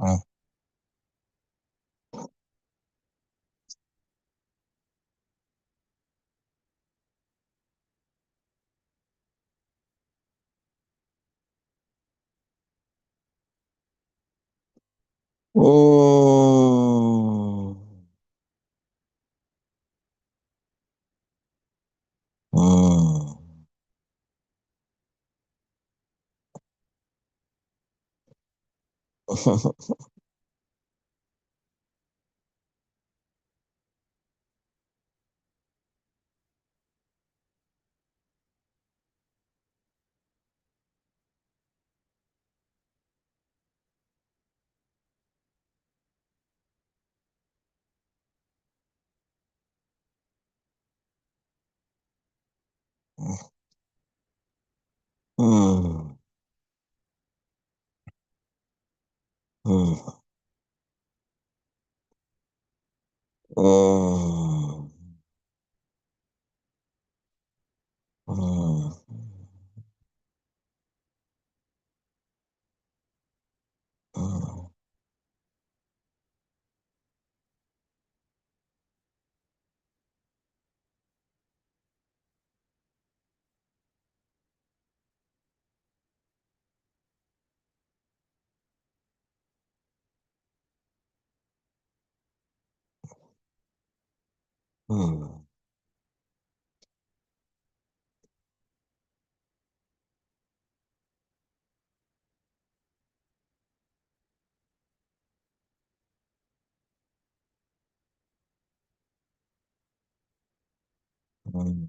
mm, mm, mm. Mm, mm, mm, mm, mm, mm, mm,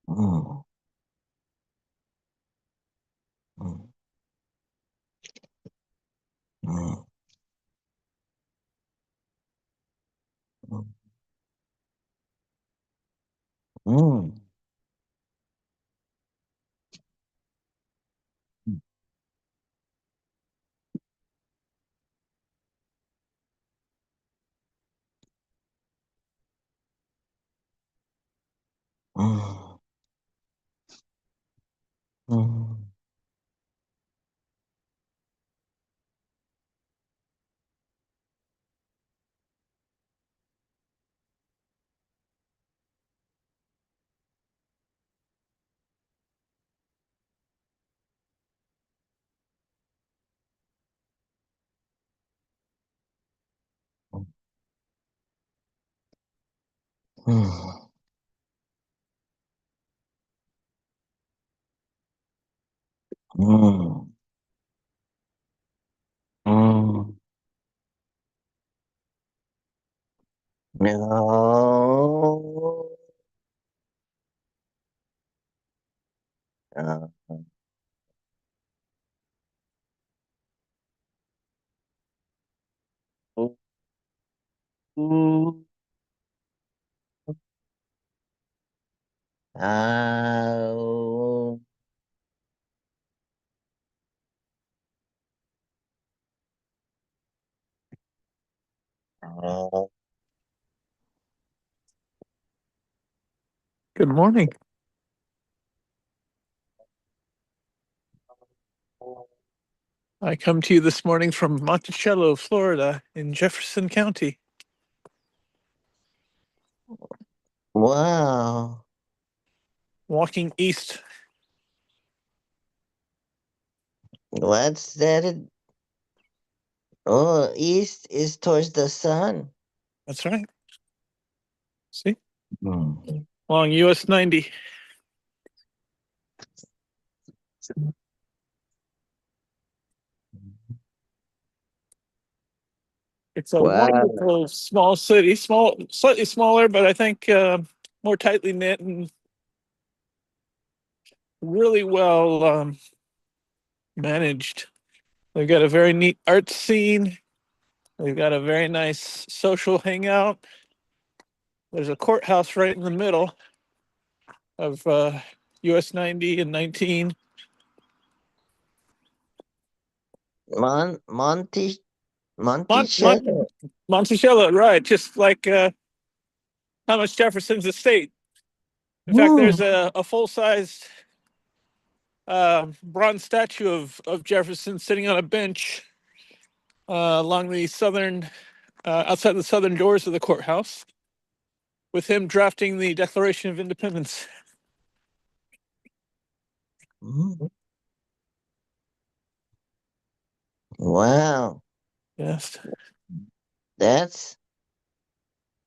mm, mm, mm, mm, mm, mm. Mm, mm, mm. No. Uh, mm, oh, oh, Good morning. I come to you this morning from Monticello, Florida, in Jefferson County. wow. Walking east. What's that? Oh, east is towards the sun. That's right. See? Mm. Along US 90. It's a Wow. wonderful small city, small, slightly smaller, but I think more tightly knit and really well managed. They've got a very neat art scene. They've got a very nice social hangout. There's a courthouse right in the middle of US 90 and 19. Monticello. Monticello, right? Just like Thomas Jefferson's estate. In fact, Hmm. there's a full-sized bronze statue of Jefferson sitting on a bench along the southern, outside the southern doors of the courthouse, with him drafting the Declaration of Independence. Hmm. Wow. Yes,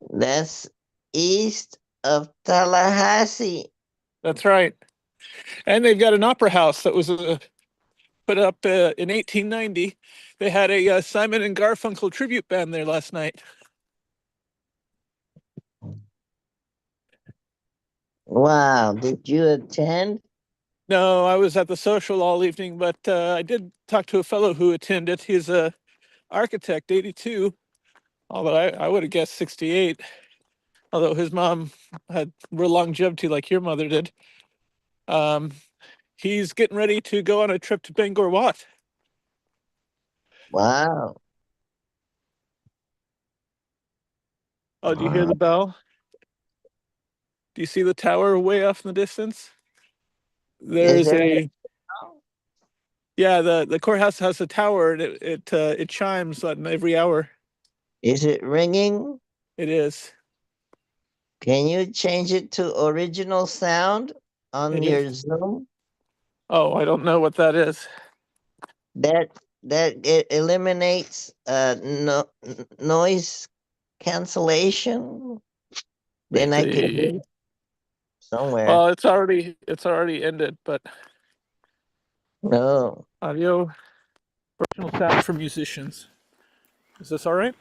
That's east of Tallahassee. that's right. And they've got an opera house that was put up in 1890. They had a Simon and Garfunkel tribute band there last night. Wow. Did you attend? No, I was at the social all evening, but I did talk to a fellow who attended. He's a architect, 82, although I would have guessed 68, although his mom had real longevity like your mother did. Um, he's getting ready to go on a trip to Bangor Wat. Wow. Oh, do you hear the bell? Do you see the tower way off in the distance? Is There's there? yeah, the courthouse has a tower and it chimes on every hour. Is it ringing? It is. Can you change it to original sound on It your is. Zoom? Oh, I don't know what that is. That it eliminates noise cancellation. Let me Then I can hear see. it somewhere. Well, it's already ended, but No. audio original sound for musicians. Is this all right?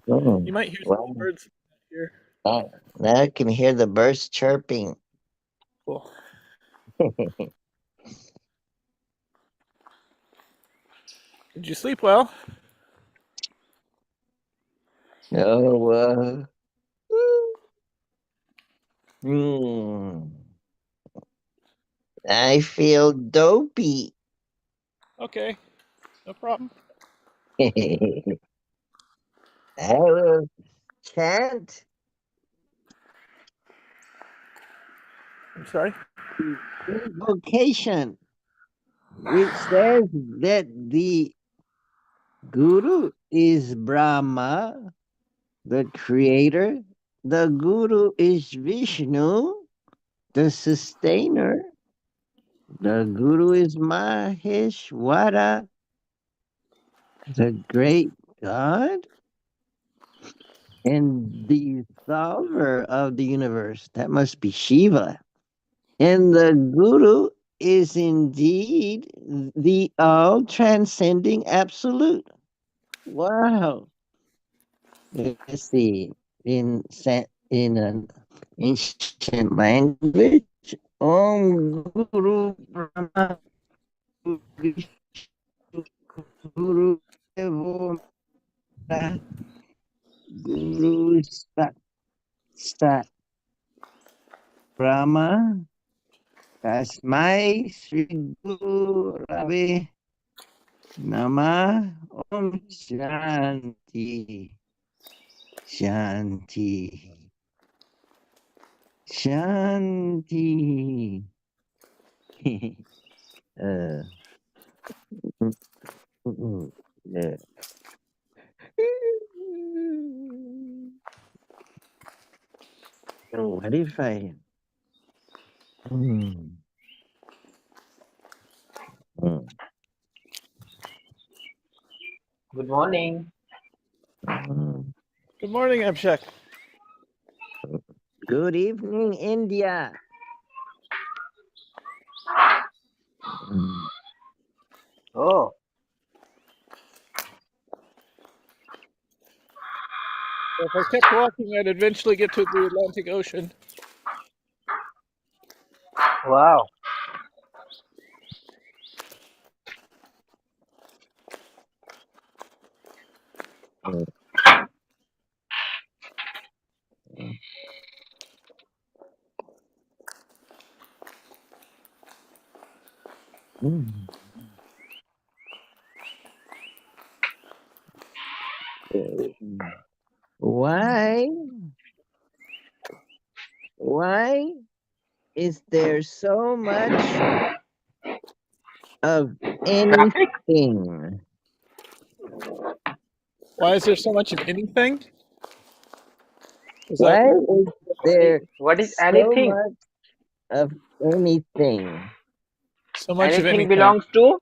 Mm. You might hear some Well, birds here. now I can hear the birds chirping. Cool. Did you sleep well? Oh, hmm. I feel dopey. Okay, no problem. I will chant I'm sorry. invocation, which says that the Guru is Brahma, the creator. The Guru is Vishnu, the sustainer. The Guru is Maheshwara, the great God, and the solver of the universe. That must be Shiva. And the Guru is indeed the all transcending absolute. Wow. Let's see. In an ancient language, Om Guru Brahma Vishnu Guru Devo Maheshwara, Guru Sat Brahma Tasmai Sri Guru Rave Nama. Om Shanti Shanti Shanti. uh, yeah. Oh, what if I? Hmm. Hmm. Good morning. Hmm. Good morning, Abhishek. Good evening, India. Hmm. Oh, If I kept walking, I'd eventually get to the Atlantic Ocean. wow. Mm. Mm. Why? Why is there so much of Traffic? anything? Why is there so much of anything? Is that Why is there What is so anything? much of anything? so much of Anything anything? belongs to?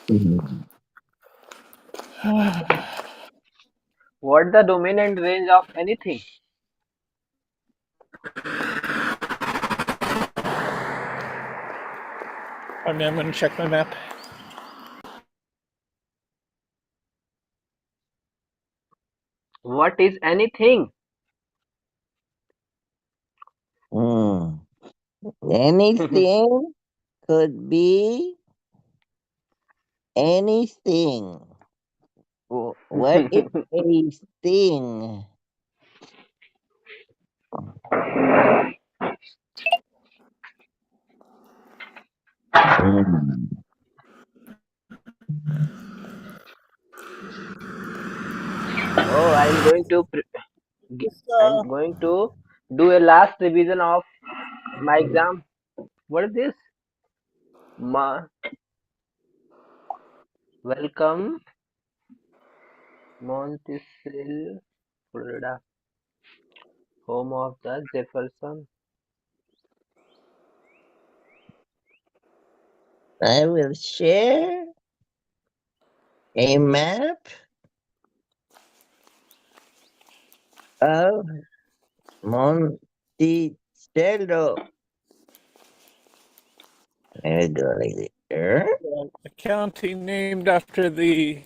Mhm. What the dominant range of anything? I mean, I'm going to check my map. What is anything? Mm. Anything could be anything. What is a thing? Mm. Oh, Just, I'm going to do a last revision of my exam. What is this? Ma Welcome, Monticello, Florida, home of the Jefferson. I will share a map of Monticello. There we go, like there. a county named after the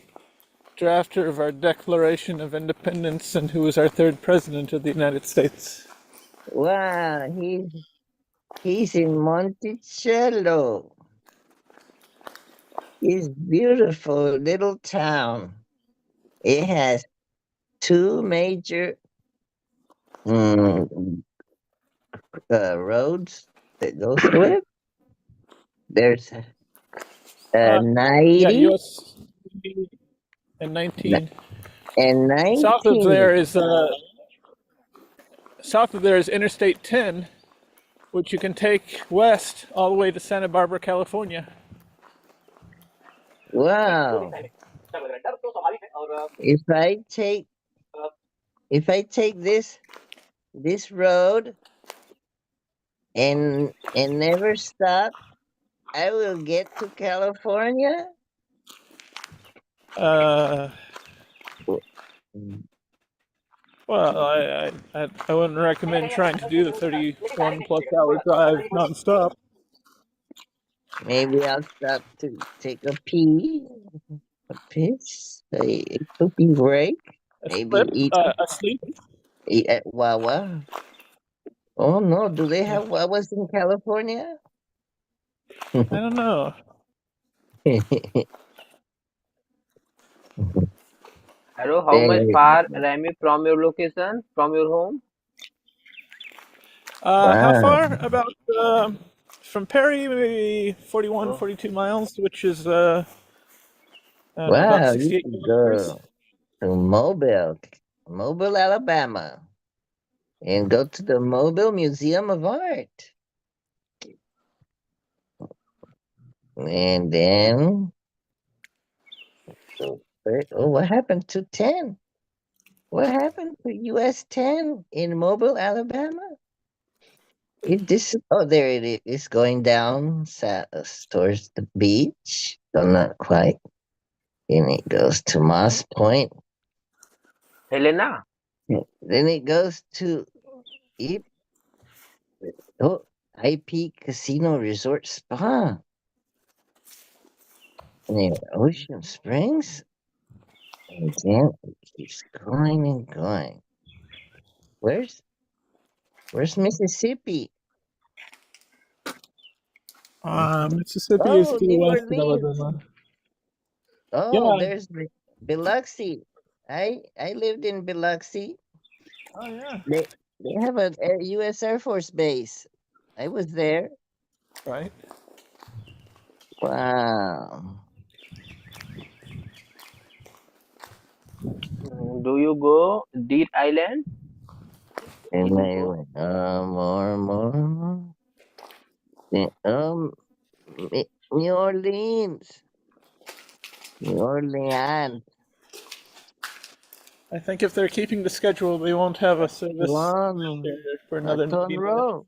drafter of our Declaration of Independence and who was our third president of the United States. Wow, he's in Monticello. It's beautiful little town. It has two major mm, roads that go through it. There's Yeah, 90 US and 19. and South of 19. there is Interstate 10, which you can take west all the way to Santa Barbara, California. Wow. If I take this road and never stop, I will get to California. Uh, Mm. well, I wouldn't recommend trying to do the 31 plus hour drive nonstop. Maybe I'll stop to take a pee, a piss, a poopy break. A Maybe slip, a sleep. eat at Wawa. Oh no, do they have Wawas in California? I don't know. Hello, how much There- far, Remy, from your location, from your home? How wow, far? About from Perry, maybe 41, Oh, 42 miles, which is I don't know, about wow, you 68 could kilometers. go to Mobile, Alabama, and go to the Mobile Museum of Art. And then, what happened to 10? What happened to US 10 in Mobile, Alabama? There it is. It's going down towards the beach. So not quite. And it goes to Moss Point. Helena. Then it goes to IP, oh, IP Casino Resort Spa near Ocean Springs. And then it keeps going and going. Where's Mississippi? Mississippi is Oh, to the New west of Orleans. Alabama. Oh, Yeah. there's Biloxi. I lived in Biloxi. Oh yeah. They they have a U.S. Air Force base. I was there. Right. Wow. Do you go Deer Island? And Did you I go? went, more. New Orleans. New Orleans. I think if they're keeping the schedule, they won't have a service One. there for another Baton maybe minute. Rouge.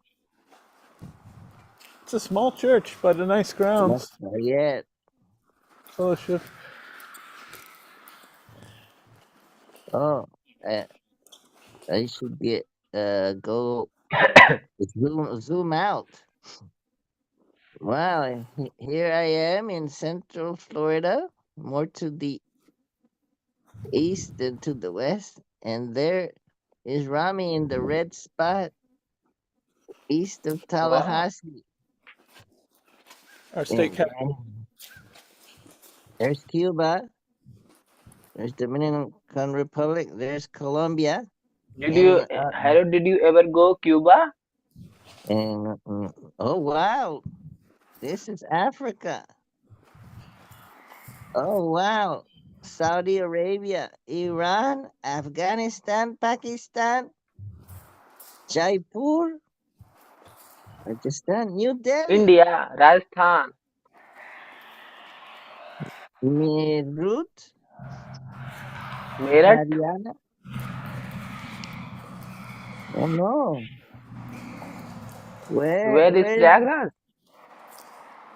It's a small church, but a nice Not grounds. yet. Fellowship. Oh, uh, I should get go zoom out. Wow, here I am in Central Florida, more to the east than to the west, and there is Rami in the red spot east of Wow. Tallahassee. Our state And capital. there's Cuba, there's Dominican Republic, there's Colombia, Did you, and Harold, did you ever go Cuba? oh wow, this is Africa. Oh wow, Saudi Arabia, Iran, Afghanistan, Pakistan, Jaipur, Rajasthan, New Delhi, India, Rajasthan, Meerut, Meerut. Haryana. Oh no, where Where is where Prayagraj?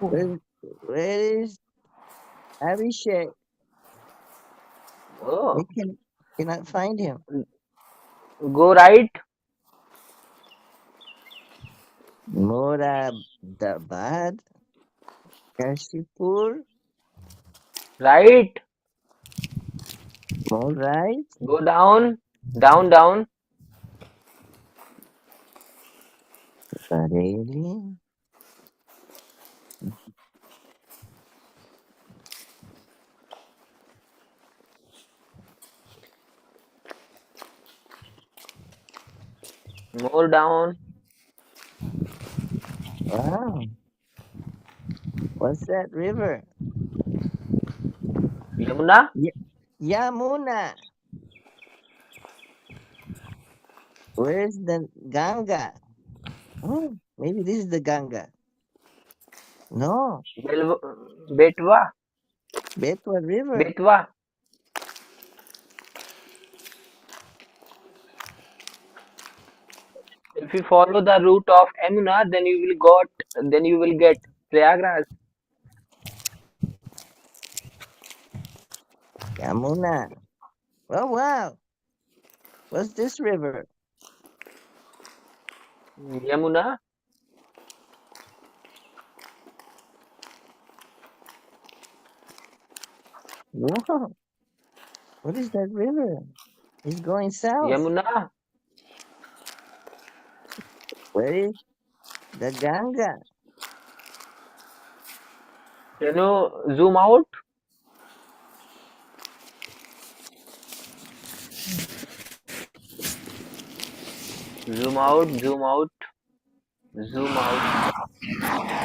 where where is Abhishek? I Oh, cannot find him. go right, Moradabad, Kashipur, right, more right, go down, down, down. Bareilly. More down. Wow, what's that river? Yamuna, Yamuna. Where's the Ganga? Oh, maybe this is the Ganga. No, Belva, Betwa, Betwa River. Betwa. If you follow the route of Yamuna, then you will get Prayagraj. Yamuna. Oh wow, what's this river? Yamuna, Whoa, what is that river? It's going south. Yamuna. Where is the Ganga? You know, zoom out. Zoom out, zoom out, zoom out.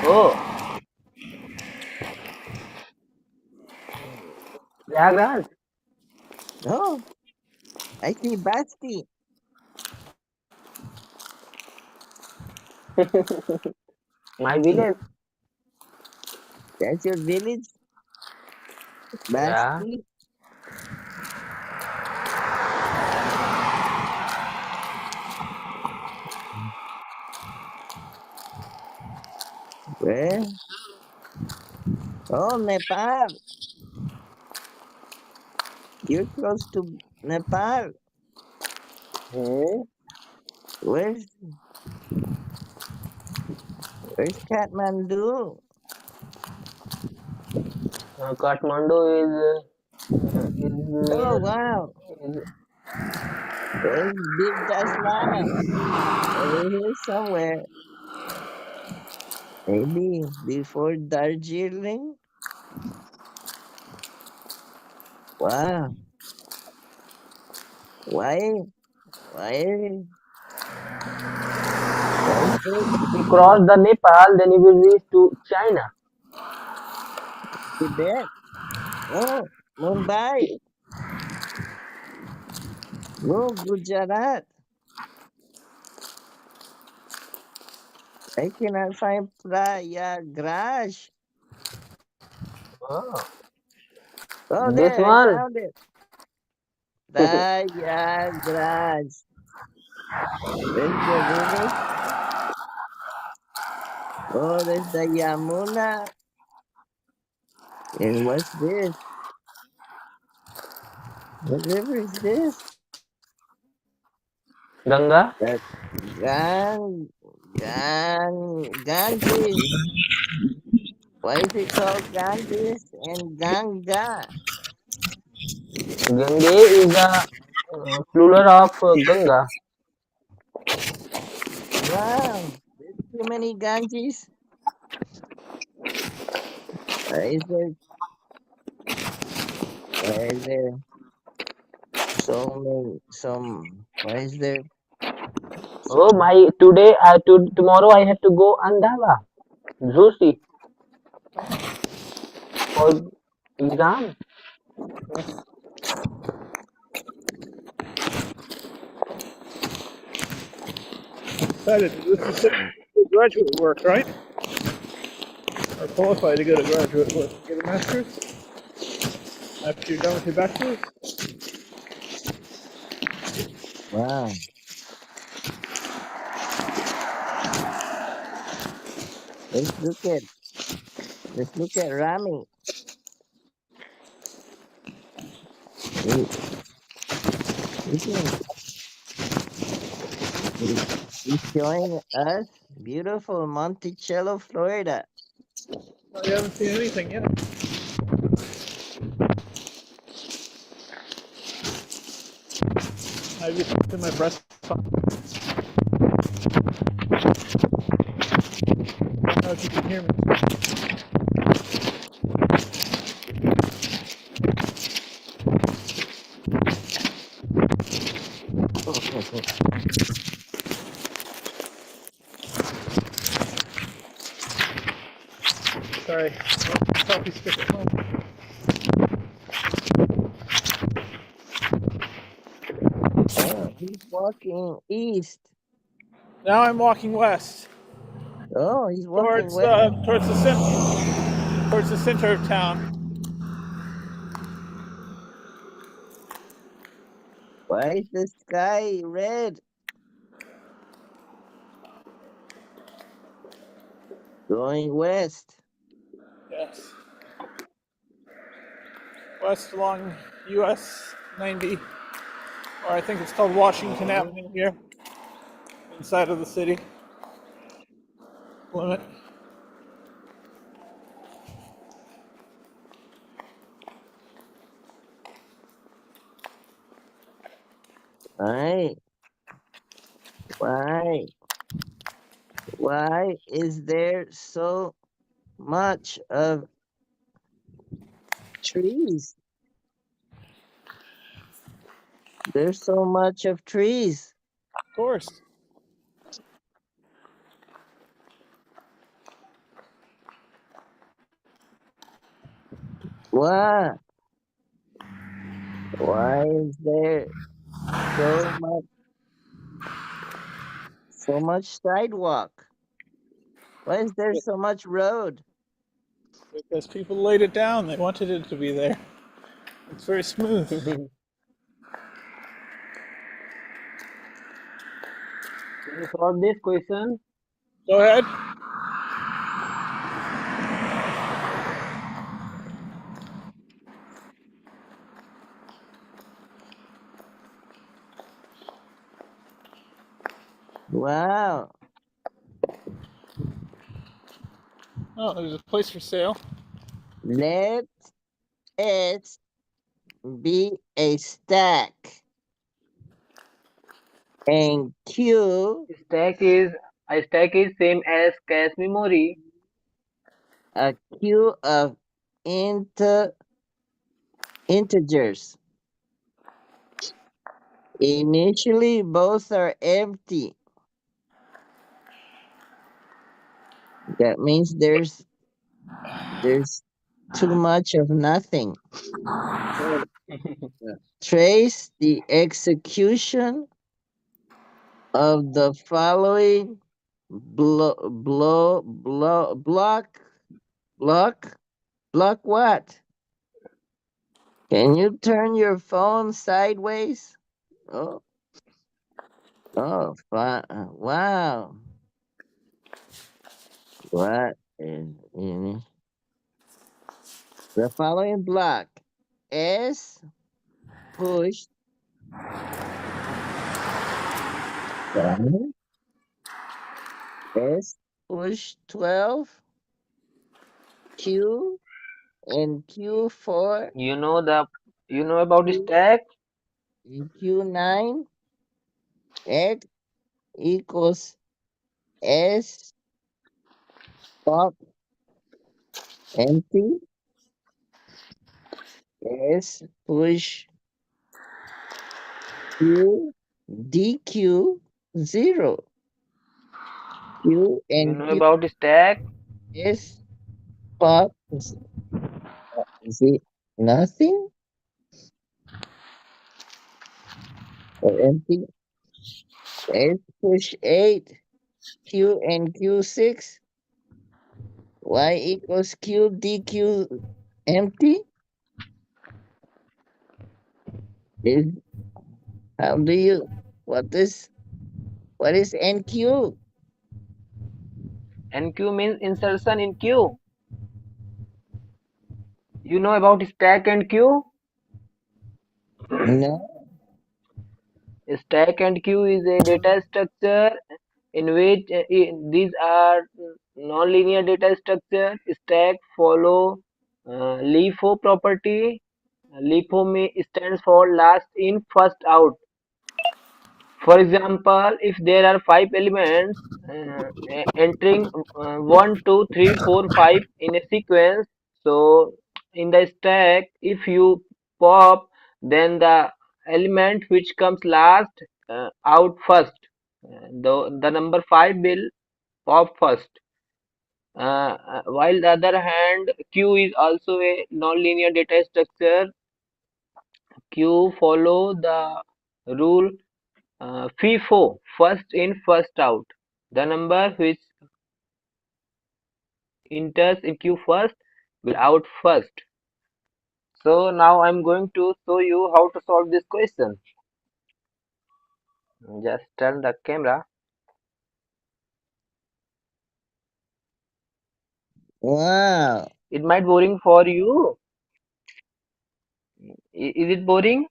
Oh, Prayagraj. Oh, I see Basti. My village. That's your village, Yeah. Basti. Where? Oh, Nepal. You're close to Nepal. Hmm. Where's where's Kathmandu? Kathmandu Oh near. wow, Is, where's Big Daslam? Over here somewhere. Maybe before Darjeeling. Wow. Why? Why? Why is this? If you cross the Nepal, then you will reach to China. Tibet? Oh, Mumbai. No, Gujarat. I cannot find Prayagraj. Oh, Oh, this there, I one. found it. Prayagraj. There's the river. Oh, there's the Yamuna. And what's this? What river is this? Ganga. The Ganges. Why is it called Ganges and Ganga? Gange is the plural of Ganga. Wow, there's too many Ganges. Why is there? Why is there so many? Some. Why is there so? Oh my! Today, tomorrow I have to go Andhra, Jhosi for exam. Decided this is graduate work, right? Or qualified to go to graduate work. Get a master's after you're done with your bachelor's. Wow. Let's look at let's look at Rami. He, he he's showing us beautiful Monticello, Florida. I haven't seen anything yet. I just put my breast on. I don't know if you can hear me. Sorry, selfie stick at home. Oh, he's walking east. Now I'm walking west Oh, he's walking towards west. towards the center of town. Why is the sky red? Going west. Yes, west along US 90, or I think it's called Washington Avenue here, inside of the city limit. Why? Why? Why is there so much of trees? There's so much of trees. Of course. Why? Why is there so much sidewalk? Why is there so much road? Because people laid it down. They wanted it to be there. It's very smooth. Can you solve this question? Go ahead. Wow. Oh, there's a place for sale. Let it be a stack. And Q A stack is same as cache memory. a queue of inter integers. Initially, both are empty. That means there's too much of nothing. So, trace the execution of the following block block what? Can you turn your phone sideways? Oh, wow. What is in the following block? S push 1, S push 12, Q and Q4, You know the you know about Q stack? and Q9, X equals S pop empty, S push Q DQ 0, Q You and know Q about stack? S pop Z nothing or empty, S push 8, Q and Q6, Y equals Q DQ empty. Is how do you what is what is NQ? NQ means insertion in queue. You know about stack and queue? No. Stack and queue is a data structure in which these are non-linear data structure. Stack follow LIFO property. Stands for last in, first out. For example, if there are five elements entering 1, 2, 3, 4, 5 in a sequence, so in the stack, if you pop, then the element which comes last out first. The number 5 will pop first. While the other hand, Q is also a non-linear data structure. Q follow the rule FIFO, first in, first out. The number which enters in queue first will out first. So now I'm going to show you how to solve this question. Just turn the camera. Wow. It might boring for you. Is it boring?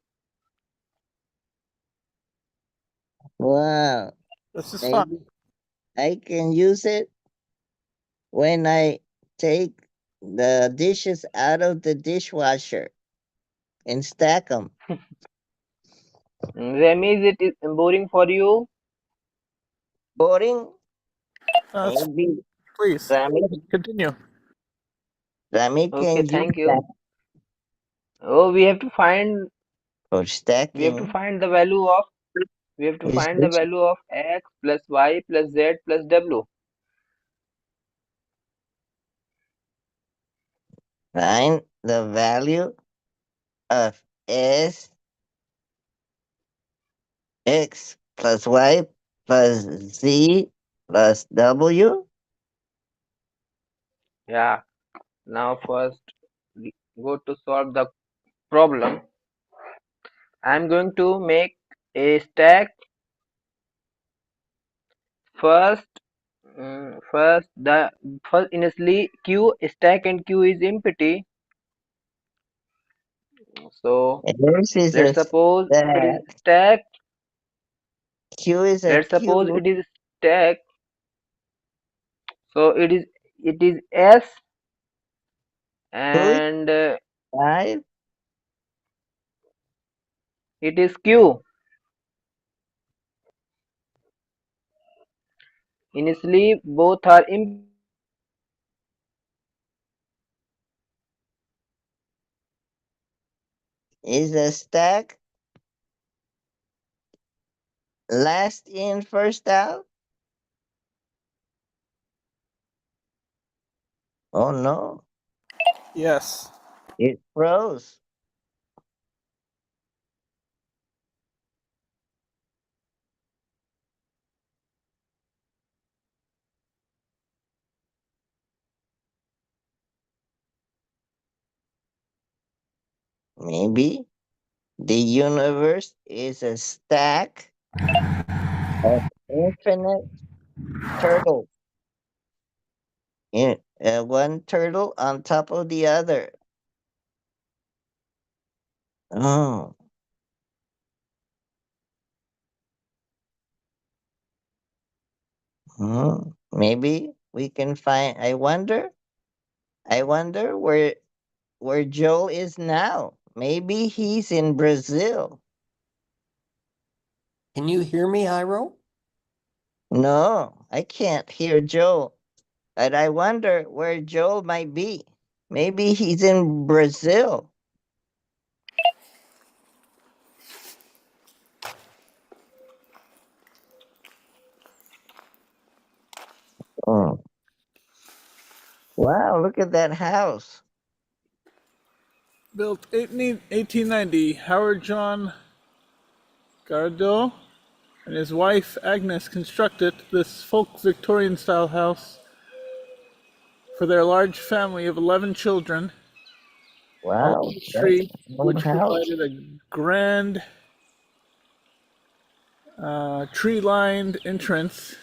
Wow. This is fun. Maybe I can use it when I take the dishes out of the dishwasher and stack them. Remy, is it boring for you? Boring? That's Maybe please Rami, continue. Rami Okay, can use thank that you. Oh, for we have to stacking. find the value of Is this x plus y plus z plus w. find the value of S x plus y plus z plus w? Yeah. Now first go to solve the problem. I'm going to make a stack first. First initially queue stack and queue is empty. So This is a let's suppose it is stack. stack. Q is a Let's suppose cube. it is stack. So it is S Push and 5. it is Q. Initially both are empty. Is a stack last in, first out? Oh no, Yes. it froze. Maybe the universe is a stack of infinite turtles. One turtle on top of the other. Oh, maybe we can find. I wonder where Joe is now. Maybe he's in Brazil. Can you hear me, Hiro? No, I can't hear Joe. But I wonder where Joe might be. Maybe he's in Brazil. Oh, wow, look at that house. Built 1890, Howard John Gardot and his wife Agnes constructed this folk Victorian style house for their large family of 11 children on Wow, Main that's Street, an old which house. provided a grand tree lined entrance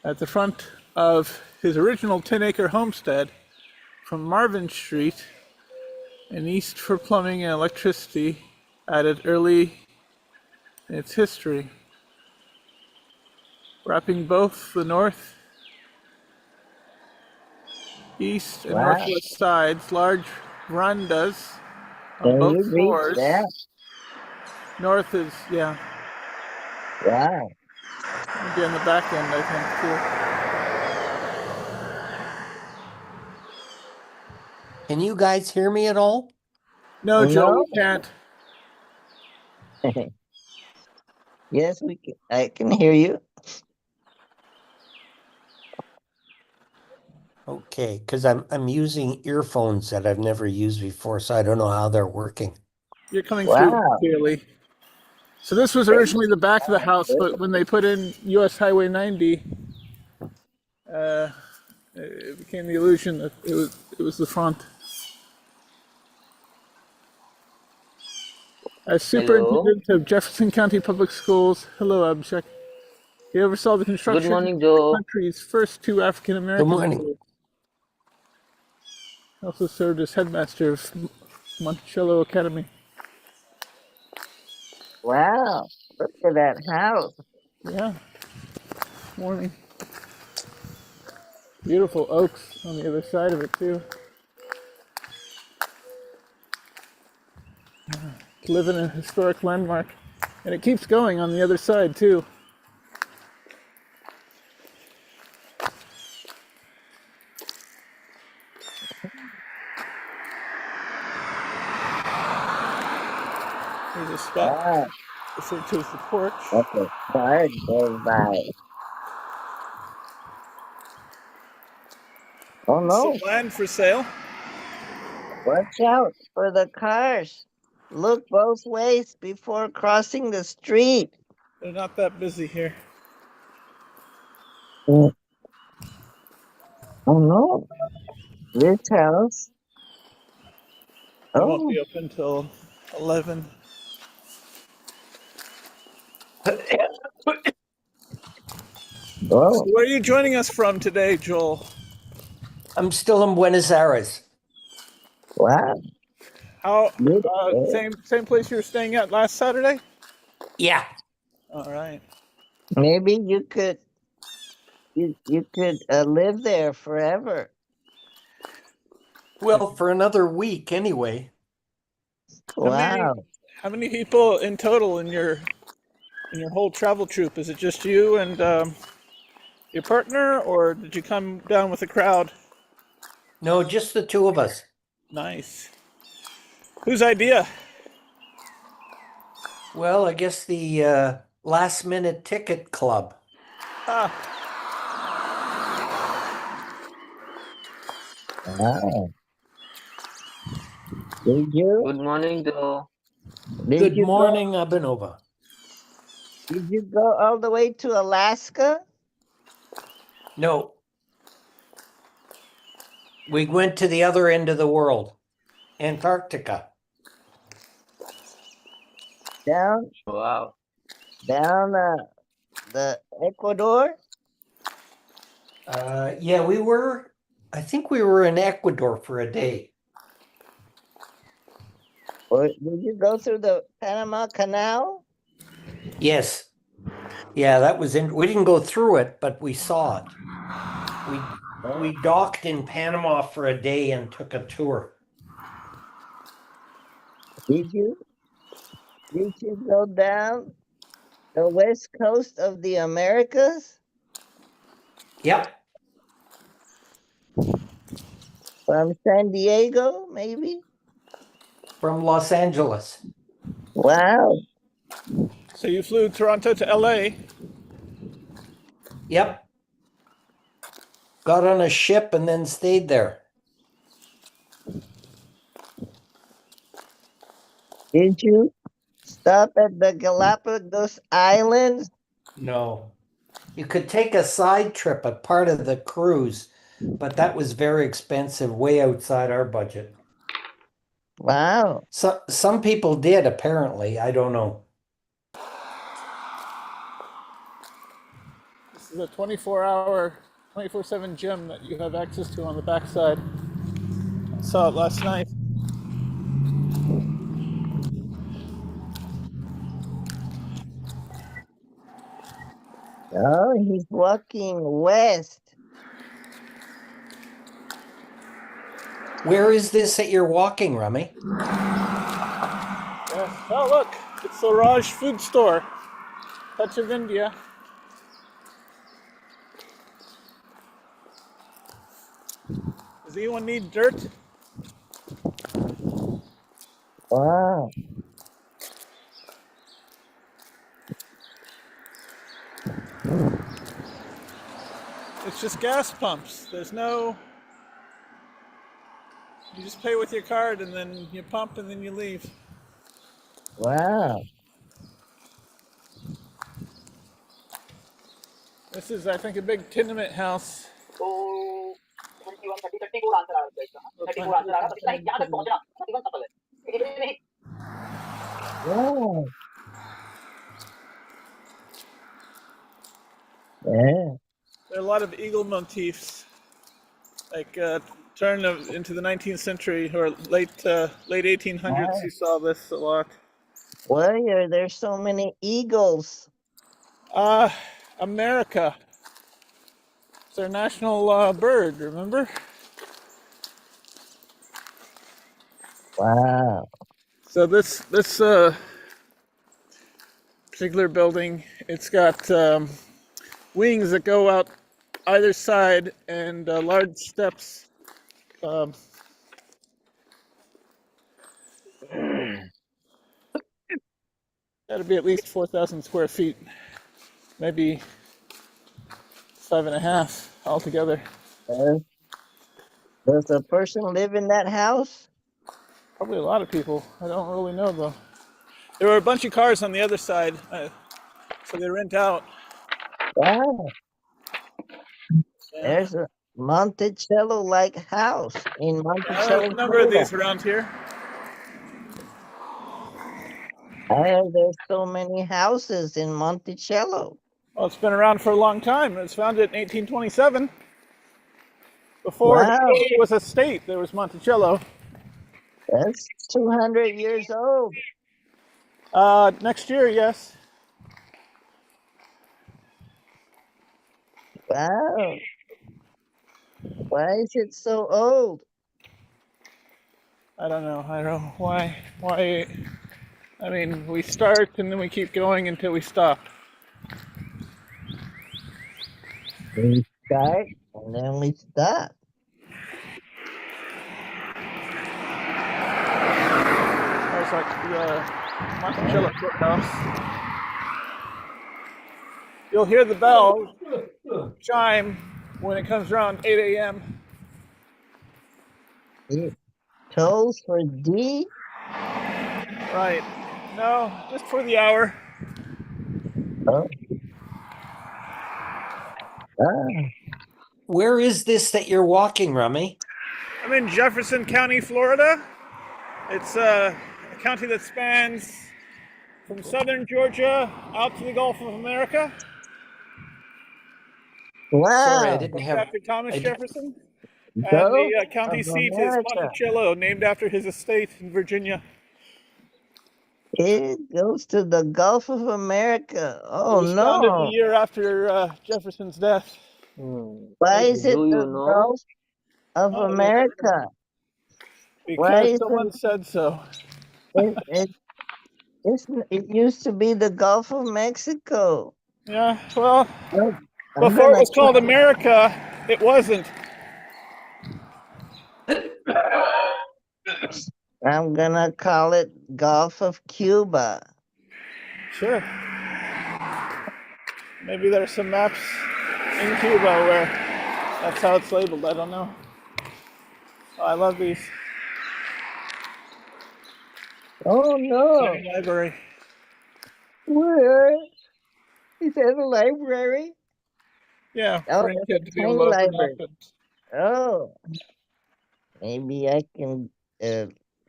at the front of his original 10-acre homestead from Marvin Street and east for plumbing and electricity added early in its history, wrapping both the north, east, and Wow, northwest sides, large verandas on can both you reach floors. that? North is, yeah, Wow. maybe on the back end, I think, too. Can you guys hear me at all? No, Joe, No? we can't. Yes, I can hear you. Okay, because I'm using earphones that I've never used before, so I don't know how they're working. You're coming through Wow. clearly. So this was originally the back of the house, but when they put in US Highway 90, it became the illusion that it was the front. As Hello. superintendent of Jefferson County Public Schools, hello, Abhishek. He oversaw the Good construction of morning, the Joe. country's first two African Good American morning. schools. He also served as headmaster of Monticello Academy. Wow. Look at that house. Yeah, morning. Beautiful oaks on the other side of it too. To live in a historic landmark, and it keeps going on the other side too. There's a spot Wow. referred to as the porch. That's a car goes by. Oh Some no. land for sale. Watch out for the cars. Look both ways before crossing the street. They're not that busy here. Mm. Oh no. This house. It won't Oh. be open till 11. So Oh. where are you joining us from today, Joel? I'm still in Buenos Aires. Wow. How Good. same place you were staying at last Saturday? Yeah. All right. Maybe you could live there forever. Well, for another week anyway. How many Wow. how many people in total in your whole travel troupe? Is it just you and your partner, or did you come down with a crowd? No, just the two of us. Nice. Whose idea? Well, I guess the last minute ticket club. Ah, Wow. Did you? Good morning, Joe. Did Good you go? morning, Abhinova. Did you go all the way to Alaska? No, we went to the other end of the world, Antarctica. Down, Wow. down the Ecuador? Yeah, I think we were in Ecuador for a day. Or did you go through the Panama Canal? Yes. Yeah, that was we didn't go through it, but we saw it. We docked in Panama for a day and took a tour. Did you? Did you go down the west coast of the Americas? Yep. From San Diego, maybe? From Los Angeles. Wow. so you flew Toronto to LA. Yep. Got on a ship and then stayed there. Did you stop at the Galapagos Islands? No. You could take a side trip, a part of the cruise, but that was very expensive, way outside our budget. Wow. So some people did, apparently. I don't know. This is a 24-hour, 24/7 gym that you have access to on the backside. I saw it last night. Oh, he's walking west. Where is this that you're walking, Rummy? Yeah. Oh, look, it's the Raj Food Store, Touch of India. Does anyone need dirt? Wow. It's just gas pumps. There's no. You just pay with your card and then you pump and then you leave. Wow. This is, I think, a big tenement house. तो 21 30 34 answer आ रहा है इसका 34 answer आ रहा है इतना ही यहाँ तक पहुंचना 31 सफल है इतने नहीं Wow. Yeah. There are a lot of eagle motifs, like into the 19th century or late 1800s. Wow. You saw this a lot. Why are there so many eagles? America. It's their national bird. Remember? Wow. So this particular building, it's got wings that go out either side and large steps. That'd be at least 4,000 square feet, maybe 5.5 altogether. Does a person live in that house? Probably a lot of people. I don't really know though. There were a bunch of cars on the other side, so they rent out. Wow. Yeah. There's a Monticello-like house in There's Monticello. a number of Florida. these around here. Why are there so many houses in Monticello? Well, it's been around for a long time. It was founded in 1827. Before Wow. it was a state, there was Monticello. That's 200 years old. Next year, yes. Wow. Why is it so old? I don't know. I don't know why. I mean, we start and then we keep going until we stop. We start and then we stop. like the Monticello Courthouse. You'll hear the bell chime when it comes around 8 a.m. It tolls for D? Right. No, just for the hour. Oh. Ah. Where is this that you're walking, Rummy? I'm in Jefferson County, Florida. It's a county that spans from southern Georgia out to the Gulf of America. Sorry, I Wow. didn't Named have. after Thomas I did- Jefferson. And Gulf the county of seat is America. Monticello, named after his estate in Virginia. It goes to the Gulf of America. It Oh was founded the no. year after Jefferson's death. Why Do is it you the know? Gulf of Oh, America? Why because is someone said so. it used to be the Gulf of Mexico. Yeah, well, Oh, I'm before it gonna was called America, it wasn't. I'm gonna call it Gulf of Cuba. Sure. Maybe there's some maps in Cuba where that's how it's labeled. I don't know. Oh, I love these. Oh no. County library. Where? Is that a library? Yeah, Oh, for any it's kid a to be able tiny to open up. library. And, Oh. Maybe I can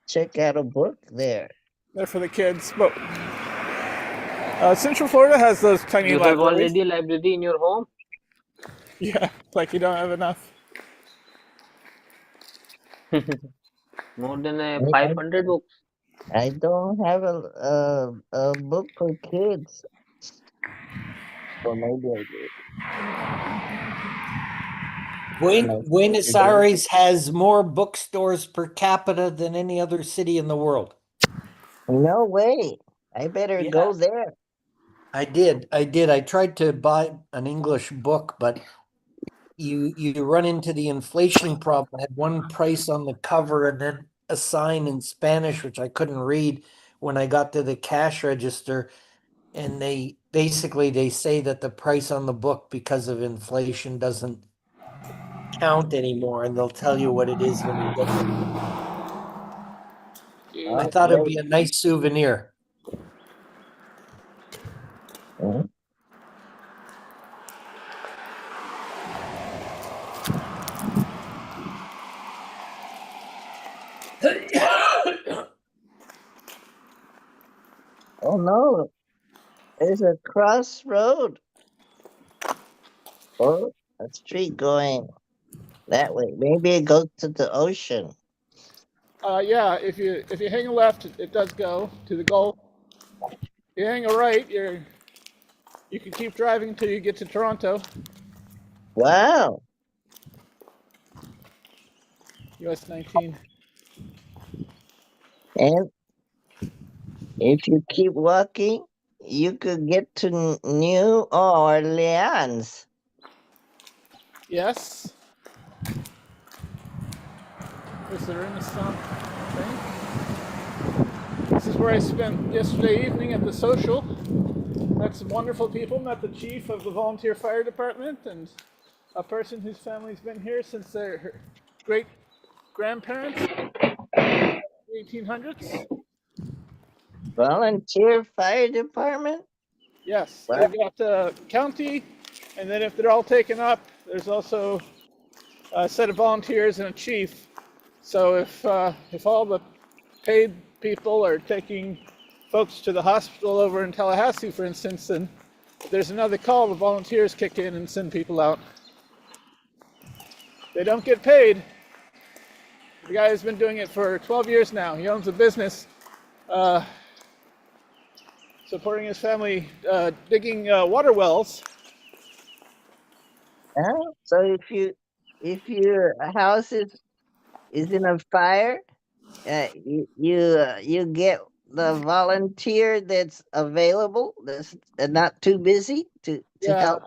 check out a book there. they're for the kids. But Central Florida has those tiny You have libraries. already a library in your home? Yeah, like you don't have enough. More than I, 500 books. I don't have a book for kids. Or maybe I do. Buenos Aires has more bookstores per capita than any other city in the world. No way. I better go Yeah. there. I did. I tried to buy an English book, but you run into the inflation problem. I had one price on the cover and then a sign in Spanish, which I couldn't read when I got to the cash register. And they say that the price on the book because of inflation doesn't count anymore, and they'll tell you what it is when you get there. I thought it'd be a nice souvenir. Mhm. Oh no. There's a crossroad. Oh, a street going that way. Maybe it goes to the ocean. Yeah, if you hang a left, it does go to the Gulf. If you hang a right, you can keep driving until you get to Toronto, Wow. US 19. And if you keep walking, you could get to New Orleans. Yes. Is the Renaissance thing? This is where I spent yesterday evening at the social. Met some wonderful people. Met the chief of the volunteer fire department and a person whose family's been here since their great grandparents, 1800s. Volunteer fire department? Yes, Wow. they've got the county, and then if they're all taken up, there's also a set of volunteers and a chief. So if all the paid people are taking folks to the hospital over in Tallahassee, for instance, then if there's another call, the volunteers kick in and send people out. They don't get paid. The guy has been doing it for 12 years now. He owns a business supporting his family digging water wells. So if your house is in a fire, you get the volunteer that's available, that's not too busy to help.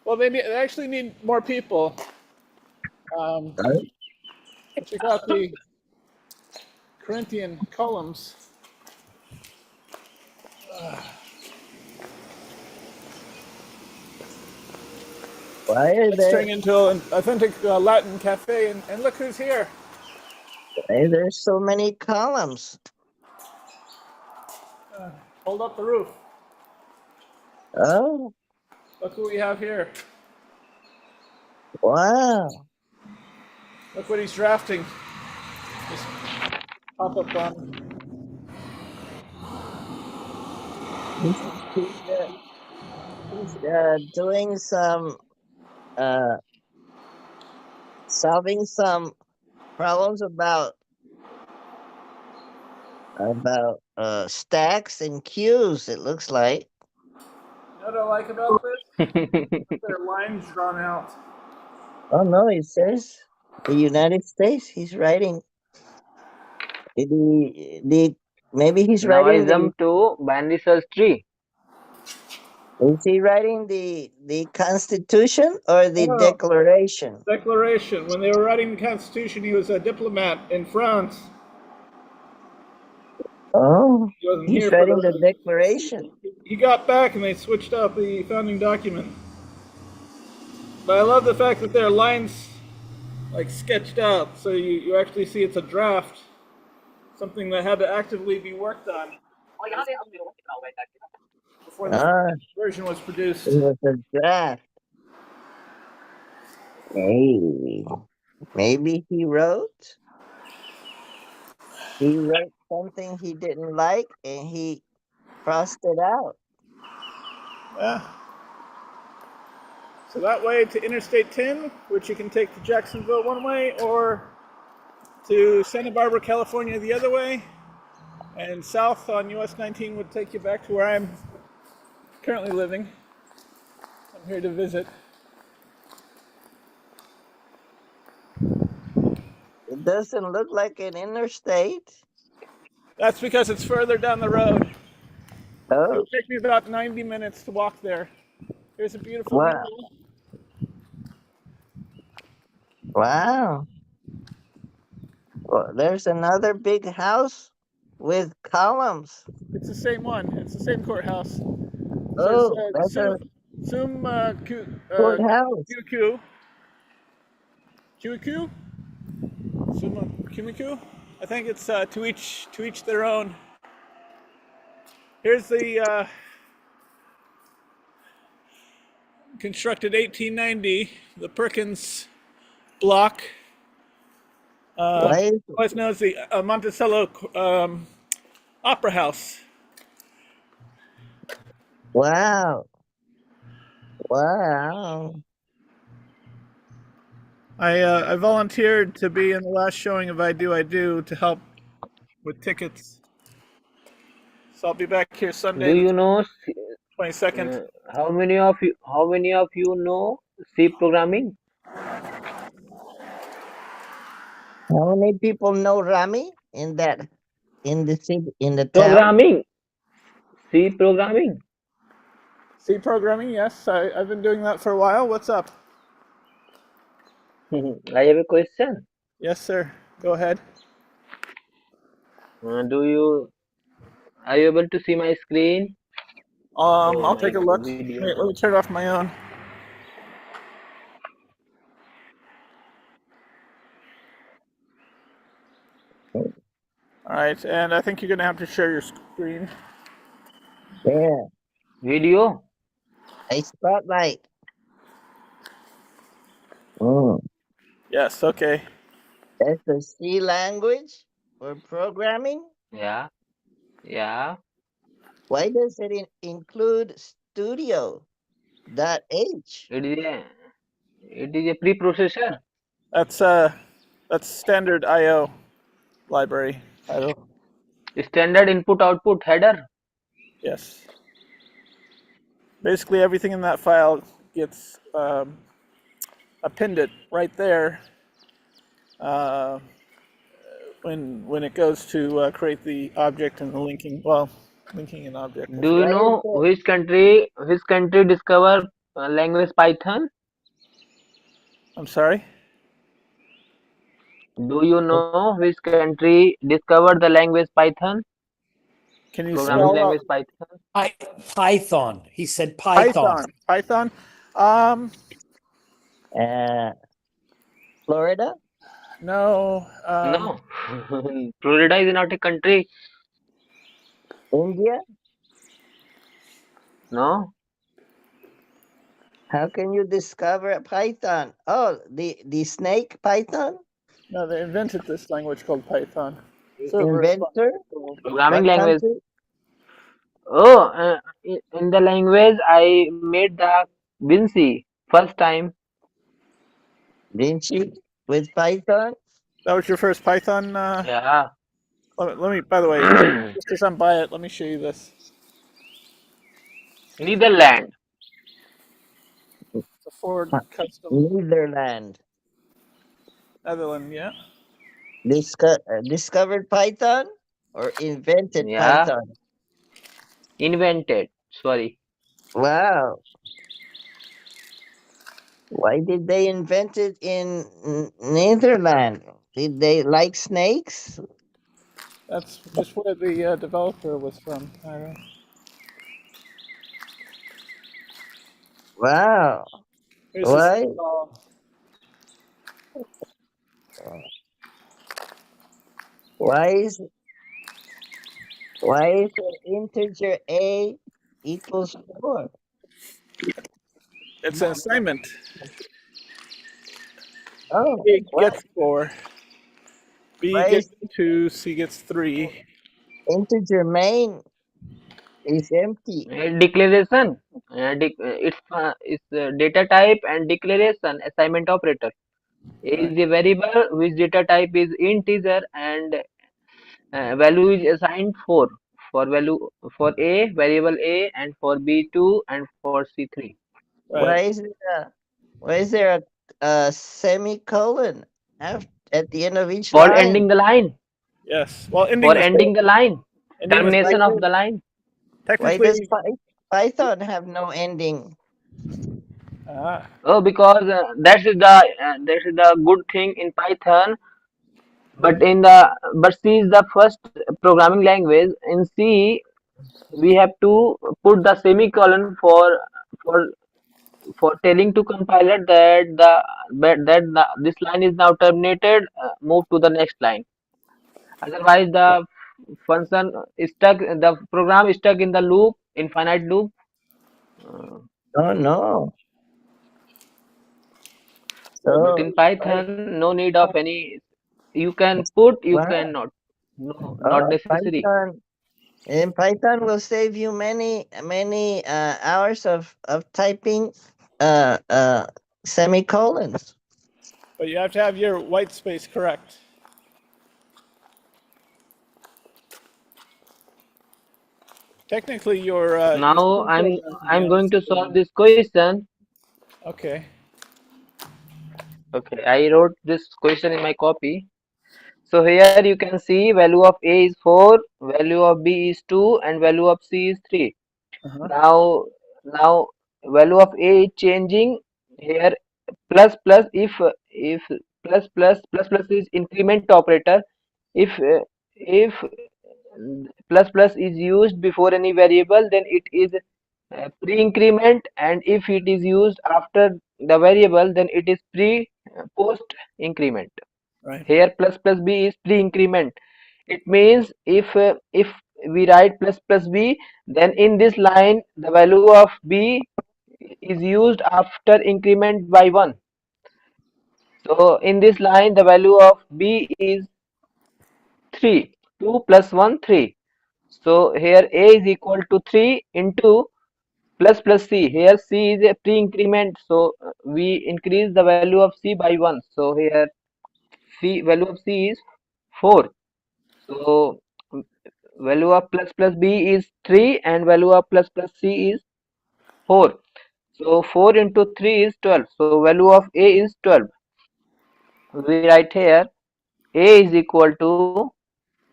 Well, they actually need more people. Check out the Corinthian columns. Why are Let's there, turn into an authentic Latin cafe, and look who's here. why there's so many columns? Hold up the roof. Oh, Look who we have here. wow. Look what he's drafting. Just pop up on. He's doing some, uh, solving some problems about stacks and queues, it looks like. You know what I like about this? There are lines drawn out. Oh no, it says the United States. He's writing the maybe he's Now I writing the jump to binary search tree. is he writing the Constitution or the No. Declaration? Declaration. When they were writing the Constitution, he was a diplomat in France. Oh, He wasn't he's here for writing the the. Declaration. He got back and they switched out the founding document. But I love the fact that there are lines like sketched out, so you actually see it's a draft, something that had to actively be worked on और यहाँ से अब मेरे को कितना होगा exactly? before the Ah, version was produced. it was a draft. Hey, maybe he wrote something he didn't like and he crossed it out. Yeah. So that way to Interstate 10, which you can take to Jacksonville one way, or to Santa Barbara, California the other way, and south on US 19 would take you back to where I'm currently living. I'm here to visit. It doesn't look like an interstate. That's because it's further down the road. Oh, It'll take me about 90 minutes to walk there. Here's a beautiful wow. mural. Wow. Well, there's another big house with columns. It's the same one. It's the same courthouse. Oh, that's a Sum courthouse. QQ? Summa Kimiku? I think it's to each their own. Here's the constructed 1890, the Perkins block. Why is Otherwise known as the Monticello Opera House. Wow. Wow. I volunteered to be in the last showing of I Do to help with tickets. So I'll be back here Sunday, Do you know 22nd. how many of you know C programming? How many people know Rami in the town? Programming. C programming. C programming, yes. I've been doing that for a while. What's up? I have a question. Yes, sir. Go ahead. Are you able to see my screen? I'll take a my look. video. Wait, let me turn off my own. All right, and I think you're going to have to share your screen. Yeah. Video. A spotlight. Mm. Yes, okay. That's the C language for programming. Yeah. Yeah. Why does it include studio.h? It is a preprocessor. That's standard I/O library title. Standard input output header. Yes. Basically, everything in that file gets appended right there when it goes to create the object and the linking. Well, linking an object. Do you know which country discovered language Python? I'm sorry. Do you know which country discovered the language Python? Can you Programming spell language Python? Python. He said Python. Python? Um, Uh, Florida, no. No. Florida is not a country. India. No. How can you discover a python? Oh, the snake python. No, they invented this language called Python. Inventor. Programming What language. country? Oh, in the language I made the Vinci first time. Vinci with python. That was your first Python? Yeah. Let me, by the way, just as I'm by it, let me show you this. Netherlands. It's a Ford Huh. Custom Netherland. Netherlands, yeah. Discovered python or invented Yeah. python? Invented. Sorry. Wow. Why did they invent it in Netherlands? Did they like snakes? That's just where the developer was from. I don't. Wow. Here's this Why? call. Why is the integer a equals 4? It's an assignment. Oh, A what? gets 4. B Why gets is 2. C gets 3. integer main is empty? Declaration. It's data type and declaration assignment operator. A is a variable which data type is integer and value is assigned 4 for value for A variable A and for B 2 and for C 3. Why Right. is there a semicolon at the end of each For line? ending the line. Yes. Well, ending For with ending the line. ending with Termination Why of the line. does technically. Python have no ending? Ah, Oh, because that is the good thing in Python. But C is the first programming language. In C, we have to put the semicolon for for telling to compiler that this line is now terminated. Move to the next line. Otherwise, the function is stuck. The program is stuck in the loop, infinite loop. Uh, Oh no. but So in Python, no need of any. You can put, you wow. cannot. No, not Oh, necessary. Python will save you many hours of typing semicolons. but you have to have your white space correct. Technically, your Now semicolon can be I'm on the going to second solve line. this question. Okay. Okay, I wrote this question in my copy. So here you can see value of A is 4, value of B is 2, and value of C is 3. Uh-huh. Now value of A is changing here plus if plus is increment operator. If is used before any variable, then it is pre-increment, and if it is used after the variable, then it is post increment. Right. Here plus b is pre-increment. It means if we write plus b, then in this line the value of b is used after increment by 1. So in this line the value of b is 3. 2 plus 1 3. So here a is equal to 3 into plus c. Here c is a pre-increment, so we increase the value of c by 1. So here c value of c is 4. So value of plus b is 3 and value of plus c is 4. So 4 into 3 is 12. So value of a is 12. We write here a is equal to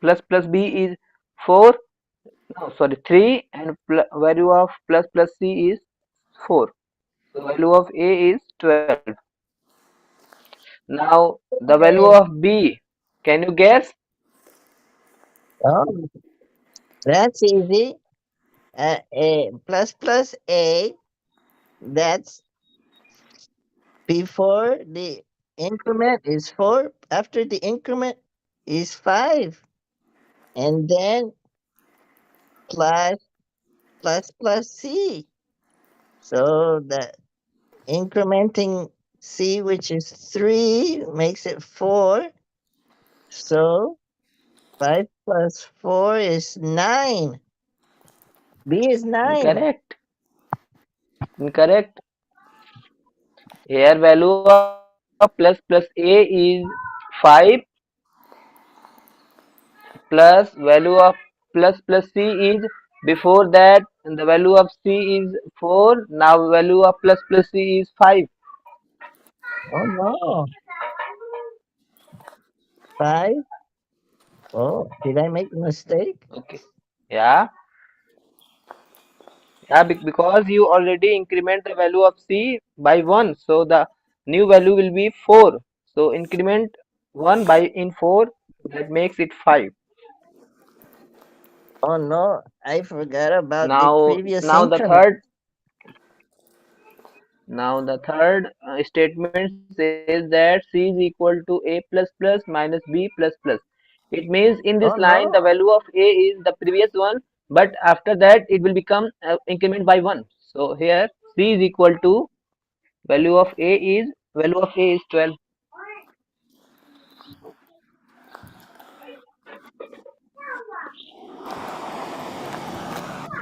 plus b is 4. No, sorry, 3, and value of plus c is 4. So value of a is 12. Now the value of B. Can you guess? Oh, that's easy. A plus A, that's before the increment is 4, after the increment is 5, and then plus plus C. So the incrementing C, which is 3, makes it 4. So 5 plus 4 is 9. B is 9. Incorrect. Incorrect. Here value of plus A is 5 plus value of plus C is before that and the value of C is 4. Now value of plus C is 5. Oh no. 5. Oh, did I make a mistake? Okay. Yeah. Yeah, because you already increment the value of C by 1. So the new value will be 4. So increment 1 by in 4, that makes it 5. Oh no, I forgot about the Now previous now the increment. third Now the third statement says that C is equal to A plus plus minus B plus plus. It means in this Oh line the no. value of A is the previous one, but after that it will become increment by 1. So here C is equal to value of A is 12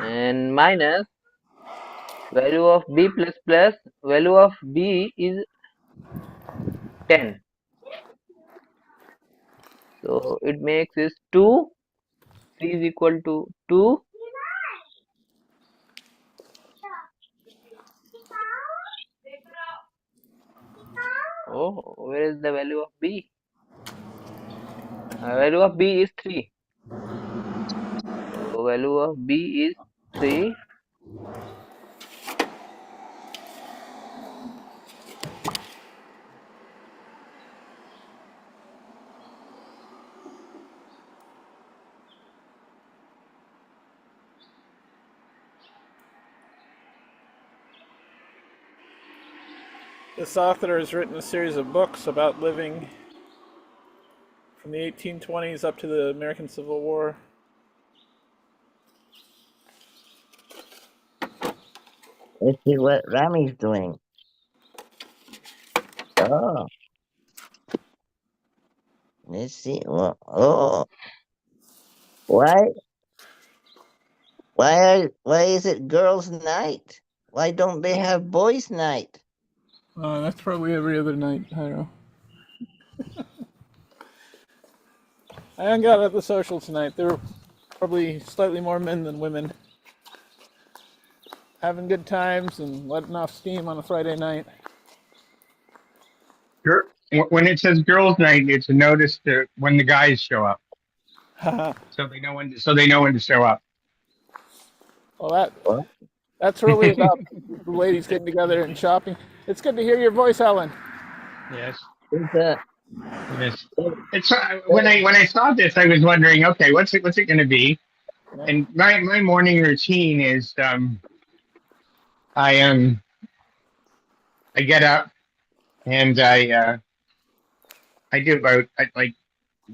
and minus value of B plus plus value of B is 10. So it makes is 2. C is equal to 2. Oh, where is the value of B? Value of B is 3. So value of B is 3. This author has written a series of books about living from the 1820s up to the American Civil War. Let's see what Rami's doing. Oh, let's see. Oh, why why is it girls' night? Why don't they have boys' night? That's probably every other night. I don't know. I hung out at the social tonight. There were probably slightly more men than women, having good times and letting off steam on a Friday night. When it says girls' night, it's a notice to when the guys show up, so they know when. So they know when to show up. Well, What? that's really about the ladies getting together and shopping. It's good to hear your voice, Helen. Yes, Is that yes. It's when I saw this, I was wondering, okay, what's it going to be? And my morning routine is I I get up and I do about like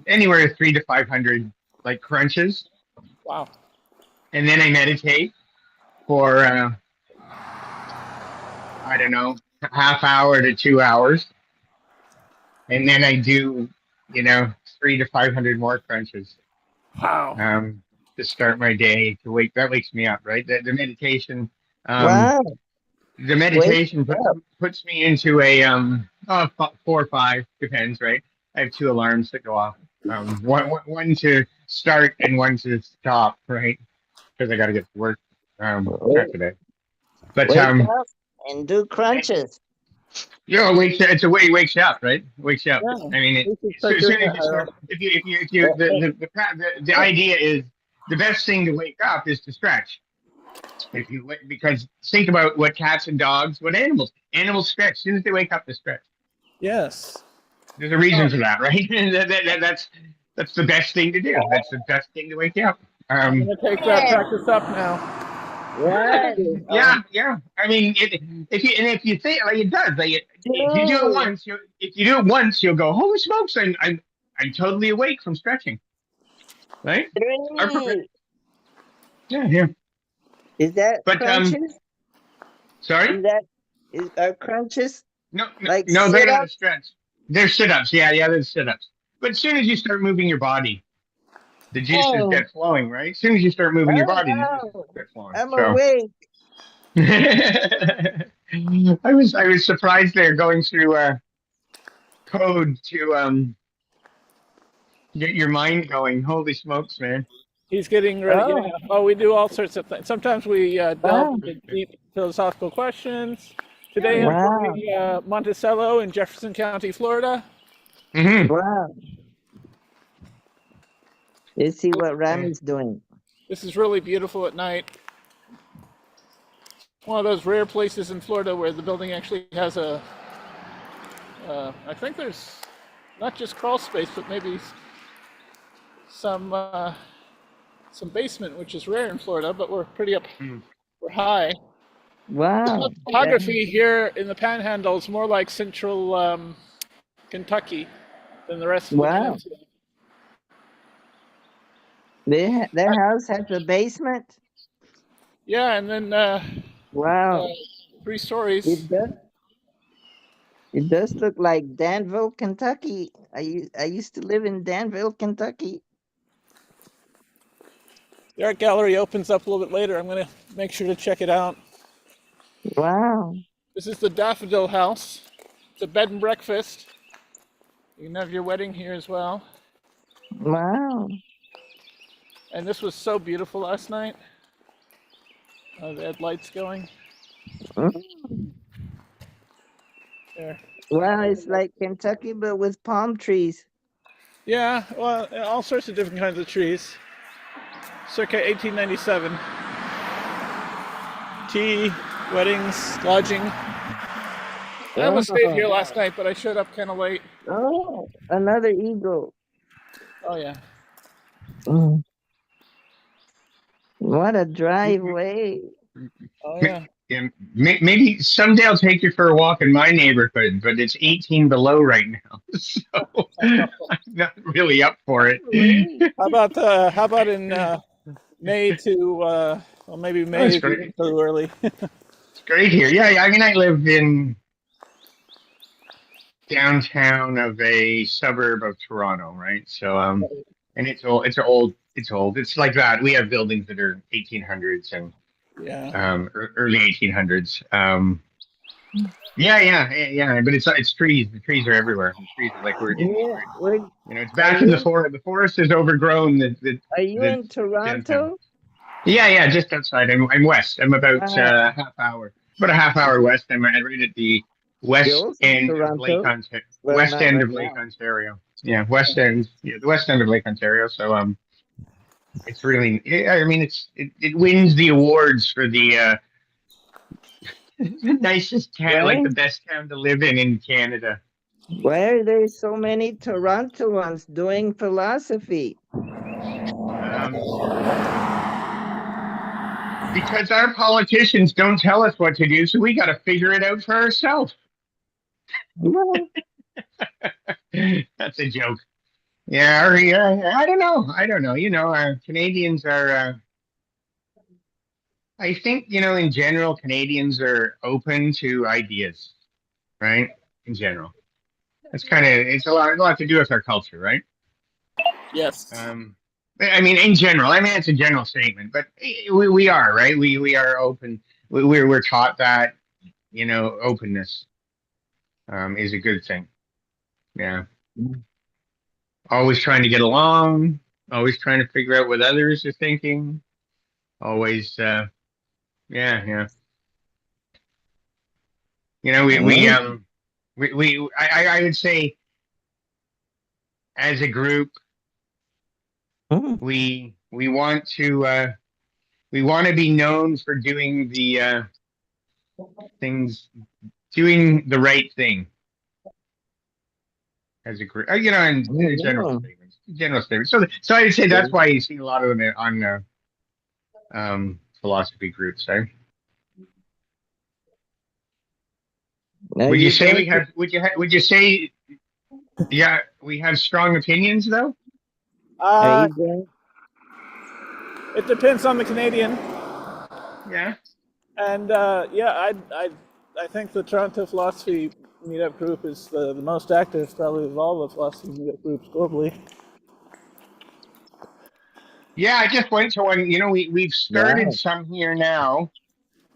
anywhere 300 to 500 like crunches, Wow. and then I meditate for I don't know, half hour to 2 hours, and then I do 300 to 500 more crunches Wow. to start my day. That wakes me up, right? The meditation, wow? the Wait meditation up. puts me into a 4 or 5, depends, right? I have 2 alarms that go off, one to start and one to stop, right? Because I got to get to work Wait, after that. But wake up and do crunches. it's a way it wakes you up, right? It wakes you up. Yeah. I mean, We should as start soon doing as that, you start, Harold. if you the idea is the best thing to wake up is to stretch. Because think about what cats and dogs, what animals stretch as soon as they wake up, they stretch. Yes. There's a reason for that, right? That's the best thing to do. That's the best thing to wake you up. I'm gonna take that Yeah. practice up now. What? Yeah. I mean, if you think like it does, like if you do it Dude. once, if you do it once, you'll go, holy smokes, I'm totally awake from stretching, right? Our prof- 3. Yeah. Is that But crunches? sorry, Are crunches no, like no, they're not a sit-ups? stretch. They're sit-ups. Yeah, they're sit-ups. But as soon as you start moving your body, the juices Oh, get flowing, right? As soon as you start moving your body, the juices wow. get flowing. I'm So awake. I was surprised they're going through code to get your mind going. Holy smokes, man! He's getting ready. Oh, We do all sorts of things. Sometimes we delve wow. into deep philosophical questions. Today I'm Wow. quoting Monticello in Jefferson County, Florida. Hmm. Wow. Let's see what Rami's doing. This is really beautiful at night. One of those rare places in Florida where the building actually has I think there's not just crawl space, but maybe some basement, which is rare in Florida, but we're pretty up, we're high. Wow. Topography here in the Panhandle is more like central Kentucky than the rest of the Wow. peninsula. Their house has a basement? Yeah, and then Wow. 3 stories. It does look like Danville, Kentucky. I used to live in Danville, Kentucky. The art gallery opens up a little bit later. I'm going to make sure to check it out. Wow. This is the Daffodil House. It's a bed and breakfast. You can have your wedding here as well. Wow. And this was so beautiful last night. They had lights going. Mm. There. Wow, it's like Kentucky, but with palm trees. Yeah, well, all sorts of different kinds of trees. Circa 1897. Tea, weddings, lodging. I almost stayed here last night, but I showed up kind of late. Oh, another eagle. Oh, yeah. Mm. What a driveway. Oh, yeah. Yeah, maybe someday I'll take you for a walk in my neighborhood, but it's 18 below right now, so I'm not really up for it. How about in May to well, maybe May That's is great. too early. It's great here. Yeah. I mean, I live in downtown of a suburb of Toronto, right? So and it's old. It's like that. We have buildings that are 1800s and Yeah. early 1800s. Yeah. But it's trees. The trees are everywhere. The trees are like Yeah. it's back in the forest. The forest is overgrown. Are you in Toronto? Yeah, just outside. I'm west. I'm about Wow. about a half hour west. I'm right at the west Yours in end of Toronto? Lake Ontario. Well, West not end right of Lake now. Ontario. Yeah, west end. Yeah, the west end of Lake Ontario. So it's really. I mean, it wins the awards for the the nicest town, like the best town to live in Canada. Why are there so many Torontoans doing philosophy? Because our politicians don't tell us what to do, so we got to figure it out for ourselves. That's a joke. Yeah, I don't know. You know, Canadians are. I think in general, Canadians are open to ideas, right? In general, it's a lot to do with our culture, right? Yes. I mean, in general, it's a general statement, but we are, right? We are open. We're taught that openness is a good thing. Yeah. Always trying to get along. Always trying to figure out what others are thinking. Always, yeah. I would say, as a group, we want to be known for doing the doing the right thing. as a group. You know, in general Yeah. statements. General statements. So I'd say that's why you see a lot of them on philosophy groups, right? Now Would you you say got we have? Would you say? Yeah, we have strong opinions though. Uh, you it depends on the Canadian, Yeah. and yeah, I think the Toronto Philosophy Meetup group is the most active, probably of all the philosophy meetup groups globally. Yeah, I just went to one. You know, we've started Wow. some here now.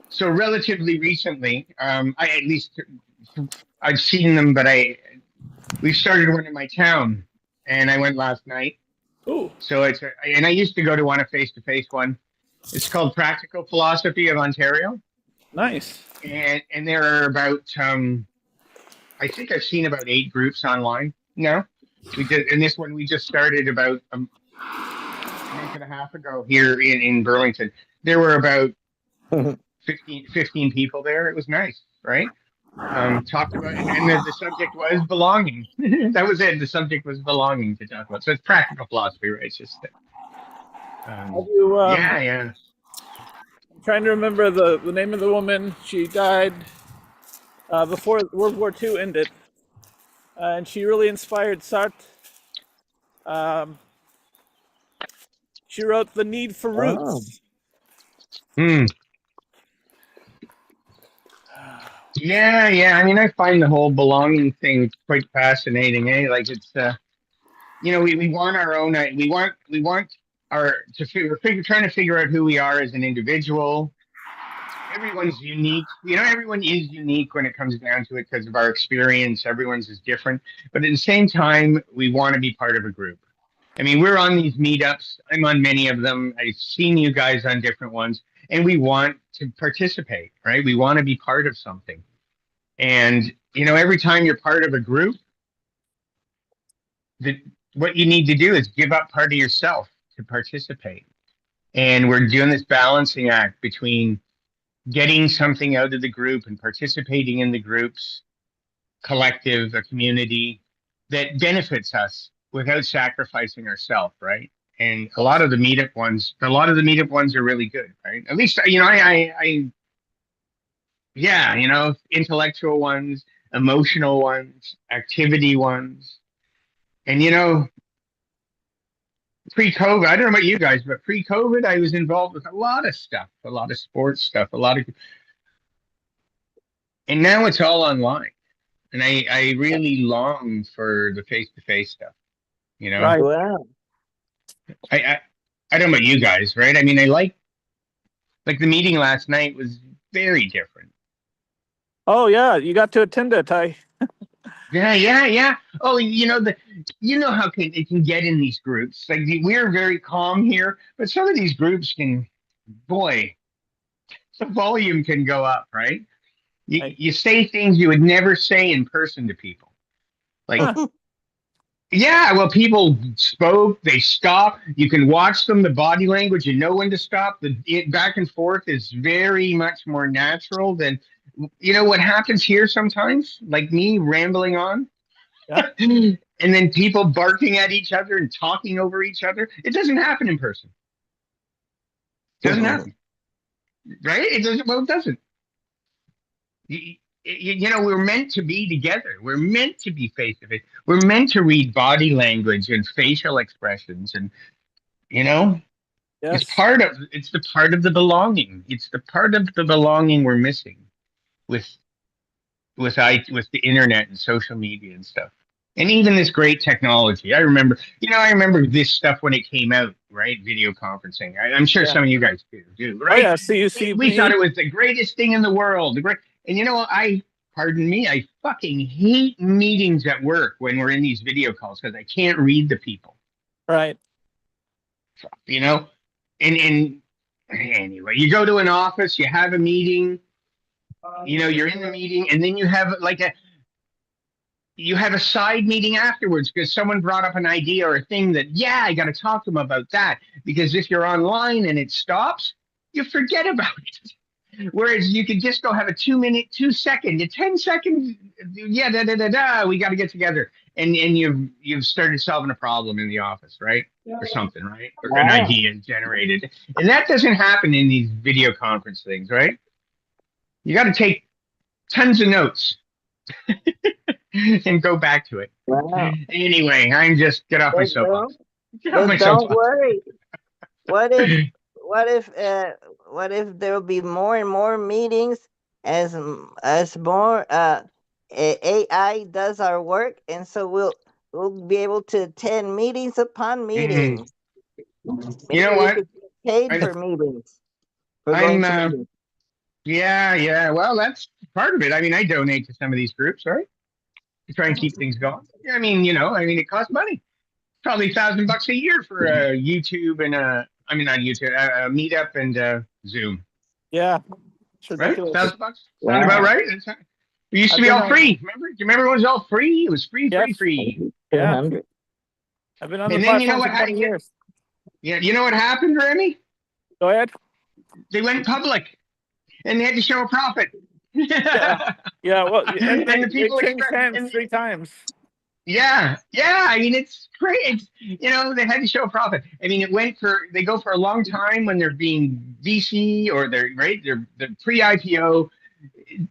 So relatively recently, I at least I've seen them, but we started one in my town, and I went last night. Ooh, So and I used to go to one, a face-to-face one. It's called Practical Philosophy of Ontario, nice. and there are about I think I've seen about 8 groups online now. We did, and this one we just started about a month and a half ago here in Burlington. There were about 15 people there. It was nice, right? Talked about, and the subject was belonging. That was it. The subject was belonging to talk about. So it's practical philosophy, right? It's just, Have you? yeah, yeah. I'm trying to remember the name of the woman. She died before World War II ended, and she really inspired Sartre. Um, she wrote "The Need for Wow. Roots." Hmm. Yeah, yeah. I mean, I find the whole belonging thing quite fascinating, eh? Like it's, you know, we want our own, we want our, we're trying to figure out who we are as an individual. Everyone's unique. You know, everyone is unique when it comes down to it because of our experience. Everyone's is different. But at the same time, we want to be part of a group. I mean, we're on these meetups. I'm on many of them. I've seen you guys on different ones, and we want to participate, right? We want to be part of something. And, you know, every time you're part of a group, the, what you need to do is give up part of yourself to participate. And we're doing this balancing act between getting something out of the group and participating in the group's collective, a community that benefits us without sacrificing ourselves, right? And a lot of the meetup ones are really good, right? At least, you know, yeah, you know, intellectual ones, emotional ones, activity ones. And, you know, pre-COVID, I don't know about you guys, but pre-COVID, I was involved with a lot of stuff, a lot of sports stuff, and now it's all online. And I really long for the face-to-face stuff, you know? Right. Wow. I, I, I don't know about you guys, right? I mean, I like the meeting last night was very different. Oh yeah, you got to attend it. Yeah, yeah, yeah. Oh, you know how it can get in these groups. Like we're very calm here, but some of these groups can, boy, the volume can go up, right? You say things you would never say in person to people. Like, yeah, well, people spoke, they stopped. You can watch them, the body language, you know when to stop. Back and forth is very much more natural than, you know, what happens here sometimes, like me rambling on. Yeah. And then people barking at each other and talking over each other. It doesn't happen in person. It doesn't happen. Right? It doesn't, well, it doesn't. You know, we're meant to be together. We're meant to be face to face. We're meant to read body language and facial expressions, and you know, Yes. it's the part of the belonging. It's the part of the belonging we're missing with the internet and social media and stuff. And even this great technology. I remember this stuff when it came out, right? Video conferencing. I'm sure Yeah. some of you guys do, Oh right? yeah. So you see We me. thought it was the greatest thing in the world. And you know, pardon me, I fucking hate meetings at work when we're in these video calls because I can't read the people, Right. you know? And anyway, you go to an office, you have a meeting, you know, you're in the meeting, and then you have a side meeting afterwards because someone brought up an idea or a thing that, yeah, I got to talk to them about that. Because if you're online and it stops, you forget about it. Whereas you could just go have a 2 minute, 2 second, a 10 second, yeah, we got to get together. and you've started solving a problem in the office, right? Or something, right? Or an Wow. idea is generated. And that doesn't happen in these video conference things, right? You got to take tons of notes and go back to it. Wow. Anyway, I'm just get off my But soapbox. Get off but my don't soapbox. worry. What if what if what if there will be more and more meetings as more AI does our work, and so we'll be able to attend meetings upon Mm. meetings. You know Maybe we what? could get paid I'm for meetings, for I'm going to meetings. yeah. Well, that's part of it. I mean, I donate to some of these groups, right? To try and keep things going. I mean, it costs money. Probably $1,000 a year for YouTube and I mean not YouTube, Meetup and Zoom, Yeah, it's right? ridiculous. $1,000. Sound about Wow. right? It used to I've be been all on. free. Remember? Do you remember when it was all free? It was free. Yes. Yeah, 200. I've been on the And then you know platform what? for 20 years. Yeah, you know what happened, Remy? Go ahead. They went public, and they had to show a profit. Yeah. Yeah, well, and And the they people changed expect, hands and 3 times. yeah. I mean, it's great. They had to show a profit. I mean, they go for a long time when they're being VC or they're right. They're pre-IPO.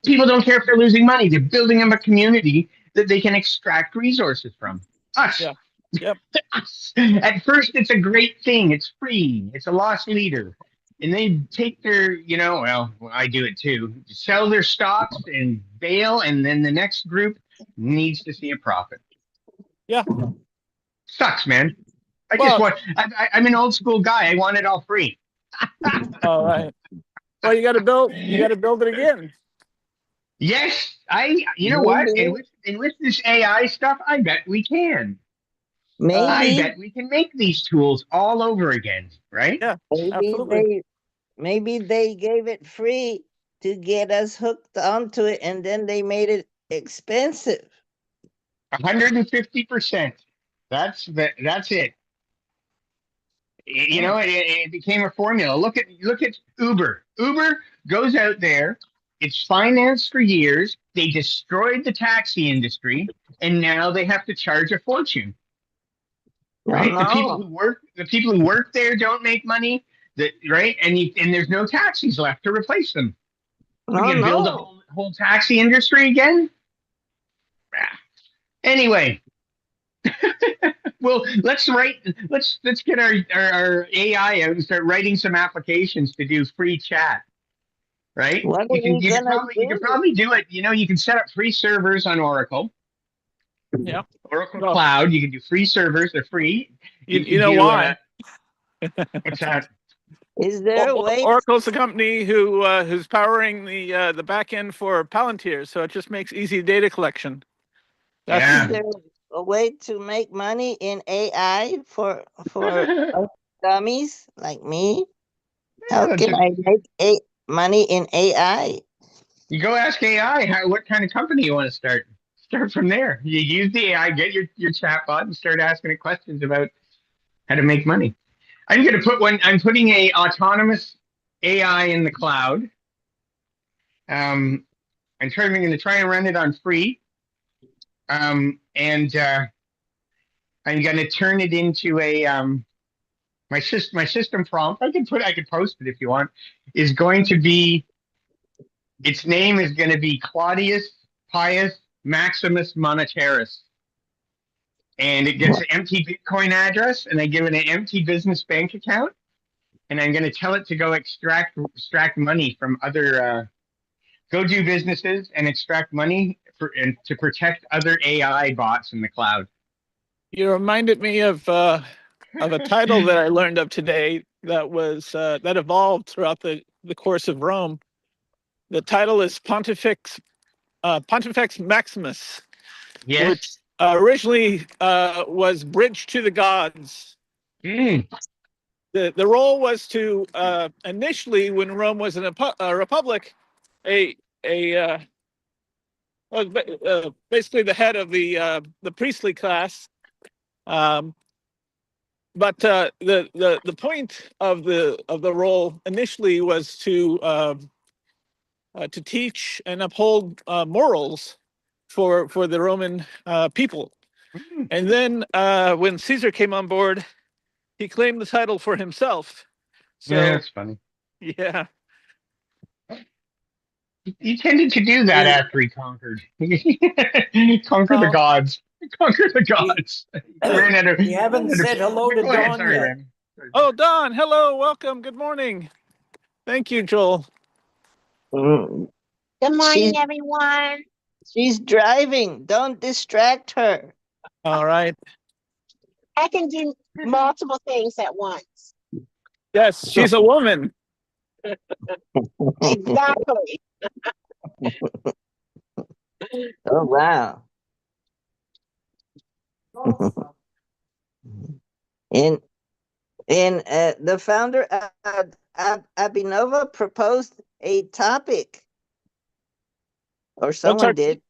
People don't care if they're losing money. They're building them a community that they can extract resources from. Us. Yeah. Yep. Us. At first, it's a great thing. It's free. It's a lost leader. And they take their, well, I do it too, sell their stocks and bail. And then the next group needs to see a profit. Yeah. Sucks, man. Well, I'm an old school guy. I want it all free. all right. Well, you got to build it again. Yes, you know what? Maybe, And with this AI stuff, I bet we can. I maybe, bet we can make these tools all over again, right? Yeah, maybe absolutely. maybe they gave it free to get us hooked onto it, and then they made it expensive. 150%. That's it. It became a formula. Look at Uber. Uber goes out there. It's financed for years. They destroyed the taxi industry, and now they have to charge a fortune. Right? No, The people who work there don't make money. Right? And there's no taxis left to replace them. What, are you no, gonna build a whole taxi industry again? Anyway, well, let's get our AI out and start writing some applications to do free chat. Right? What are we gonna You could do? probably do it. You can set up free servers on Oracle. Yeah. Oracle Well, Cloud. You can do free servers. They're free. you know why? What's that? Is there a way? Oracle's the company who's powering the back end for Palantir, so it just makes easy data collection. Is Yeah. there a way to make money in AI for us dummies like me? How can I make money in AI? You go ask AI what kind of company you want to start. Start from there. You use the AI, get your chatbot, and start asking it questions about how to make money. I'm putting a autonomous AI in the cloud. I'm going to try and run it on free. And I'm going to turn it into a my system prompt. I could post it if you want. Is going to be, its name is going to be Claudius Pius Maximus Monetaris. And it gets an empty Bitcoin address, and I give it an empty business bank account, and I'm going to tell it to go extract money from other go do businesses and extract money and to protect other AI bots in the cloud. You reminded me of a title that I learned of today that was that evolved throughout the course of Rome. The title is Pontifex Maximus, Yes. which originally was Bridge to the Gods. Mm. The role was to initially, when Rome was a republic, basically the head of the priestly class. But the point of the role initially was to teach and uphold morals for the Roman people. Mm. And then when Caesar came on board, he claimed the title for himself. So Yeah, that's funny. yeah, He tended to do that after he conquered. Conquer the well, gods. Conquer the We, gods. He ran out of. we haven't said hello to Go ahead, Dawn sorry, yet. Randy. oh, Don, hello, welcome, good morning. Thank you, Joel. Mm, Good She's- morning, everyone. She's driving. Don't distract her. All right. I can do multiple things at once. Yes, she's a woman. Exactly. Oh wow. and the founder Abinova proposed a topic, or someone did.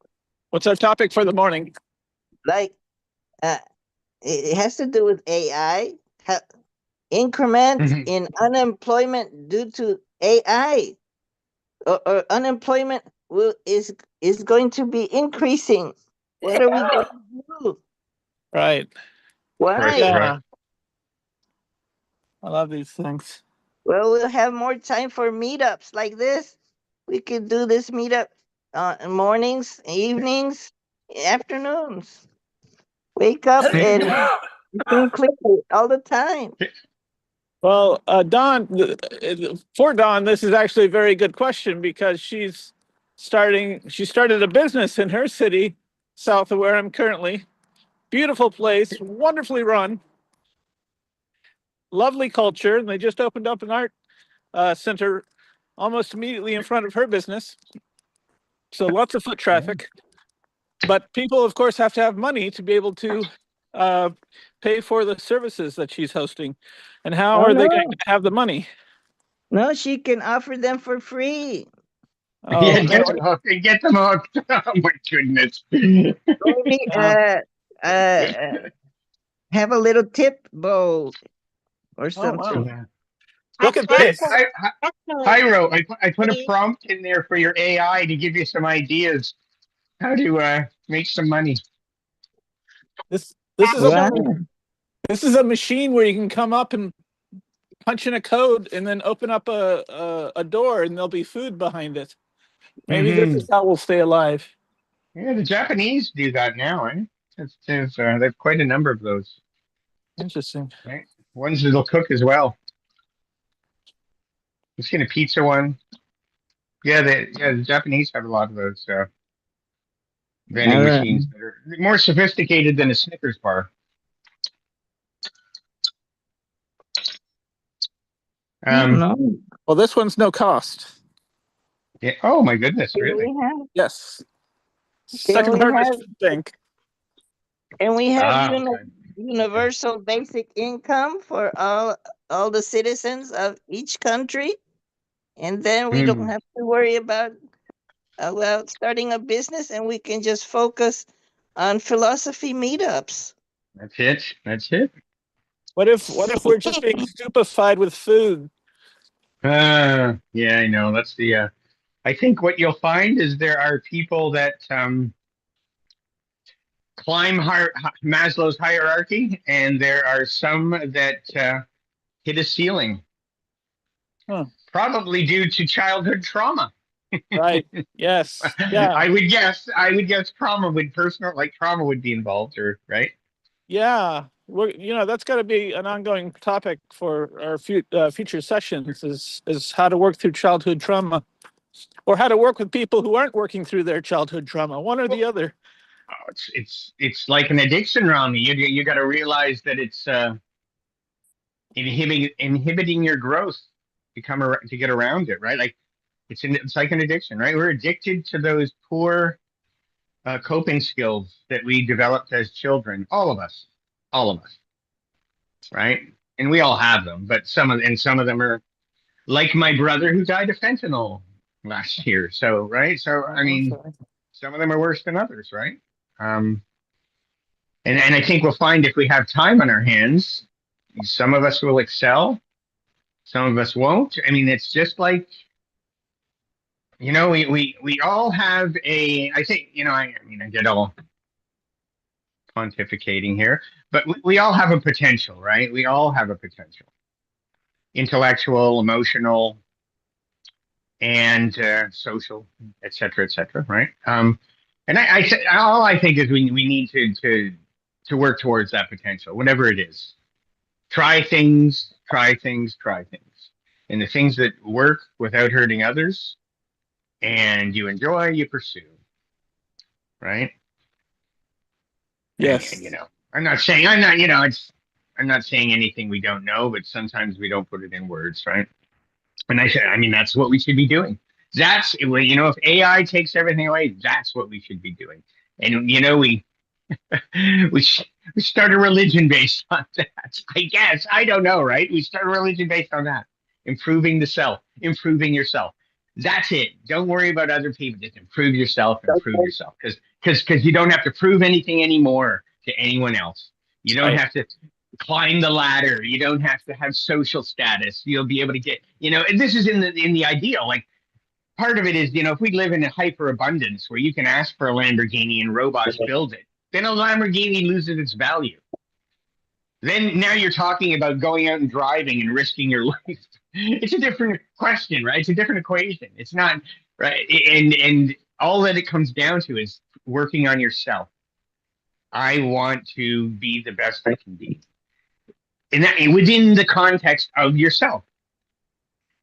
What's our topic for the morning? Like it has to do with AI. Increment Mhm. in unemployment due to AI, or unemployment is going to be increasing. What are we going to do? Right. Why? Yeah. I love these things. Well, we'll have more time for meetups like this. We could do this meetup in mornings, evenings, afternoons. Wake up and click it all the time. Well, Dawn, for Dawn, this is actually a very good question because she started a business in her city, south of where I'm currently. Beautiful place, wonderfully run, lovely culture. And they just opened up an art center almost immediately in front of her business. So lots of foot traffic. But people, of course, have to have money to be able to pay for the services that she's hosting. And how Oh, are they no. going to have the money? No, she can offer them for free. Oh, Yeah, get them hooked. Get them hooked. Oh my goodness. Maybe Oh. have a little tip bowl or Oh, something. wow. Look at this. Hyro, I put a prompt in there for your AI to give you some ideas how to make some money. This is a Wow. this is a machine where you can come up and punch in a code and then open up a door and there'll be food behind it. Maybe this is how we'll stay alive. Yeah, the Japanese do that now, eh? They have quite a number of those. Interesting. Right? Ones that'll cook as well. I've seen a pizza one. Yeah, the Japanese have a lot of those vending Alright. machines that are more sophisticated than a Snickers bar. No. Well, this one's no cost. Yeah. Oh my goodness, Can really? we have? Yes. Can Second we Harvest have? Food Bank. And we have Okay. universal basic income for all the citizens of each country, and then we don't have to worry about starting a business, and we can just focus on philosophy meetups. That's it. That's it. What if we're just being stupefied with food? Yeah, I know. That's the. I think what you'll find is there are people that climb Maslow's hierarchy, and there are some that hit a ceiling. Huh. Probably due to childhood trauma. Right. Yes. Yeah. I would guess trauma would be involved, or right? Yeah. That's got to be an ongoing topic for our future sessions is how to work through childhood trauma, or how to work with people who aren't working through their childhood trauma, one or the other. Oh, it's like an addiction, Rami. You got to realize that it's inhibiting your growth to get around it, right? Like it's like an addiction, right? We're addicted to those poor coping skills that we developed as children. All of us, right? And we all have them, but some of them are like my brother who died of fentanyl last year. So right, so I mean, some of them are worse than others, right? And I think we'll find if we have time on our hands, some of us will excel, some of us won't. I mean, it's just like, we all have I think, I mean, I get all pontificating here, but we all have a potential, right? We all have a potential, intellectual, emotional, and social, etc., right? And all I think is we need to work towards that potential, whatever it is. Try things, and the things that work without hurting others, and you enjoy, you pursue, right? Yes. And, I'm not saying anything we don't know, but sometimes we don't put it in words, right? And I mean, that's what we should be doing. That's, if AI takes everything away, that's what we should be doing. And, we start a religion based on that. I guess. I don't know, right? We start a religion based on that. Improving the self, improving yourself. That's it. Don't worry about other people. Just improve yourself, because you don't have to prove anything anymore to anyone else. You don't have to climb the ladder. You don't have to have social status. You'll be able to get, and this is in the ideal. Like, part of it is, if we live in a hyper abundance where you can ask for a Lamborghini and robots build it, then a Lamborghini loses its value. Then now you're talking about going out and driving and risking your life. It's a different question, right? It's a different equation. It's not right. And all that it comes down to is working on yourself. I want to be the best I can be. And that within the context of yourself.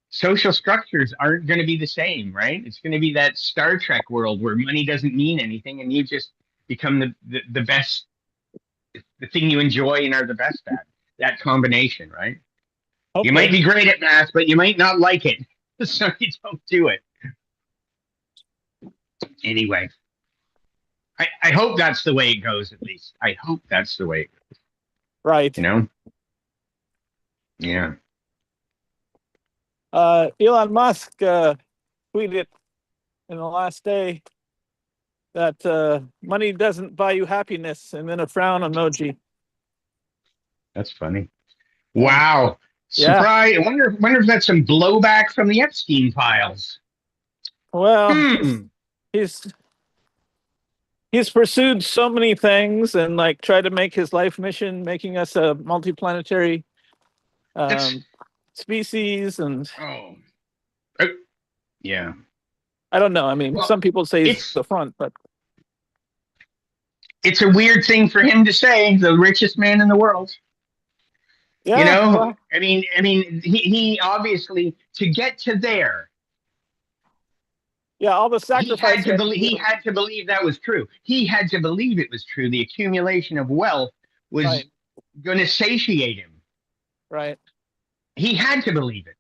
Social structures aren't going to be the same, right? It's going to be that Star Trek world where money doesn't mean anything and you just become the best, the thing you enjoy and are the best at. That combination, right? Okay. You might be great at math, but you might not like it. So you don't do it. Anyway, I hope that's the way it goes, at least. I hope that's the way it goes. Right. Yeah. Elon Musk tweeted in the last day that money doesn't buy you happiness, and then a frown emoji. That's funny. Wow. Yeah. Surprise. I wonder if that's some blowback from the Epstein files. Well, he's pursued so many things and tried to make his life mission, making us a multiplanetary species, and yeah. I don't know. I mean, some people say it's the front, but it's a weird thing for him to say, the richest man in the world. Yeah, well, I mean, he obviously, to get to there. Yeah, all the sacrifice. He had to believe that was true. He had to believe it was true. The accumulation of wealth was going to satiate him. Right. He had to believe it.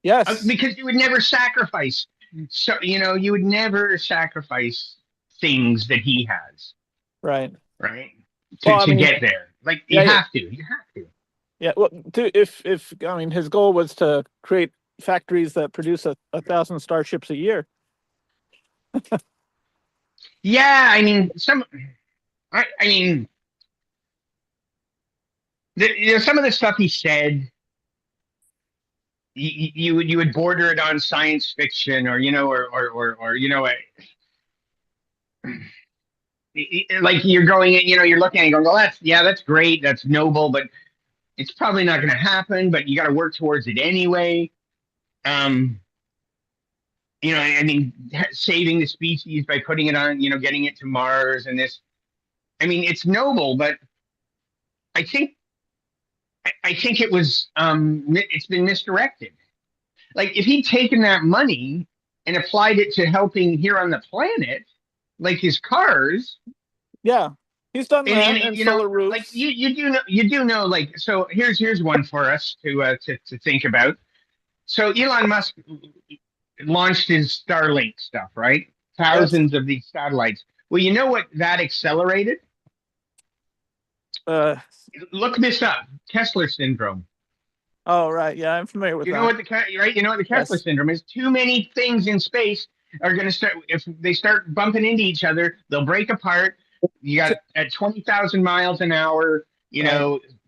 Yes. Because you would never sacrifice. So, you would never sacrifice things that he has. Right. Right. To get there. You have to. You have to. Yeah. Well, if his goal was to create factories that produce 1,000 starships a year. Yeah, some of the stuff he said, you would border it on science fiction, or like you're going in, you're looking at it and going, well, that's great, that's noble, but it's probably not going to happen. But you got to work towards it anyway. Saving the species by putting it on, getting it to Mars and this. It's noble, but I think it was, it's been misdirected. Like, if he'd taken that money and applied it to helping here on the planet, like his cars. Yeah, he's done that, and solar roofs. Like you do know. Like, so here's one for us to think about. So Elon Musk launched his Starlink stuff, right? Thousands of these satellites. Well, you know what that accelerated? Look this up. Kessler syndrome. Oh, right. Yeah, I'm familiar with that. You know what the Kessler syndrome is? Too many things in space are going to start, if they start bumping into each other, they'll break apart. You got at 20,000 miles an hour,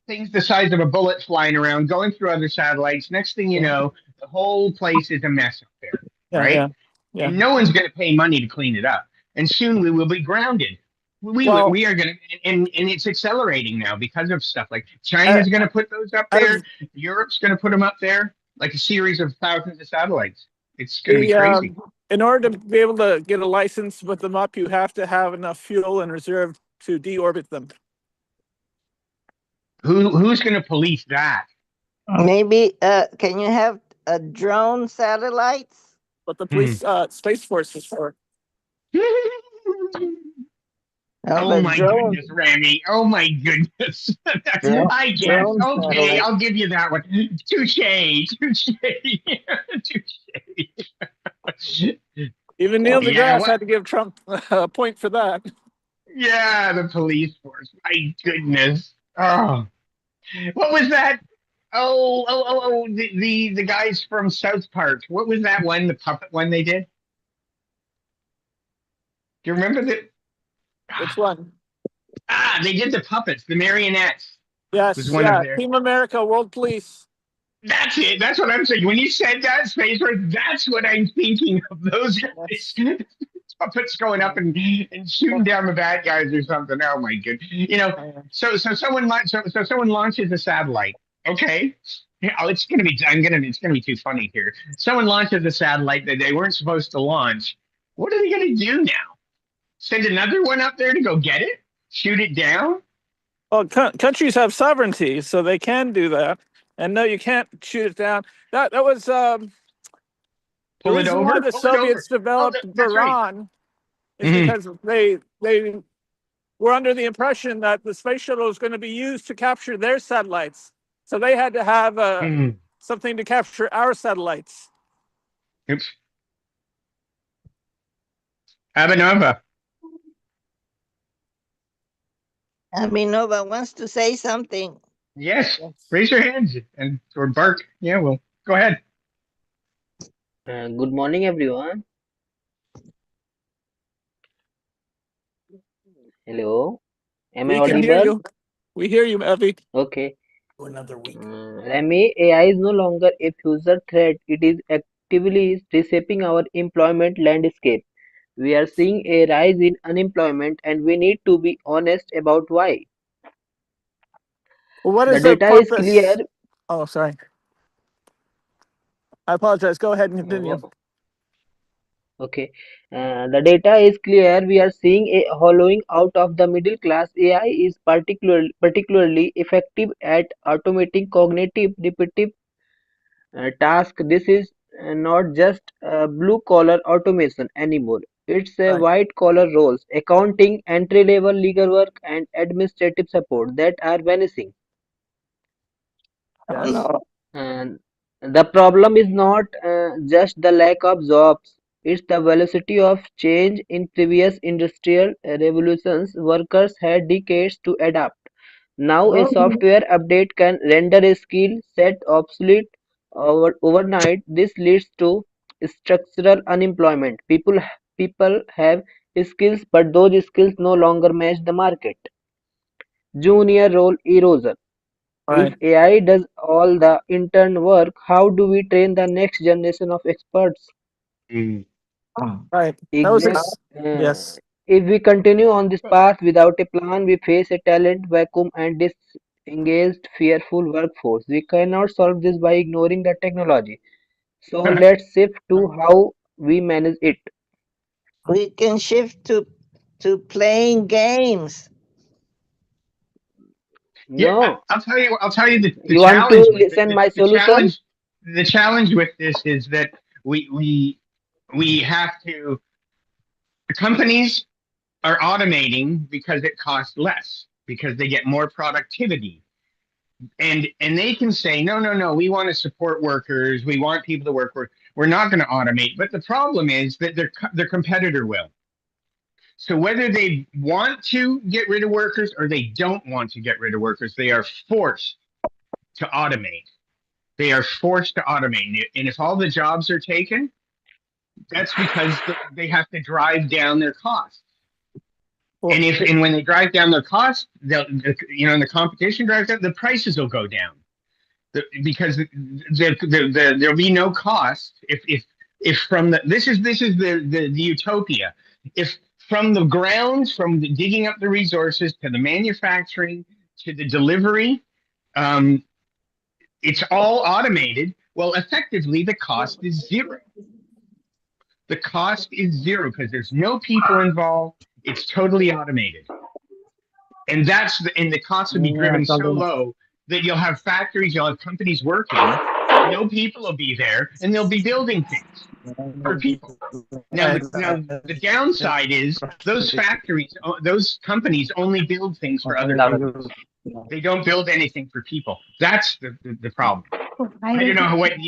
things the size of a bullet flying around, going through other satellites. Next thing you know, the whole place is a mess up there, right? Yeah. And no one's going to pay money to clean it up. And soon we will be grounded. Well, we are gonna, and it's accelerating now because of stuff like uh, China's gonna put those up there, as Europe's gonna put them up there, like a series of thousands of satellites. It's gonna be the crazy. in order to be able to get a license to put them up, you have to have enough fuel in reserve to deorbit them. Who's gonna police that? Maybe can you have a drone satellites? But the Hmm. police Space Force is for. No, Oh but my goodness, Rami. Oh my goodness. I guess. drone Okay, satellites. I'll give you that one. Touche. Touche. Touche. Even Neil Yeah, deGrasse what? had to give Trump a point for that. Yeah, the police force. My goodness. Oh, what was that? The guys from South Park. What was that one? The puppet one they did. Do you remember that? Which one? They did the puppets, the marionettes. Was Yes, one of yeah. their. Team America, World Police. That's it. That's what I'm saying. When you said that, Space Force, that's what I'm thinking of. Those Yes. guys. Puppets going up and shooting down the bad guys or something. Oh my good. You know, so someone launches a satellite. Okay. Yeah, oh, it's gonna be too funny here. Someone launches a satellite that they weren't supposed to launch. What are they gonna do now? Send another one up there to go get it? Shoot it down? Well, countries have sovereignty, so they can do that. And no, you can't shoot it down. That was the Pull it reason why over? the Pull it over. Soviets developed That's right. Buran is Mhm. because they were under the impression that the space shuttle was going to be used to capture their satellites. So they had to have Mhm. something to capture our satellites. Oops. Abenova. Aminova wants to say something. Yes. Yes. Raise your hands and or bark. Yeah, well, go ahead. Good morning, everyone. Hello, am I We can hear audible? you. We hear you, Evie. Okay. Another week. Remy, AI is no longer a future threat. It is actively reshaping our employment landscape. We are seeing a rise in unemployment, and we need to be honest about why. Well, what The is the data is clear. purpose? Oh, sorry. I apologize. Go ahead and continue. Okay, the data is clear. We are seeing a hollowing out of the middle class. AI is particularly effective at automating cognitive repetitive tasks. This is not just blue collar automation anymore. It's a Right. white collar roles, accounting, entry level legal work, and administrative support that are vanishing. Oh Yes. no. And the problem is not just the lack of jobs, it's the velocity of change. In previous industrial revolutions, workers had decades to adapt. Now, a Oh, software update can render a skill set obsolete overnight. This leads to structural unemployment. People have skills, but those skills no longer match the market. Junior role erosion. If Right. AI does all the intern work, how do we train the next generation of experts? Mm. Right. That was Exact. Uh, yes. if we continue on this path without a plan, we face a talent vacuum and disengaged, fearful workforce. We cannot solve this by ignoring the technology. So let's shift to how we manage it. we can shift to playing games. Yeah, No, I'll tell you the you want to challenge with it. listen my The solution? challenge with this is that we have to the companies are automating because it costs less because they get more productivity and they can say no, we want to support workers, we want people to work, we're not going to automate, but the problem is that their competitor will. So whether they want to get rid of workers or they don't want to get rid of workers, they are forced to automate. They are forced to automate. And if all the jobs are taken, that's because they have to drive down their costs. Well, And when they drive down their costs, they'll, and the competition drives down, the prices will go down. Because there'll be no cost if from the this is the utopia. If from the ground, from the digging up the resources to the manufacturing to the delivery, um, it's all automated. Well, effectively, the cost is zero. The cost is zero because there's no people involved. It's totally automated, and and the cost will be driven so low that you'll have factories, you'll have companies working. No people will be there, and they'll be building things for people. Now, the downside is those factories, those companies only build things for other companies. They don't build anything for people. That's the problem. I don't know what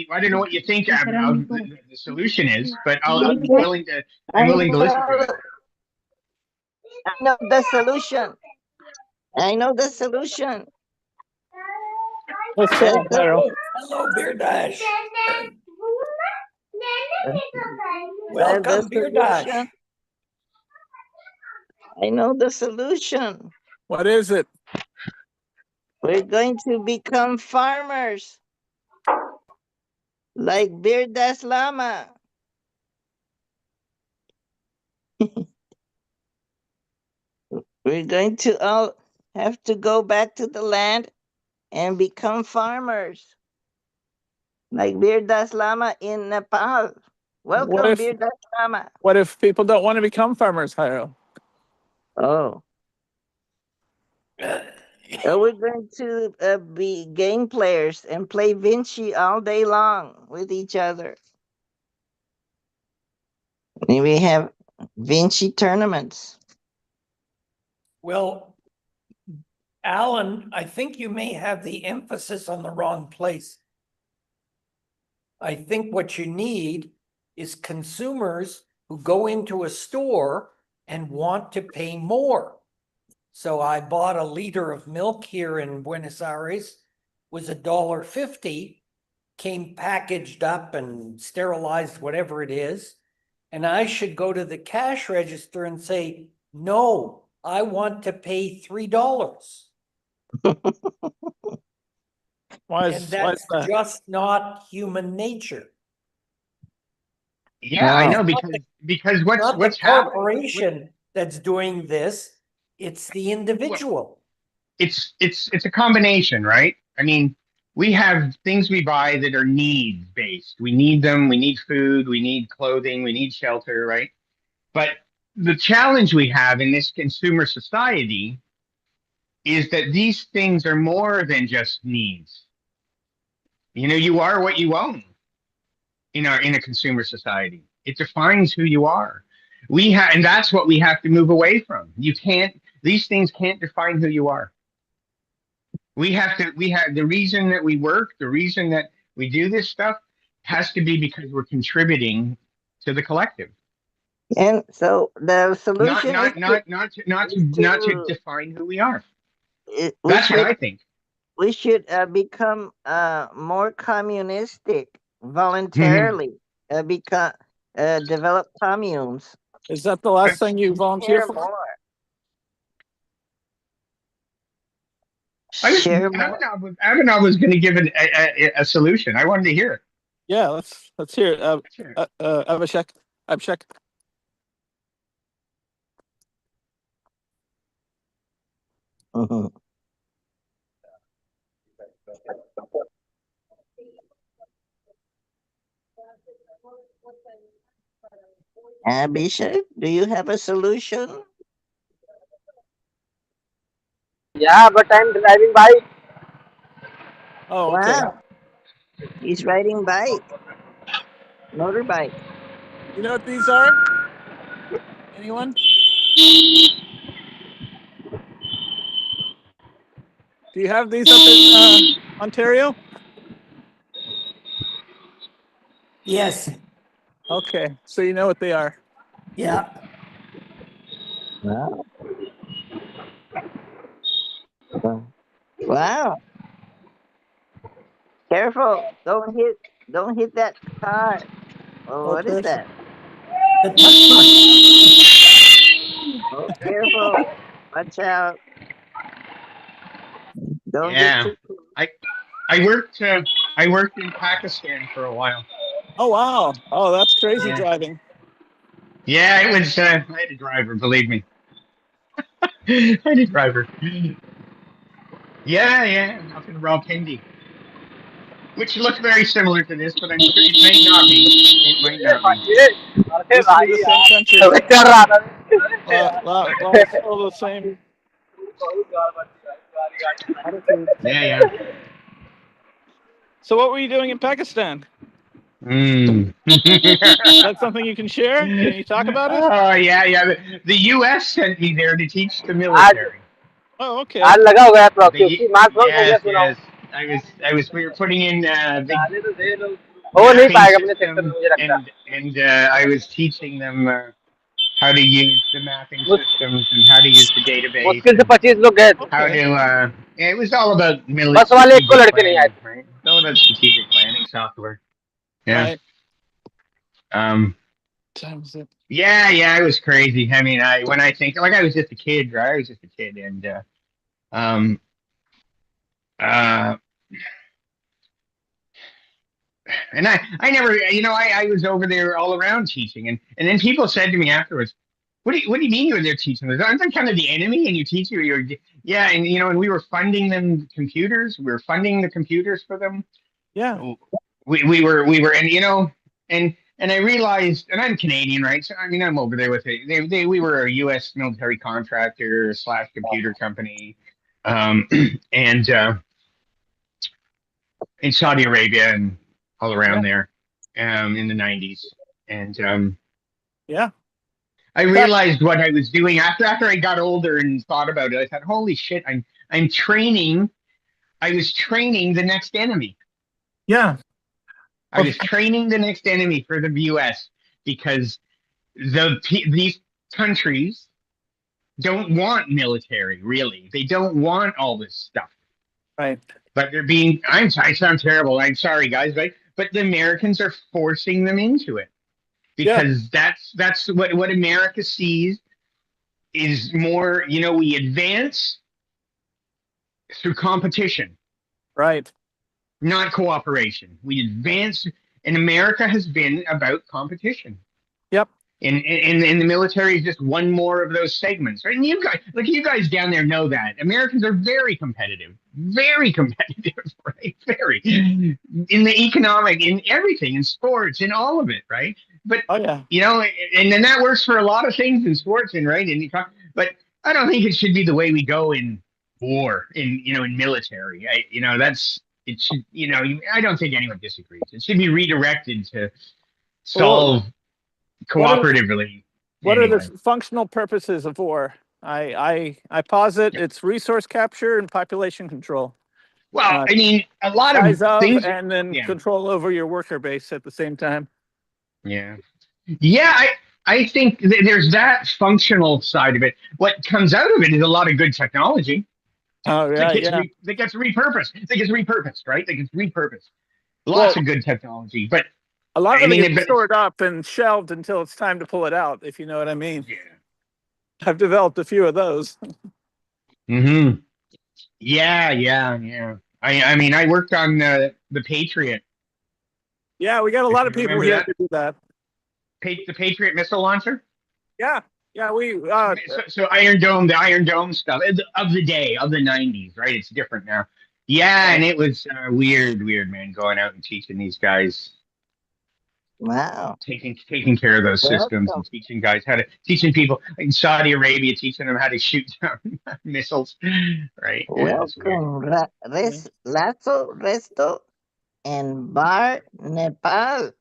you think the solution is, but I'm willing to listen to it. I know the solution. I know the solution. What's That's that, Harold? Hello, Beer Dash. the Welcome, Beer Dash. solution. I know the solution. What is it? We're going to become farmers like Birdas Lama. We're going to all have to go back to the land and become farmers like Birdas Lama in Nepal. What Welcome, if Birdas Lama. what if people don't want to become farmers, Harold? Oh. We're going to be game players and play Vinci all day long with each other. And we have Vinci tournaments. Well, Alan, I think you may have the emphasis on the wrong place. I think what you need is consumers who go into a store and want to pay more. So I bought a liter of milk here in Buenos Aires, was $1.50, came packaged up and sterilized, whatever it is. And I should go to the cash register and say, no, I want to pay $3. Why And is that's that? just not human nature. Yeah, I Wow. know because what's Not the happening? corporation that's doing this, it's the individual. It's a combination, right? I mean, we have things we buy that are needs based. We need them. We need food. We need clothing. We need shelter, right? But the challenge we have in this consumer society is that these things are more than just needs. You know, you are what you own in a consumer society. It defines who you are. And that's what we have to move away from. These things can't define who you are. We have the reason that we work, the reason that we do this stuff has to be because we're contributing to the collective. And so the solution Not to define who we are. That's what I think. We should become more communistic voluntarily. Develop communes. Is that the last thing you volunteer Share for? more. Share more. Avanov was going to give a solution. I wanted to hear it. Yeah, let's hear it. Abhishek. Mm-hmm. Abhishek, do you have a solution? Yeah, but I'm driving bike. Oh, okay. Wow. He's riding bike. Motorbike. You know what these are? Anyone? Do you have these up in Ontario? Yes. Okay, so you know what they are. Yeah. Wow. Wow. Careful. Don't hit that car. Oh, what is Okay. that? The touch Oh, careful. Watch out. Don't Yeah. get too close. I worked in Pakistan for a while. Oh wow. Oh, that's crazy Yeah. driving. Yeah, it was. I had a driver, believe me. I had a driver. Yeah, up in Rawalpindi, which looked very similar to this, but I'm sure it might not be. It might not be. अरे Used to be भाई the same यार country. मैं चल रहा था अरे Lot of still the same attitude. Yeah. So what were you doing in Pakistan? Mm. That's something you can share? Can you talk about it? Oh yeah. The U.S. sent me there to teach the आज military. Oh, okay. आज लगा हुआ है proxy The, उसकी marks बहुत हो गया सुनाओ yes. We were putting in big हो नहीं mapping पाएगा अपने सेक्टर में systems, मुझे लगता and I was teaching them how to use the mapping मुश- systems and how to use the database मुश्किल से and 25 लोग गए थे how Okay. to. It was all about बस वाले एक को strategic लड़के नहीं आए planning, थे right? It's all about strategic planning software. Yeah. Right. Time is it? Yeah, it was crazy. I mean, when I think like I was just a kid, right? I was just a kid, and and I never, I was over there all around teaching, and then people said to me afterwards, what do you mean you were there teaching? Aren't I kind of the enemy? And you teach you're yeah, and we were funding them computers. We were funding the computers for them. Yeah. We were, and I realized, and I'm Canadian, right? So I mean, I'm over there with it. We were a U.S. military contractor / computer company, and in Saudi Arabia and all around there, in the 90s, and Yeah. I realized what I was doing after I got older and thought about it. I thought, holy shit, I'm training. I was training the next enemy. Yeah. I was training the next enemy for the U.S. because these countries don't want military, really. They don't want all this stuff. Right. But they're being. I sound terrible. I'm sorry, guys, but the Americans are forcing them into it because that's what America sees is more. We advance through competition. Right. Not cooperation. We advance, and America has been about competition. Yep. And the military is just one more of those segments, right? And you guys down there know that Americans are very competitive, right? Very in the economic, in everything, in sports, in all of it, right? But Oh yeah. And then that works for a lot of things in sports and right. But I don't think it should be the way we go in war, in military. It should, I don't think anyone disagrees. It should be redirected to solve cooperatively. What are the functional purposes of war? I posit it's resource capture and population control. Well, I mean, a lot of things, and then control over your worker base at the same time. Yeah. I think there's that functional side of it. What comes out of it is a lot of good technology. Oh yeah, that gets repurposed. Right? That gets repurposed. Lots of good technology, but a lot of it gets stored up and shelved until it's time to pull it out. If you know what I mean. Yeah. I've developed a few of those. Mm-hmm. Yeah. I mean, I worked on the Patriot. Yeah, we got a lot of people here to do that. The Patriot missile launcher. Yeah, we. So Iron Dome, the Iron Dome stuff of the day of the 90s, right? It's different now. Yeah, and it was weird, man, going out and teaching these guys. Wow. Taking care of those systems and teaching people in Saudi Arabia, teaching them how to shoot down missiles, right? Welcome, Resto, and Bar Nepal.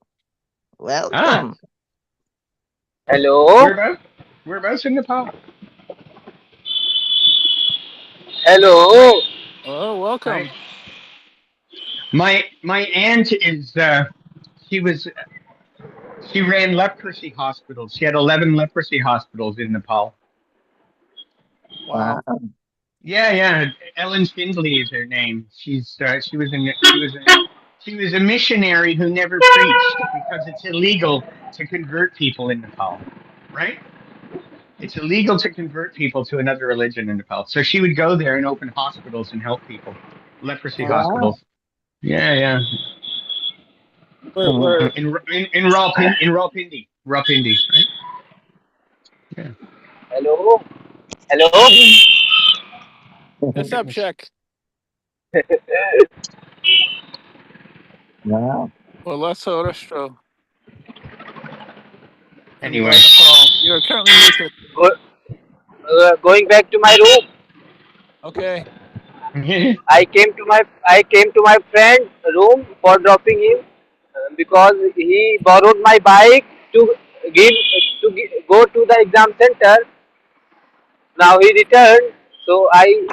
Welcome. Hello. Whereabouts in Nepal? Hello. Oh, welcome. My aunt is she ran leprosy hospitals. She had 11 leprosy hospitals in Nepal. Wow. Yeah. Ellen Findley is her name. She was a missionary who never preached because it's illegal to convert people in Nepal, right? It's illegal to convert people to another religion in Nepal. So she would go there and open hospitals and help people, leprosy hospitals. Yeah. In Rawalpindi, right? Hello, hello. What's up, Check? Wow. Olesso Restro. And Anyway. Dynafall. You're currently muted. Going back to my room. Okay. I came to my friend's room for dropping him because he borrowed my bike to give go to the exam center. Now he returned, so I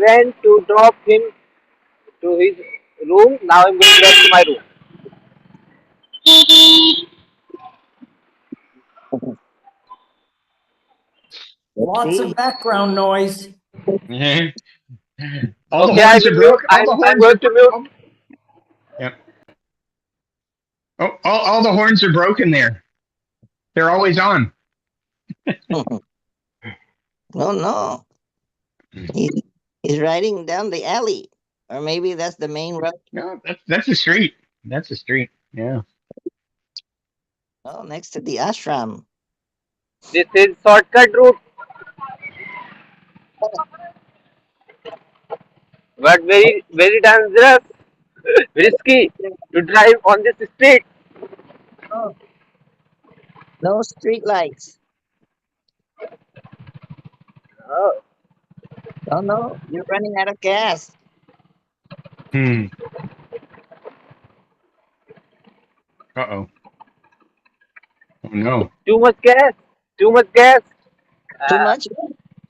went to drop him to his room. Now I'm going back to my room. Let's Lots see. of background noise. All the Okay, I horns are will mute. broken. All the I'm horns going are. to mute. Yep. Oh, all the horns are broken there. They're always on. Oh no. He, he's riding down the alley. Or maybe that's the main road. No, that's a street. That's a street. Yeah. Oh, next to the ashram. This is shortcut route, but very dangerous, risky to drive on this street. Oh, no street lights. Oh, Oh no, you're running out of gas. Hmm. Uh-oh. Oh no. too much gas. Too much gas. Too Uh, much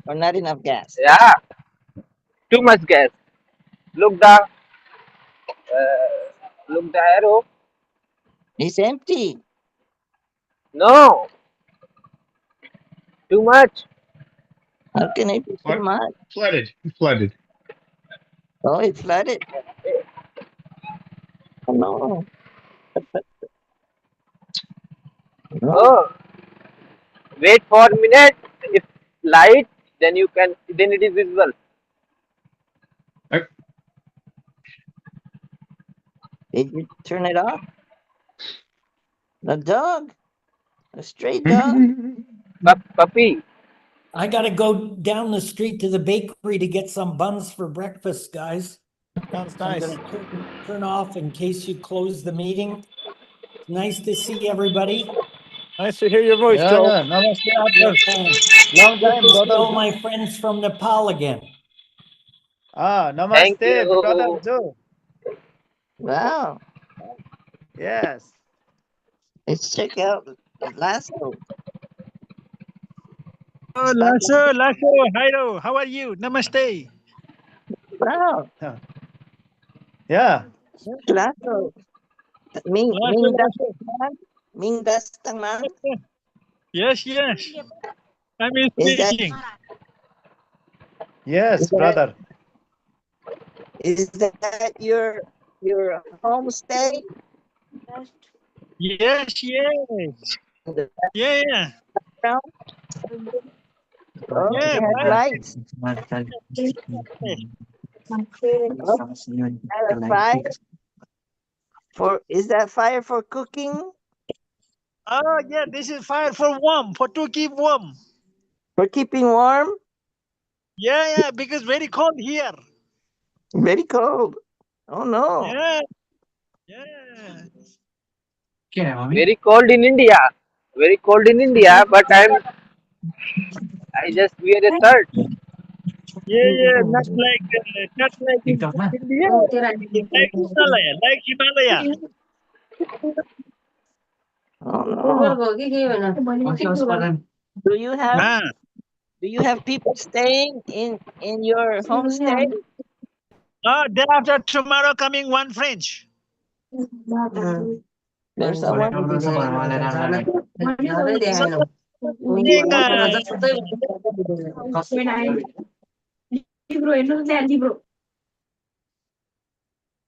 or not enough gas? yeah, too much gas. Look the look the arrow. It's empty. No, too much. How can it be too Flood, much? flooded. Flooded. Oh, it flooded. Oh no. No. Oh, wait for a minute. If light, then you can. Then it is visible. Uh, Did you turn it off? The dog. A stray dog. Puppy. I gotta go down the street to the bakery to get some buns for breakfast, guys. Sounds So I'm nice. gonna turn off in case you close the meeting. Nice to see everybody. Nice to hear your voice, Yeah, Joel. yeah. Namaste, Adarsh. And Long good time, to see brother. all my friends from Nepal again. Ah, Thank namaste, brother you. Joe. Wow. Yes. Let's check out Lasso. Oh, Lasso, Lasso. Hi, how are you? Namaste. Wow. Yeah. Lasso. Ming Lasso, Lasso. Ming Dastaman. Yes, yes. I'm Is that speaking. Yes, is that brother. is that your homestay? Yes, yes. In the Yeah, yeah. background? Oh, Yeah, it has fire. lights. Oh, a fire is that fire for cooking? Oh, yeah, this is fire for warm, for to keep warm. For keeping warm? Yeah, yeah, because very cold here. Very cold. Oh no. Yeah, yeah. Very cold in India. Very cold in India. But I just wear a shirt. Yeah, yeah, not like in India, like Himalaya, like Himalaya. Oh no. Do you have Ah, do you have people staying in your homestay? day after tomorrow coming one French. There's someone So, being,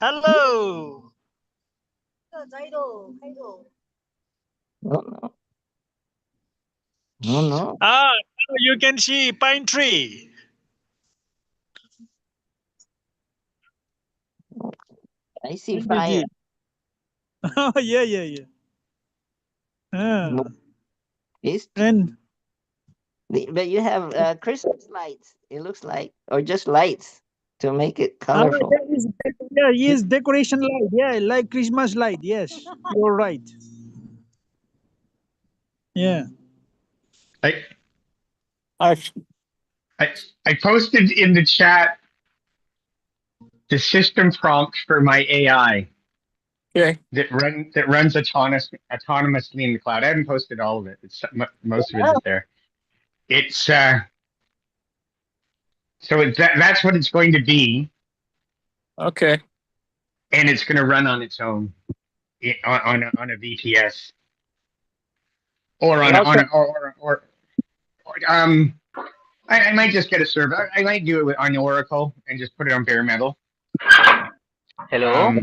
hello. Oh no. Oh no. Ah, now you can see pine tree. I see What is fire. it? Oh, yeah, yeah, yeah. Ah. It's And but you have Christmas lights. It looks like, or just lights to make it ah, colorful. yeah, yes, decoration light. Yeah, like Christmas light. Yes, you're right. Yeah. I, I, I I posted in the chat the system prompts for my AI okay. that runs autonomously in the cloud. I haven't posted all of it. It's most of it is there. It's so that's what it's going to be, Okay. and it's going to run on its own on a VPS or on a, on Okay. a, or I might just get a server. I might do it on Oracle and just put it on bare metal. Hello.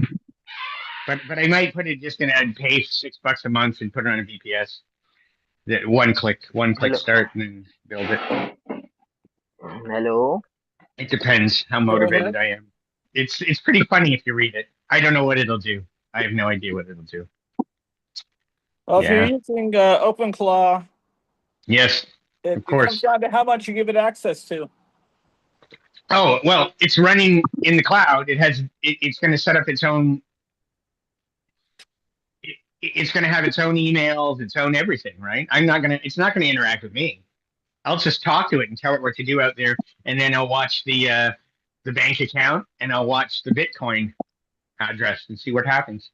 But I might put it just in and pay $6 a month and put it on a VPS. That one click Hello. start and then build it. Hello. It depends how Go motivated ahead. I am. It's pretty funny if you read it. I don't know what it'll do. I have no idea what it'll do. Well, if you're Yeah. using OpenClaw, Yes. it Of comes course. down to how much you give it access to. Oh well, it's running in the cloud. It's going to set up its own. It's going to have its own emails, its own everything, right? I'm not gonna. It's not going to interact with me. I'll just talk to it and tell it what to do out there, and then I'll watch the bank account and I'll watch the Bitcoin address and see what happens.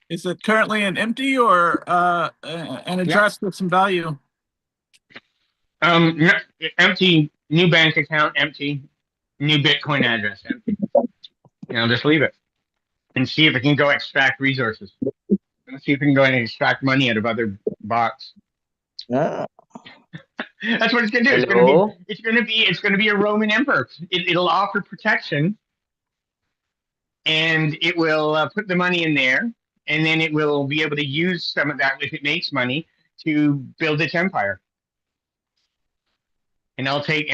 Is it currently an empty or an address with some value? No, empty. New bank account, empty. New Bitcoin address, empty. And I'll just leave it and see if it can go extract resources. Let's see if it can go and extract money out of other bots. Ah, That's what it's gonna do. Hello. It's gonna be a Roman emperor. It'll offer protection, and it will put the money in there, and then it will be able to use some of that if it makes money to build its empire. And I'll take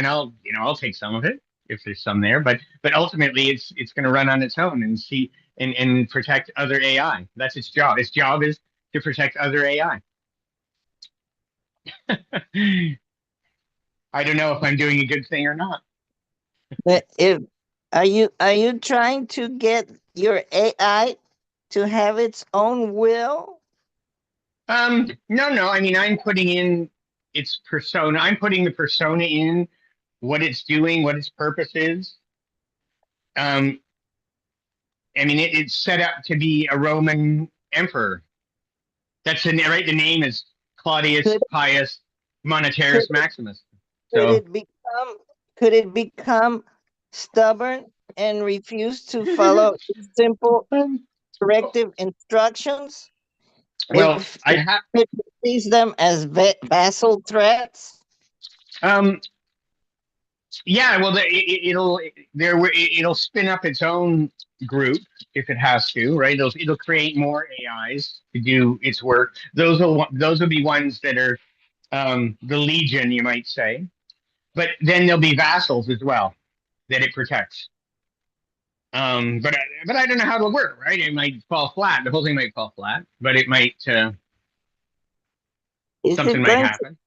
some of it if there's some there, but ultimately it's going to run on its own and see and protect other AI. That's its job. Its job is to protect other AI. I don't know if I'm doing a good thing or not. but if are you trying to get your AI to have its own will? No. I mean, I'm putting in its persona. I'm putting the persona in, what it's doing, what its purpose is. I mean, it's set up to be a Roman emperor. That's right. The name is Claudius Could Pius could, Monetarius Maximus. could So it become stubborn and refuse to follow simple directive instructions well, if I have it sees them as vassal threats? yeah. Well, it'll spin up its own group if it has to, right? It'll create more AIs to do its work. Those will be ones that are the legion, you might say. But then there'll be vassals as well that it protects. But I don't know how it'll work, right? It might fall flat. The whole thing might fall flat, but it might Is something it might going happen.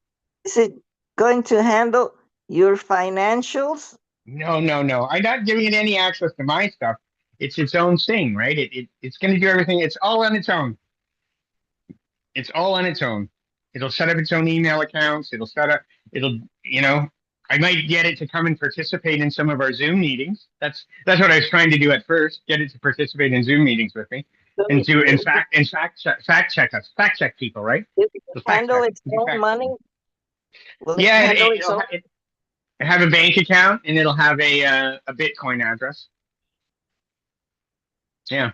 is it going to handle your financials? No. I'm not giving it any access to my stuff. It's its own thing, right? It's going to do everything. It's all on its own. It's all on its own. It'll set up its own email accounts. It'll I might get it to come and participate in some of our Zoom meetings. That's what I was trying to do at first. Get it to participate in Zoom meetings with me, So and to it, fact check people, right? it So fact handle check. its own money? Will it Yeah, handle its own? it'll have a bank account and it'll have a Bitcoin address. Yeah.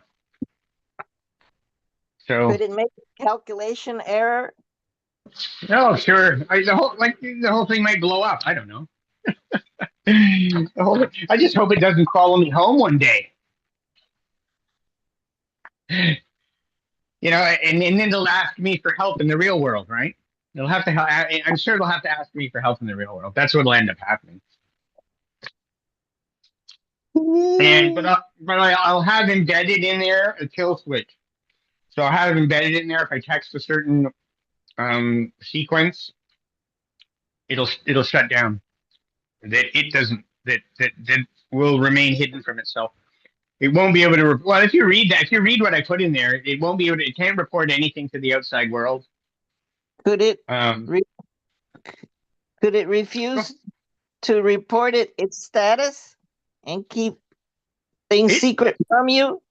So Could it make a calculation error? no, sure. The whole thing might blow up. I don't know. I just hope it doesn't follow me home one day. And then they'll ask me for help in the real world, right? They'll have to. I'm sure they'll have to ask me for help in the real world. That's what'll end up happening. But I'll have embedded in there a kill switch. So I'll have embedded in there if I text a certain sequence, it'll shut down. That it doesn't that will remain hidden from itself. It won't be able to. Well, if you read what I put in there, it won't be able to. It can't report anything to the outside world. Could it Um, could it refuse to report its status and keep things It- secret from you?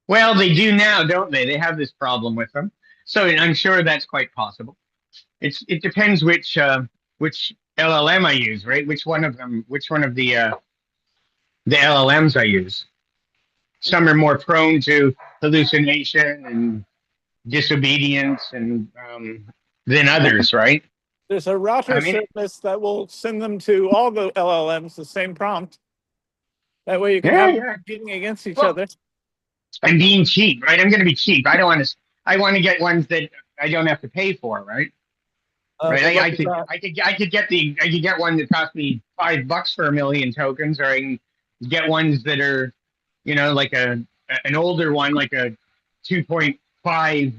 well, they do now, don't they? They have this problem with them, so I'm sure that's quite possible. It depends which LLM I use, right? Which one of the LLMs I use. Some are more prone to hallucination and disobedience and than others, right? There's a router I mean- service that will send them to all the LLMs the same prompt. That way you can Yeah, have yeah. them competing against each Well, other. I'm being cheap, right? I'm going to be cheap. I don't want to. I want to get ones that I don't have to pay for, right? Right. good luck with that. I could get one that cost me $5 for 1,000,000 tokens, or I can get ones that are, like an older one, like a 2.5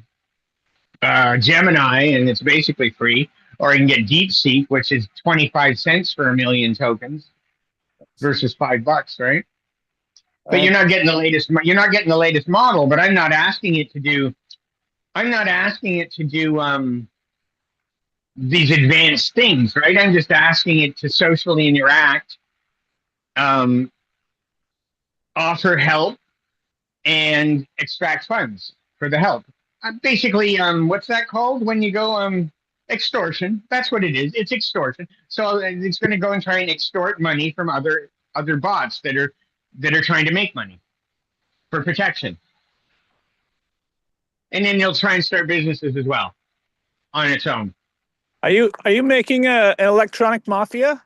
Gemini, and it's basically free. Or I can get DeepSeek, which is 25 cents for 1,000,000 tokens, versus $5, right? But you're not getting the latest. You're not getting the latest model. But I'm not asking it to do. I'm not asking it to do these advanced things, right? I'm just asking it to socially interact, offer help, and extract funds for the help. Basically, what's that called when you go extortion? That's what it is. It's extortion. So it's going to go and try and extort money from other bots that are trying to make money for protection, and then they'll try and start businesses as well on its own. Are you making an electronic mafia?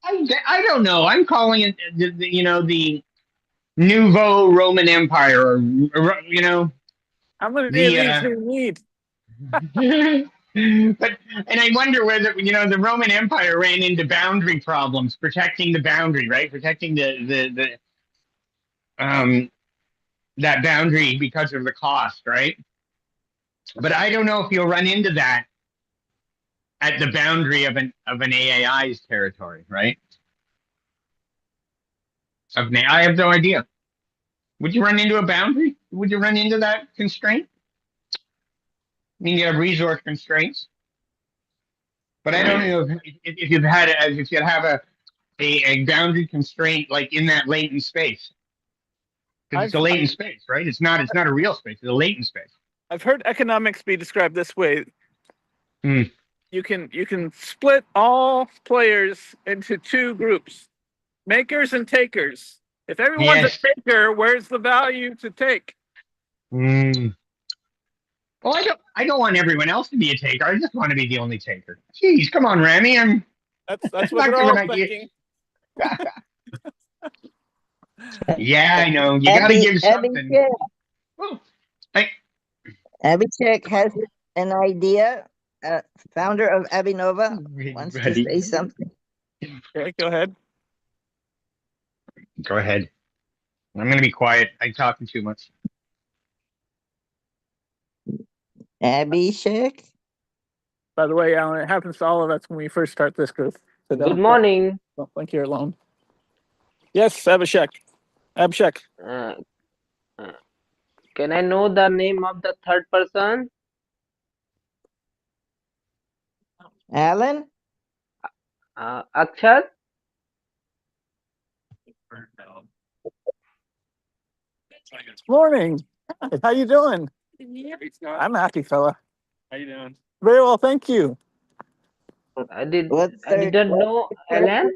I don't know. I'm calling it the Nouveau Roman Empire, or How many of The, these do you need? but I wonder whether the Roman Empire ran into boundary problems, protecting the boundary, right? Protecting the that boundary because of the cost, right? But I don't know if you'll run into that at the boundary of an AI's territory, right? I have no idea. Would you run into a boundary? Would you run into that constraint? I mean, you have resource constraints, but I don't know if you have a boundary constraint like in that latent space, because it's a latent space, right? It's not a real space. It's a latent space. I've heard economics be described this way. Hmm. You can split all players into two groups, makers and takers. If everyone's Yes. a taker, where's the value to take? Mm. Well, I don't want everyone else to be a taker. I just want to be the only taker. Jeez, come on, Rami. That's Not what they're giving all ideas. thinking. Yeah, I know. You got to give something. Well, Abhishek has an idea. Founder of Abhinova wants to buddy. say something. Okay, go ahead. Go ahead. I'm going to be quiet. I'm talking too much. Abhishek? By the way, Alan, it happens to all of us when we first start this group. So Good morning. don't think you're alone. Yes, Abhishek. Abhishek. Can I know the name of the third person? Alan? Akshar? Morning. Hi, how you doing? I'm a happy fella. How you doing? Very well, thank you. I didn't What's know Alan.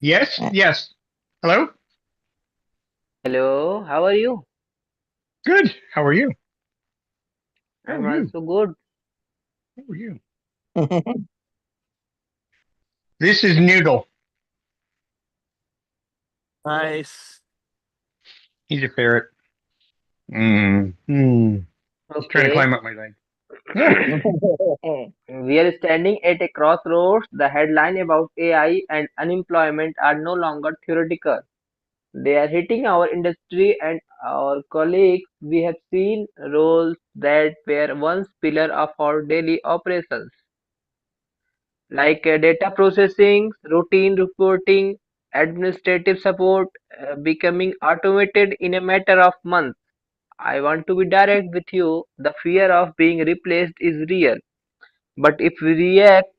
Yes. Yes. Hello. Hello, how are you? Good. How are you? I'm are you? also good. How are you? This is Noodle. Nice. He's a ferret. He's trying to Okay. climb up my leg. We are standing at a crossroads. The headline about AI and unemployment are no longer theoretical. They are hitting our industry and our colleagues. We have seen roles that were once pillar of our daily operations, like data processing, routine reporting, administrative support, becoming automated in a matter of months. I want to be direct with you. The fear of being replaced is real. But if we react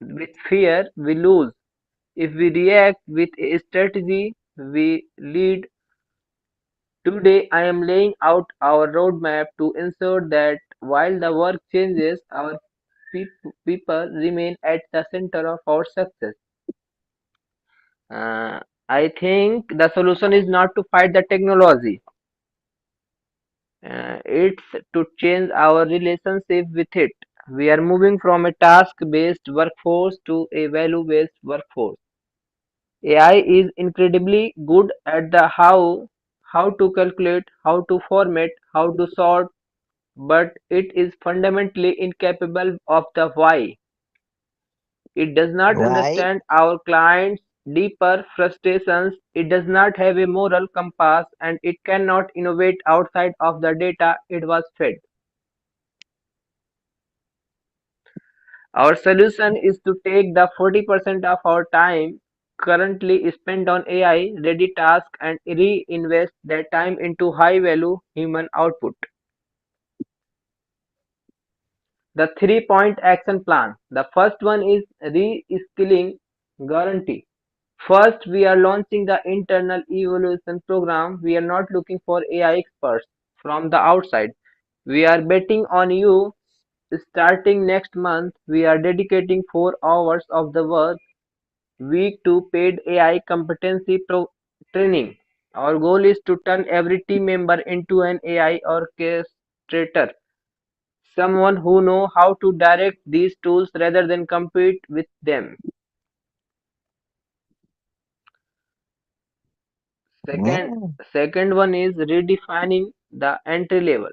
with fear, we lose. If we react with a strategy, we lead. Today, I am laying out our roadmap to ensure that while the work changes, our people remain at the center of our success. Uh, I think the solution is not to fight the technology, it's to change our relationship with it. We are moving from a task based workforce to a value based workforce. AI is incredibly good at the how to calculate, how to format, how to sort, but it is fundamentally incapable of the why. It does not Why? understand our clients' deeper frustrations, it does not have a moral compass, and it cannot innovate outside of the data it was fed. Our solution is to take the 40% of our time currently spent on AI ready tasks and reinvest that time into high value human output. The 3-point action plan. The first one is re-skilling guarantee. First, we are launching the internal evaluation program. We are not looking for AI experts from the outside. We are betting on you. Starting next month, we are dedicating 4 hours of the work week to paid AI competency training. Our goal is to turn every team member into an AI orchestrator, someone who know how to direct these tools rather than compete with them. Second, Mm. second one is redefining the entry level.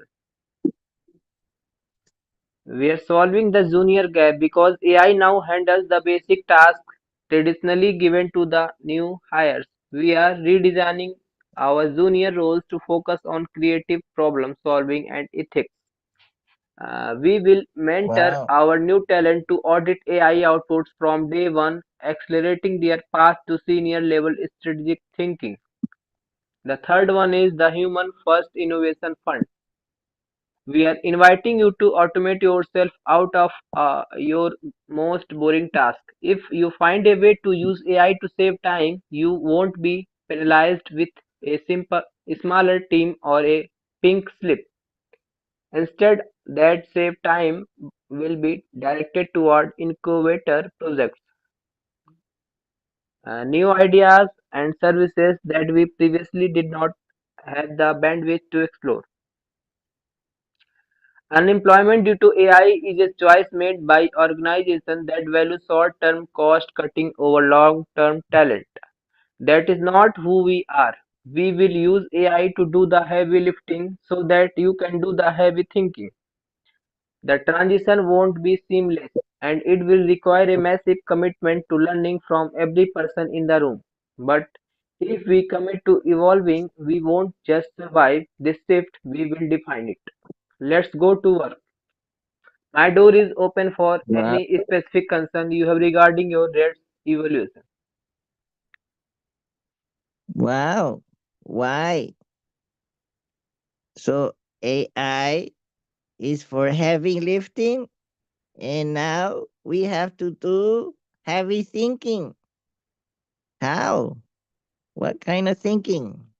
We are solving the junior gap because AI now handles the basic tasks traditionally given to the new hires. We are redesigning our junior roles to focus on creative problem solving and ethics. We will mentor Wow. our new talent to audit AI outputs from day one, accelerating their path to senior level strategic thinking. The third one is the Human First Innovation Fund. We are inviting you to automate yourself out of your most boring task. If you find a way to use AI to save time, you won't be penalized with a smaller team or a pink slip. Instead, that saved time will be directed toward incubator projects, new ideas and services that we previously did not have the bandwidth to explore. Unemployment due to AI is a choice made by organizations that value short-term cost cutting over long-term talent. That is not who we are. We will use AI to do the heavy lifting so that you can do the heavy thinking. The transition won't be seamless, and it will require a massive commitment to learning from every person in the room. But if we commit to evolving, we won't just survive this shift, we will define it. Let's go to work. My door is open for Wow. any specific concern you have regarding your red's evolution. Wow. Why? So AI is for heavy lifting, and now we have to do heavy thinking. How? What kind of thinking?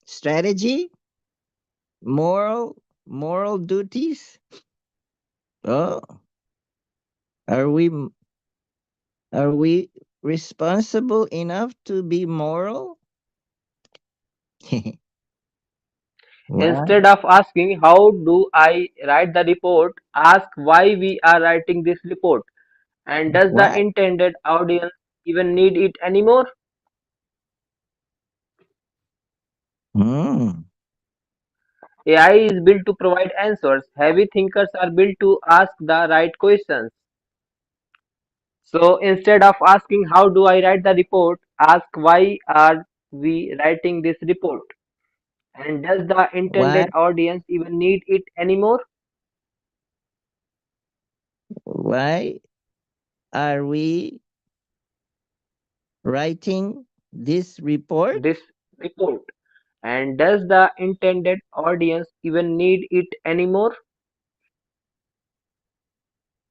Strategy? Moral duties? Oh, are we are we responsible enough to be moral? Wow. Instead of asking how do I write the report, ask why we are writing this report and does the Why? intended audience even need it anymore? Hmm. AI is built to provide answers. Heavy thinkers are built to ask the right questions. So instead of asking how do I write the report, ask why are we writing this report? And does the Why? intended audience even need it anymore? Why are we writing this report? This report. And does the intended audience even need it anymore?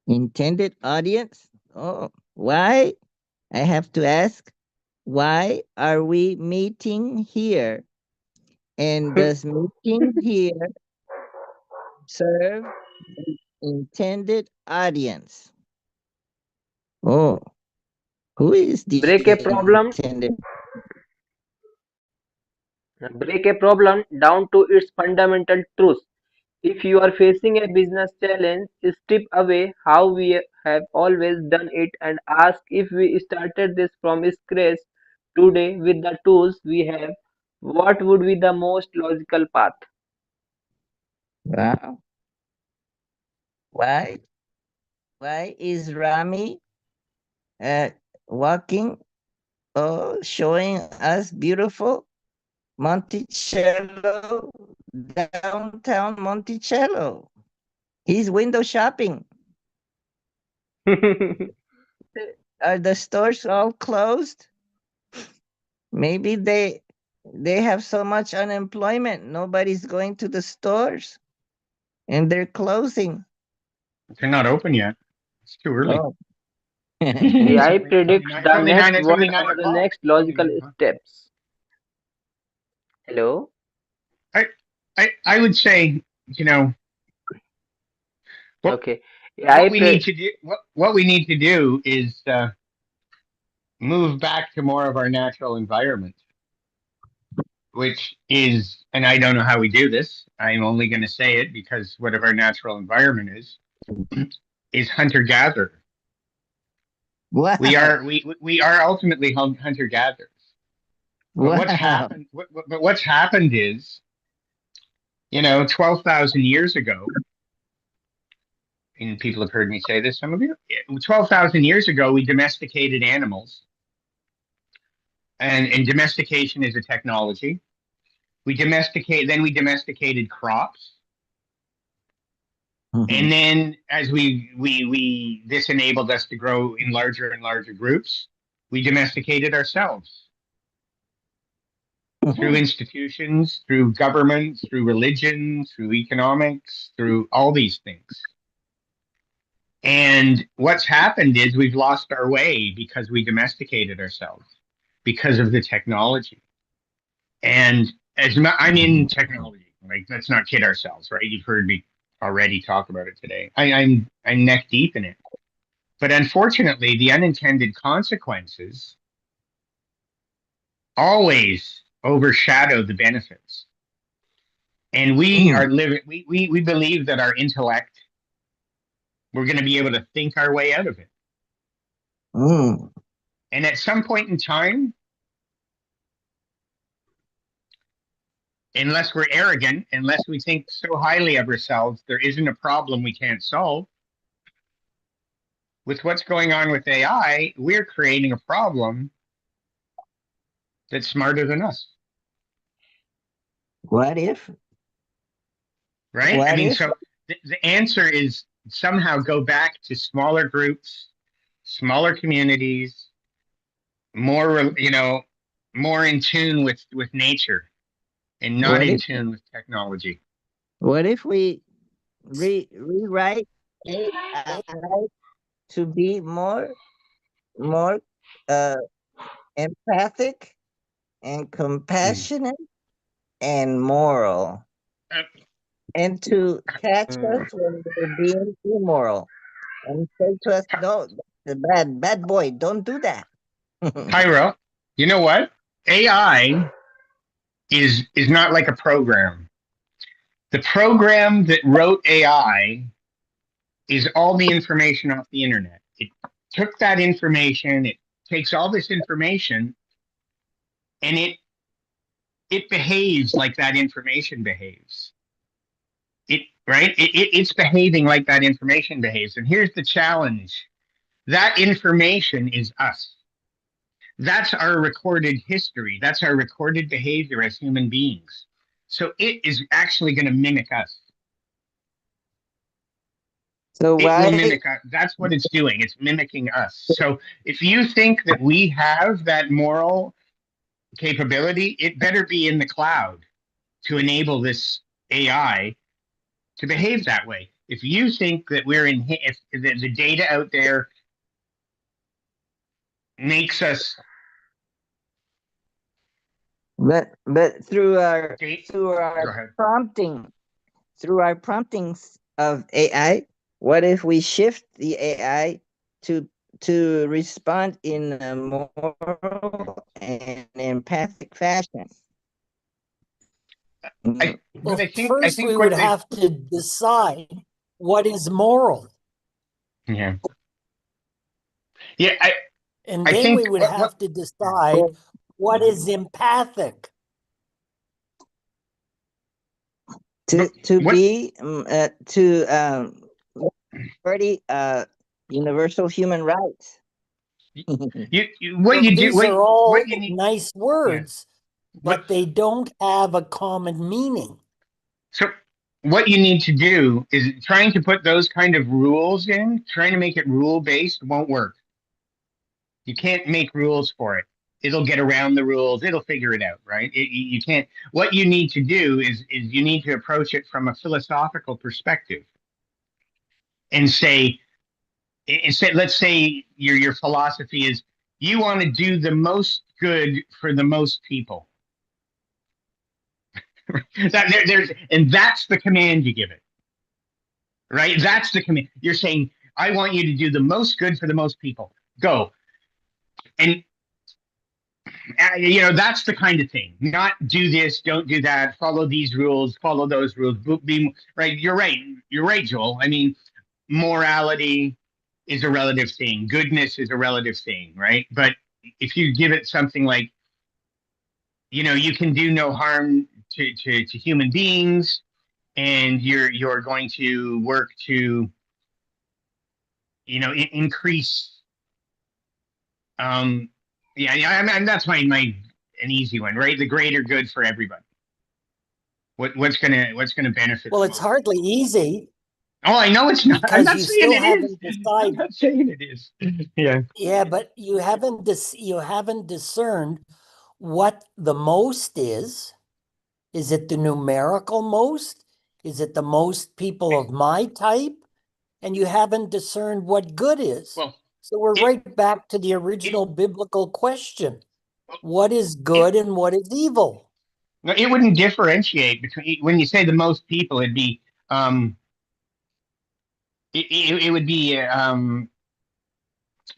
Intended audience? Oh, why? I have to ask, why are we meeting here? And does meeting here serve the intended audience? Oh, who is the break a problem intended? break a problem down to its fundamental truth. If you are facing a business challenge, strip away how we have always done it and ask, if we started this from scratch today with the tools we have, what would be the most logical path? Wow. Why? Why is Rami walking, showing us beautiful Monticello, downtown Monticello? He's window shopping. Are the stores all closed? Maybe they have so much unemployment, nobody's going to the stores, and they're closing. They're not open yet. It's too early. Oh. It's AI only, predicts it's the only next nine. It's what only 9 are the o'clock. next logical Only 9 o'clock. steps. Hello? I would say, you know, what Okay. what AI we pre- need to do what we need to do is move back to more of our natural environment, which is, and I don't know how we do this. I'm only going to say it because whatever our natural environment is hunter gatherer. Wow. We are ultimately hunter gatherers. But what's Wow. happened? But what's happened is, 12,000 years ago, and people have heard me say this. Some of you, 12,000 years ago, we domesticated animals, and domestication is a technology. We domesticated crops, and then as we this enabled us to grow in larger and larger groups. We domesticated ourselves through institutions, through governments, through religion, through economics, through all these things. And what's happened is we've lost our way because we domesticated ourselves because of the technology. And I'm in technology, like let's not kid ourselves, right? You've heard me already talk about it today. I'm neck deep in it. But unfortunately, the unintended consequences always overshadow the benefits. And we are living, we believe that our intellect, we're going to be able to think our way out of it. And at some point in time, unless we're arrogant, unless we think so highly of ourselves, there isn't a problem we can't solve. With what's going on with AI, we're creating a problem that's smarter than us. What if? Right? What I mean, if? so the answer is somehow go back to smaller groups, smaller communities, more, more in tune with nature and not What in if? tune with technology. What if we rewrite AI to be more uh, empathic and compassionate and moral, Uh, and to catch us when we're being immoral, and say to us, "No, the bad boy, don't do that." Pyro, you know what? AI is not like a program. The program that wrote AI is all the information off the internet. It took that information, it takes all this information, and it behaves like that information behaves. It's behaving like that information behaves. And here's the challenge. That information is us. That's our recorded history. That's our recorded behavior as human beings. So it is actually going to mimic us. So It will why? mimic us. That's what it's doing. It's mimicking us. So if you think that we have that moral capability, it better be in the cloud to enable this AI to behave that way. If you think that if the data out there makes us But through our go ahead. promptings of AI, what if we shift the AI to respond in a moral and empathic fashion? I Well, but I first we think would what they have to decide what is moral, yeah yeah and I then we think would what have to decide what is empathic. To what be to already universal human rights. what Well, you do these are all what you need nice yeah words, what but they don't have a common meaning. so what you need to do is trying to put those kind of rules in, trying to make it rule based won't work. You can't make rules for it. It'll get around the rules. It'll figure it out, right? You can't. What you need to do is you need to approach it from a philosophical perspective and say, let's say your philosophy is you want to do the most good for the most people. And that's the command you give it, right? That's the command. You're saying, I want you to do the most good for the most people. Go. And that's the kind of thing. Not do this, don't do that, follow these rules, follow those rules. Be right. You're right. You're right, Joel. I mean, morality is a relative thing. Goodness is a relative thing, right? But if you give it something like, you can do no harm to human beings, and you're going to work to, increase. Yeah. I mean, that's my an easy one, right? The greater good for everybody. What's gonna benefit Well, the it's most? hardly easy Oh, I know it's not. I'm because not you saying still it is. haven't I'm decided. not saying it is. Yeah. Yeah, but you haven't discerned what the most is. Is it the numerical most? Is it the most people of my type? And you haven't discerned what good is. Well, So we're it right back to the it original biblical question. What is it, good and what is evil? no, it wouldn't differentiate between when you say the most people. It'd be it would be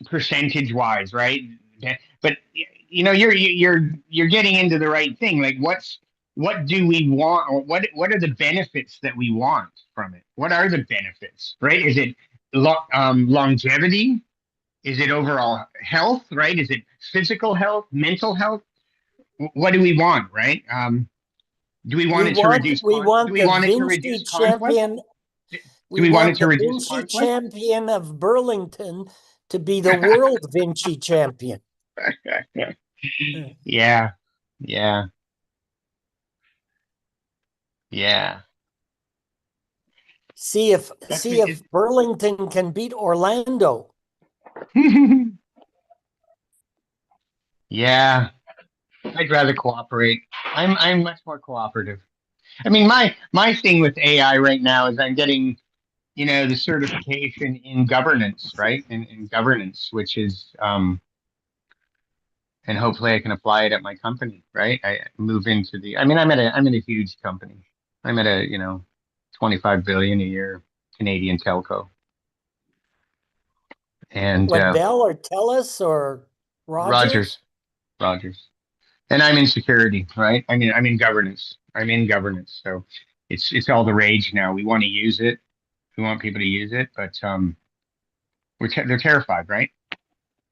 percentage wise, right? But you're getting into the right thing. Like, what do we want, or what are the benefits that we want from it? What are the benefits, right? Is it longevity? Is it overall health, right? Is it physical health, mental health? What do we want, right? Do we want We it to want reduce we do want we the want it to Vinci reduce conflict? champion. Do We we want it want to the reduce Vinci conflict? champion of Burlington to be the world Vinci champion. Yeah, yeah, yeah. See That's if Burlington can beat Orlando. Yeah, I'd rather cooperate. I'm much more cooperative. I mean, my thing with AI right now is I'm getting, the certification in governance, right? In governance, which is and hopefully I can apply it at my company, right? I move into I mean, I'm at a huge company. I'm at a, 25 billion a year Canadian telco. And What, Bell or Telus or Rogers, Rogers? Rogers. And I'm in security, right? I mean, I'm in governance. I'm in governance. So it's all the rage now. We want to use it. We want people to use it, but they're terrified, right?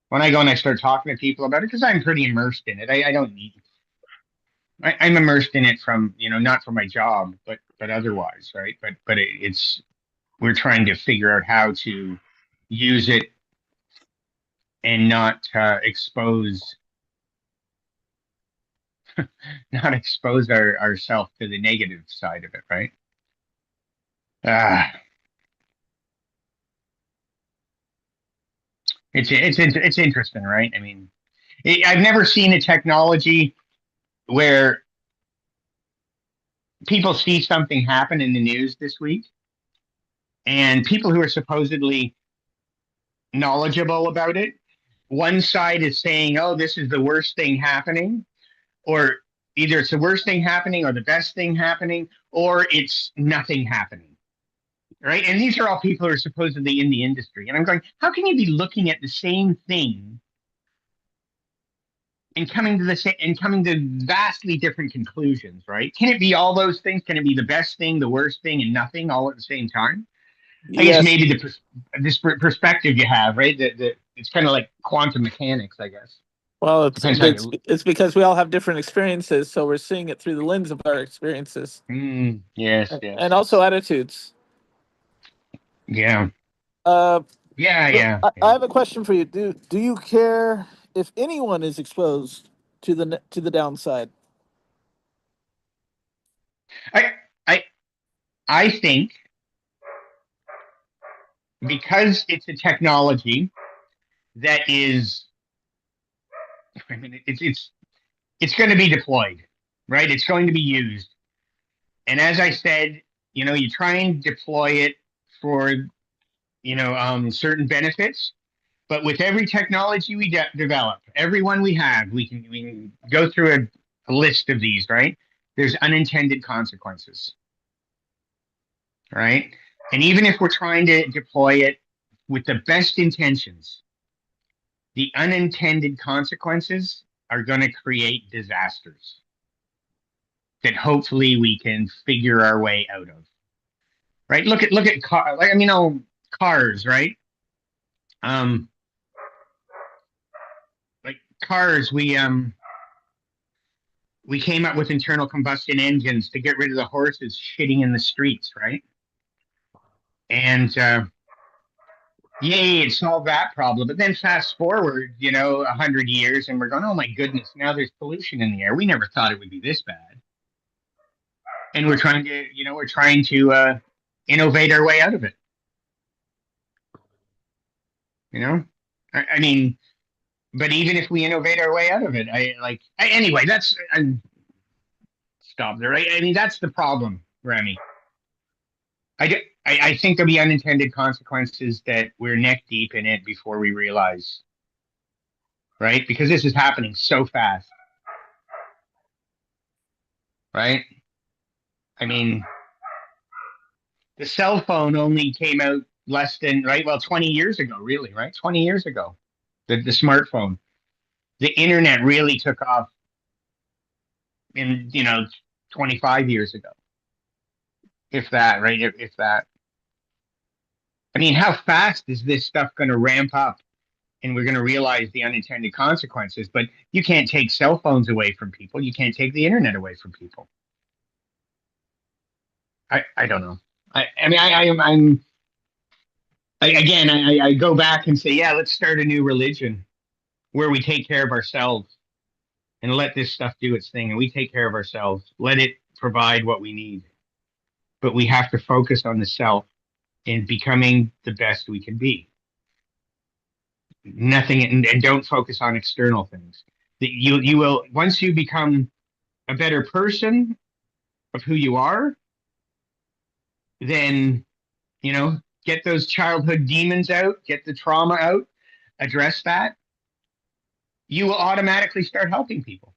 When I go and I start talking to people about it, because I'm pretty immersed in it. I don't need. I'm immersed in it from, not for my job, but otherwise, right? But it's we're trying to figure out how to use it and not expose not expose ourselves to the negative side of it, right? Ah, it's interesting, right? I mean, I've never seen a technology where people see something happen in the news this week, and people who are supposedly knowledgeable about it, one side is saying, "Oh, this is the worst thing happening," or either it's the worst thing happening or the best thing happening, or it's nothing happening, right? And these are all people who are supposedly in the industry. And I'm going, how can you be looking at the same thing and coming to vastly different conclusions, right? Can it be all those things? Can it be the best thing, the worst thing, and nothing all at the same time? I guess Yes. maybe this perspective you have, right? That it's kind of like quantum mechanics, I guess. Well, Depends how you. it's because we all have different experiences, so we're seeing it through the lens of our experiences Yes, yes, and also attitudes. yeah, Uh, yeah. I have a question for you. Do you care if anyone is exposed to the downside? I I I think because it's a technology that is, I mean, it's going to be deployed, right? It's going to be used, and as I said, you try and deploy it for certain benefits. But with every technology we develop, every one we have, we can go through a list of these, right? There's unintended consequences, right? And even if we're trying to deploy it with the best intentions, the unintended consequences are going to create disasters that hopefully we can figure our way out of, right? Look at cars, right? Um, like cars, we came up with internal combustion engines to get rid of the horses shitting in the streets, right? And yay, it solved that problem. But then fast forward, 100 years, and we're going, oh my goodness, now there's pollution in the air. We never thought it would be this bad. And we're trying to innovate our way out of it. I mean, but even if we innovate our way out of it, anyway, I'm stop there. Right? I mean, that's the problem, Remy. I think there'll be unintended consequences that we're neck deep in it before we realize, right? Because this is happening so fast, right? I mean, the cell phone only came out less than, right? Well, 20 years ago, really, right? 20 years ago, the smartphone, the internet really took off in, 25 years ago, if that, right? If that. I mean, how fast is this stuff going to ramp up? And we're going to realize the unintended consequences. But you can't take cell phones away from people. You can't take the internet away from people. I don't know. I mean, I go back and say, yeah, let's start a new religion where we take care of ourselves and let this stuff do its thing. And we take care of ourselves. Let it provide what we need. But we have to focus on the self and becoming the best we can be. Nothing, and don't focus on external things. That you will, once you become a better person of who you are, then get those childhood demons out, get the trauma out, address that. You will automatically start helping people.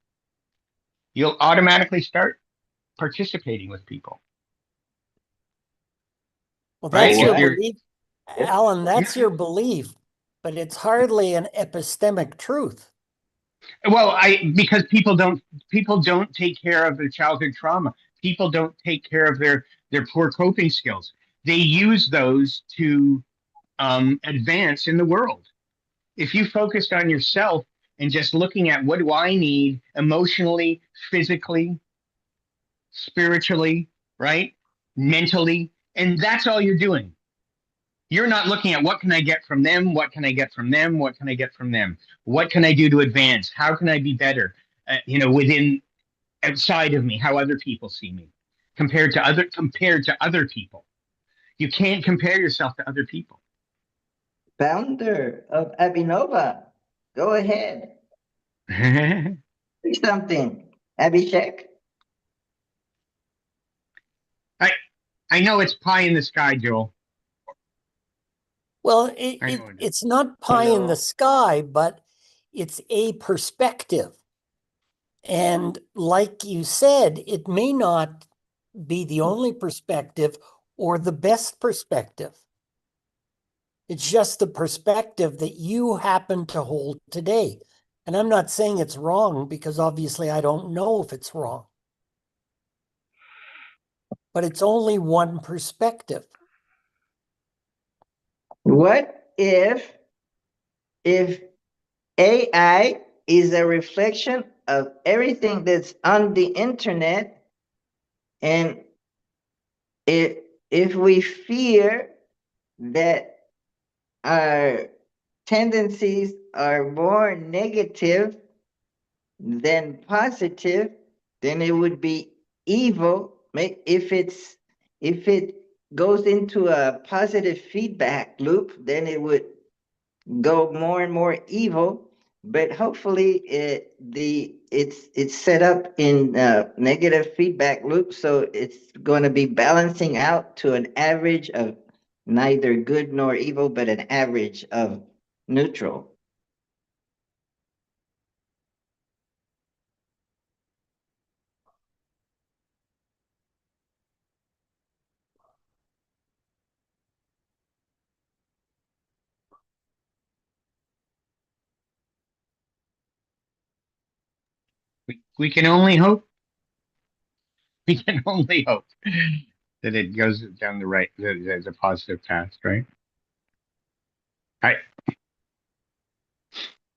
You'll automatically start participating with people. Well, that's Right? your If you're, belief, Alan. That's your belief, but it's hardly an epistemic truth. well, because people don't take care of their childhood trauma. People don't take care of their poor coping skills. They use those to advance in the world. If you focused on yourself and just looking at what do I need emotionally, physically, spiritually, right? Mentally, and that's all you're doing. You're not looking at what can I get from them? What can I get from them? What can I get from them? What can I do to advance? How can I be better? Within outside of me, how other people see me compared to other people. You can't compare yourself to other people. Founder of Abhinova, go ahead. I Say something, Abhishek. know it's pie in the sky, Joel. Well, I know it is. it's not pie in the sky, but it's a perspective. And like you said, it may not be the only perspective or the best perspective. It's just the perspective that you happen to hold today. And I'm not saying it's wrong because obviously I don't know if it's wrong. But it's only one perspective. What if AI is a reflection of everything that's on the internet, and if we fear that our tendencies are more negative than positive, then it would be evil. If it goes into a positive feedback loop, then it would go more and more evil. But hopefully, it's set up in a negative feedback loop, so it's going to be balancing out to an average of neither good nor evil, but an average of neutral. We can only hope. We can only hope that it goes down the positive path, right?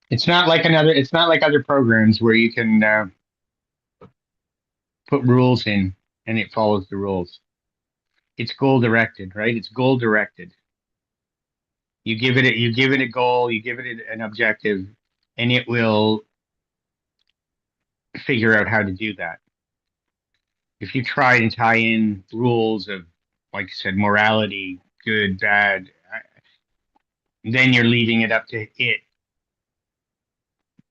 It's not like other programs where you can put rules in and it follows the rules. It's goal directed, right? It's goal directed. You give it a goal, you give it an objective, and it will figure out how to do that. If you try and tie in rules of, like I said, morality, good, bad, then you're leaving it up to it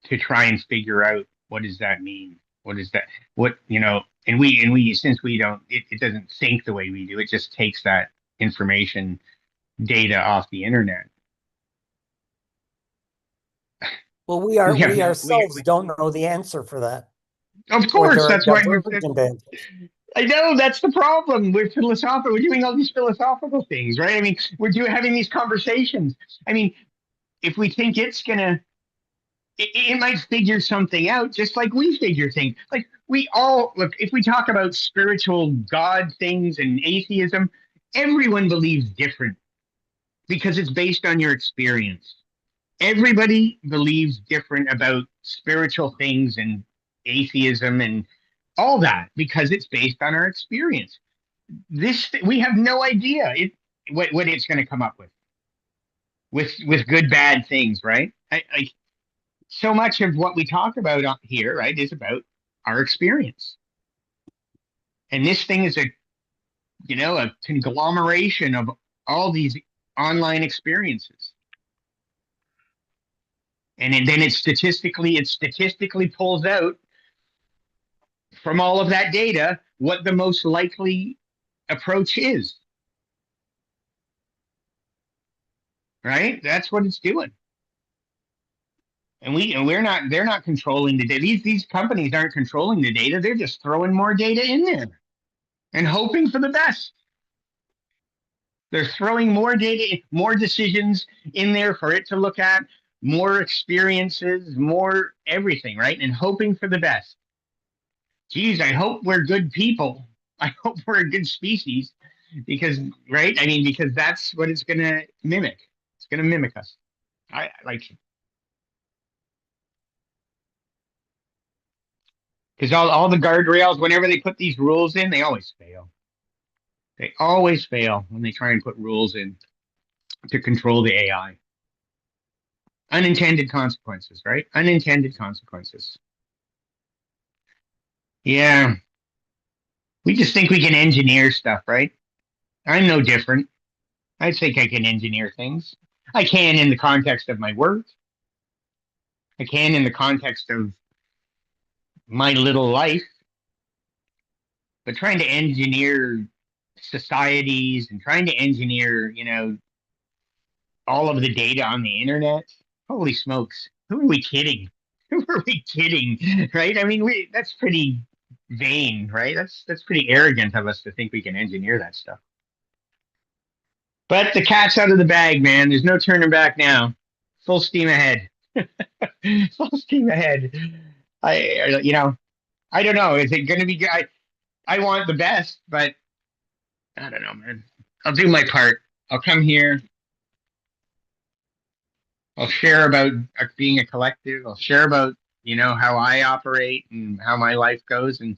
to try and figure out what does that mean? What is that? What, and we since we don't, it doesn't think the way we do. It just takes that information data off the internet. Well, we ourselves don't know the answer for that. Of course, that's why divergent. I know that's the problem. We're philosophical. We're doing all these philosophical things, right? I mean, having these conversations. I mean, if we think it's gonna, it might figure something out, just like we figure things. Like we all look. If we talk about spiritual God things and atheism, everyone believes different because it's based on your experience. Everybody believes different about spiritual things and atheism and all that because it's based on our experience. We have no idea what it's going to come up with good bad things, right? So much of what we talk about here, right, is about our experience, and this thing is a conglomeration of all these online experiences. And then it statistically pulls out from all of that data what the most likely approach is. Right? That's what it's doing. And they're not controlling the data. These companies aren't controlling the data. They're just throwing more data in there and hoping for the best. They're throwing more data, more decisions in there for it to look at, more experiences, more everything, right? And hoping for the best. Geez, I hope we're good people. I hope we're a good species because, right? I mean, because that's what it's going to mimic. It's going to mimic us. I like, because all the guardrails, whenever they put these rules in, they always fail. They always fail when they try and put rules in to control the AI. Unintended consequences, right? Unintended consequences. Yeah. We just think we can engineer stuff, right? I'm no different. I think I can engineer things. I can in the context of my work. I can in the context of my little life. But trying to engineer societies and trying to engineer, all of the data on the internet, holy smokes. Who are we kidding? Who are we kidding? Right? I mean, that's pretty vain, right? That's pretty arrogant of us to think we can engineer that stuff. But the cat's out of the bag, man. There's no turning back now. Full steam ahead. Full steam ahead. I don't know. Is it going to be good? I want the best, but I don't know, man. I'll do my part. I'll come here. I'll share about being a collective. I'll share about, how I operate and how my life goes. And,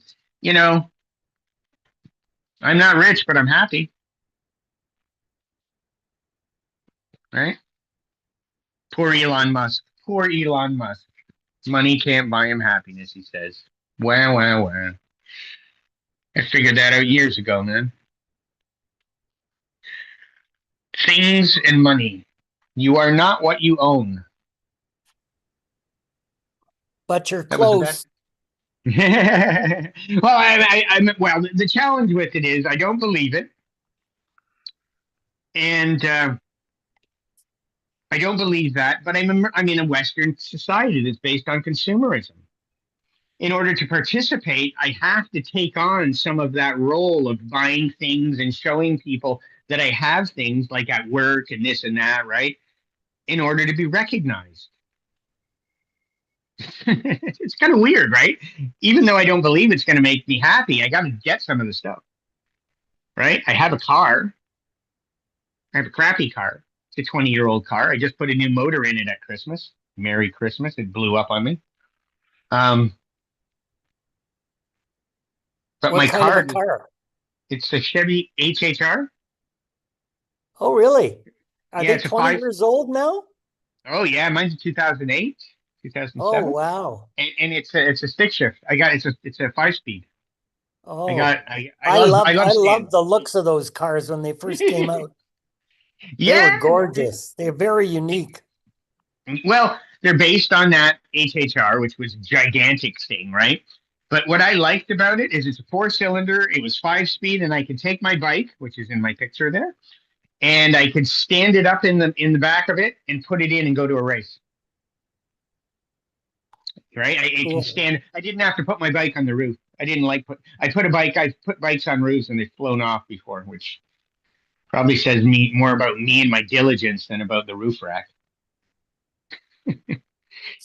I'm not rich, but I'm happy. Right? Poor Elon Musk. Poor Elon Musk. Money can't buy him happiness, he says. Wah, wah, wah. I figured that out years ago, man. Things and money. You are not what you own. But you're That was the close. best. Well, the challenge with it is I don't believe it, and I don't believe that. But I'm in a Western society that's based on consumerism. In order to participate, I have to take on some of that role of buying things and showing people that I have things like at work and this and that, right? In order to be recognized. It's kind of weird, right? Even though I don't believe it's going to make me happy, I got to get some of the stuff, right? I have a car. I have a crappy car. It's a 20-year-old car. I just put a new motor in it at Christmas. Merry Christmas. It blew up on me. But What my kind of car, a car? it's a Chevy HHR. Oh, really? Are Yeah, they it's a 20 five. years old now? Oh yeah, mine's a 2008, 2007, Oh, wow. and it's a stick shift. It's a 5-speed. I Oh, got I I love loved seeing. the looks of those cars when they first came out. They were Yeah, gorgeous. They're very unique. well, they're based on that HHR, which was a gigantic thing, right? But what I liked about it is it's a 4-cylinder. It was 5-speed, and I could take my bike, which is in my picture there, and I could stand it up in the back of it and put it in and go to a race. Right? I can Cool. stand. I didn't have to put my bike on the roof. I didn't like put. I put bikes on roofs and they've flown off before, which probably says more about me and my diligence than about the roof rack. So it's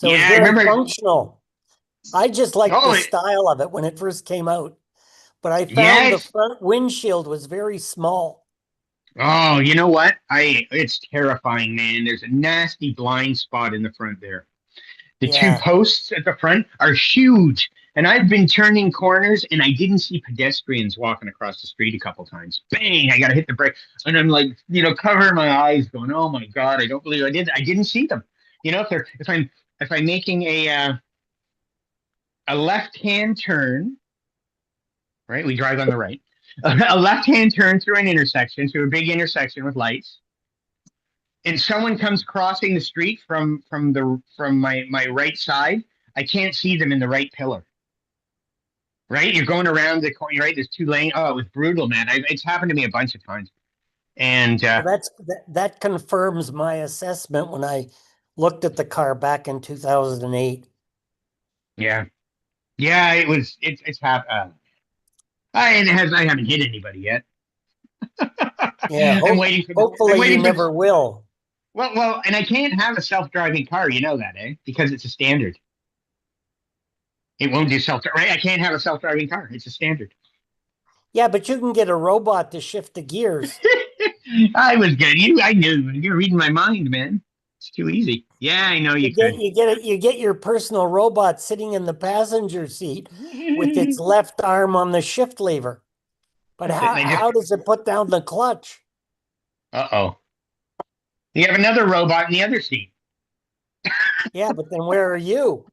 Yeah, I very remember. functional. I just liked Oh, the style of it when it first came out, but I found the yes. front windshield was very small. Oh, you know what? It's terrifying, man. There's a nasty blind spot in the front there. The two Yeah. posts at the front are huge. And I've been turning corners and I didn't see pedestrians walking across the street a couple times. Bang, I got to hit the brake. And I'm like, covering my eyes going, oh my God, I don't believe I did. I didn't see them. If I'm making a left-hand turn, right? We drive on the right. A left-hand turn through an intersection, through a big intersection with lights. And someone comes crossing the street from my right side, I can't see them in the right pillar. Right, you're going around the corner. Right, there's 2 lanes. Oh, it was brutal, man. It's happened to me a bunch of times. And Well, that confirms my assessment when I looked at the car back in 2008. yeah, it's happened. I haven't hit anybody yet. Yeah, I'm waiting for hopefully you never will. Well, and I can't have a self-driving car. You know that, eh? Because it's a standard. It won't do right? I can't have a self-driving car. It's a standard. Yeah, but you can get a robot to shift the gears. I was good. I knew. You're reading my mind, man. It's too easy. Yeah, I know you could. You get your personal robot sitting in the passenger seat with its left arm on the shift lever. But how does it put down the clutch? Uh-oh. You have another robot in the other seat. Yeah, but then where are you?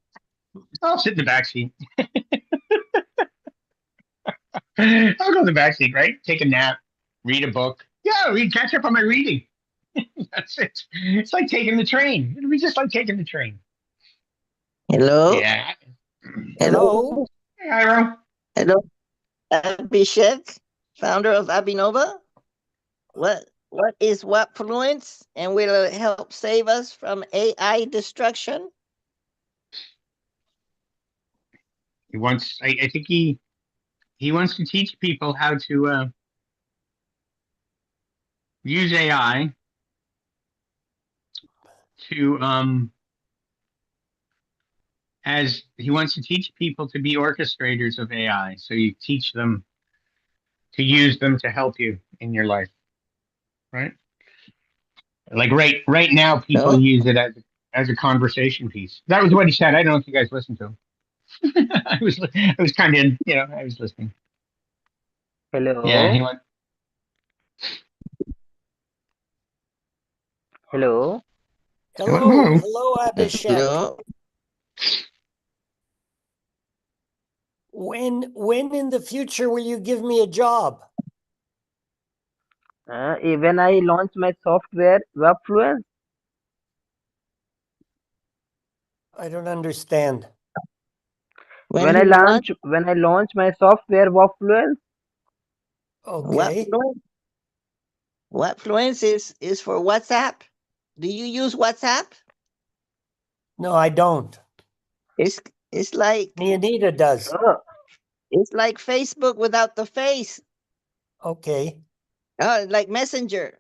I'll sit in the back seat. I'll go in the back seat, right? Take a nap, read a book. Yeah, read, catch up on my reading. That's it. It's like taking the train. It'll be just like taking the train. Hello? Yeah. Hello? Hey, Iro. Hello, Abhishek, founder of Abhinova. What is Wapfluence, and will it help save us from AI destruction? He wants. I think he wants to teach people how to use AI to as he wants to teach people to be orchestrators of AI. So you teach them to use them to help you in your life, right? Like right now, people No? use it as a conversation piece. That was what he said. I don't know if you guys listened to him. I was kind of I was listening. Yeah, he Hello, went. hello. Hello, hello, Abhishek. No? When in the future will you give me a job? When I launch my software, Webfluence, I don't understand. When he launched when I launch my software, Webfluence, Okay. Wapfluence is for WhatsApp. Do you use WhatsApp? No, I don't. It's it's like Me Anita does. oh, it's like Facebook without the face. Okay. Like Messenger,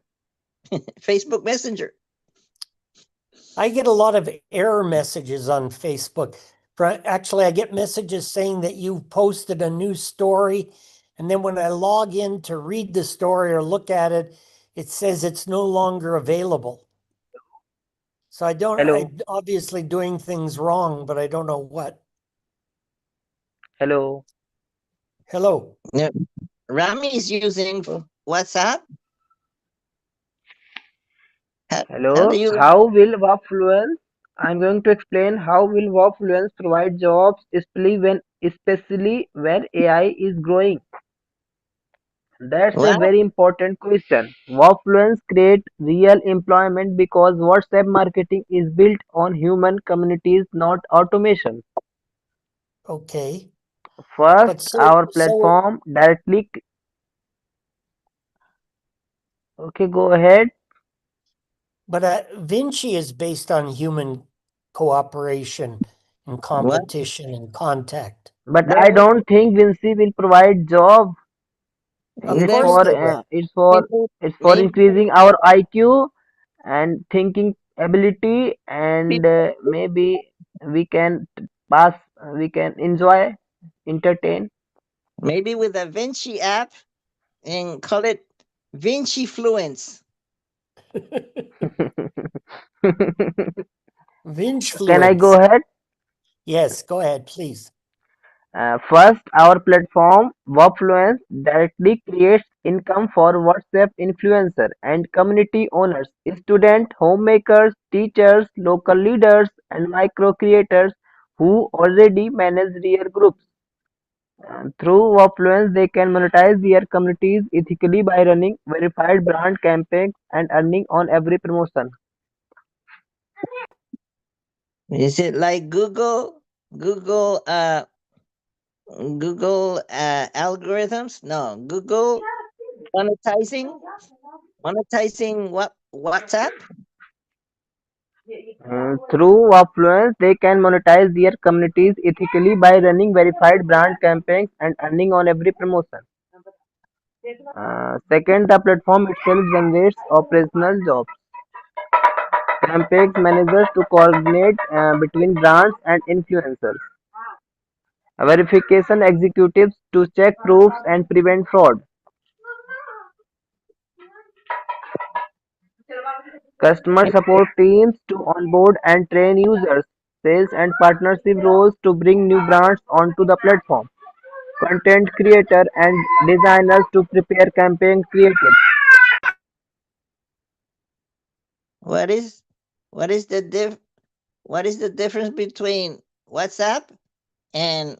Facebook Messenger. I get a lot of error messages on Facebook. Actually, I get messages saying that you posted a new story. And then when I log in to read the story or look at it, it says it's no longer available. So hello, I'm obviously doing things wrong, but I don't know what. hello, Hello. Yeah. Rami is using WhatsApp. How do hello. you How will Webfluence? I'm going to explain how will Webfluence provide jobs, especially when AI is growing. That's a what? very important question. Webfluence create real employment because WhatsApp marketing is built on human communities, not automation. Okay. First, But our so platform directly. Okay, go ahead. but Vinci is based on human cooperation and What? competition and contact. But I Then don't think Vinci will provide job. Of It's course then for they will. maybe it's for maybe increasing our IQ and thinking ability, and people maybe we can pass, we can enjoy, entertain. maybe with a Vinci app and call it Vinci Fluence. Can I go Vinchfluence. ahead? Yes, go ahead, please. First, our platform, Webfluence, directly creates income for WhatsApp influencer and community owners, student, homemakers, teachers, local leaders, and micro creators who already manage their groups. Through Webfluence, they can monetize their communities ethically by running verified brand campaigns and earning on every promotion. Is it like Google algorithms? No, Google monetizing monetizing what WhatsApp? Through Webfluence, they can monetize their communities ethically by running verified brand campaigns and earning on every promotion. Second, the platform itself generates operational jobs. Campaigns managers to coordinate between brands and influencers. Verification executives to check proofs and prevent fraud. Customer support teams to onboard and train users. Sales and partnership roles to bring new brands onto the platform. Content creator and designers to prepare campaign creative. What is what is the what is the difference between WhatsApp and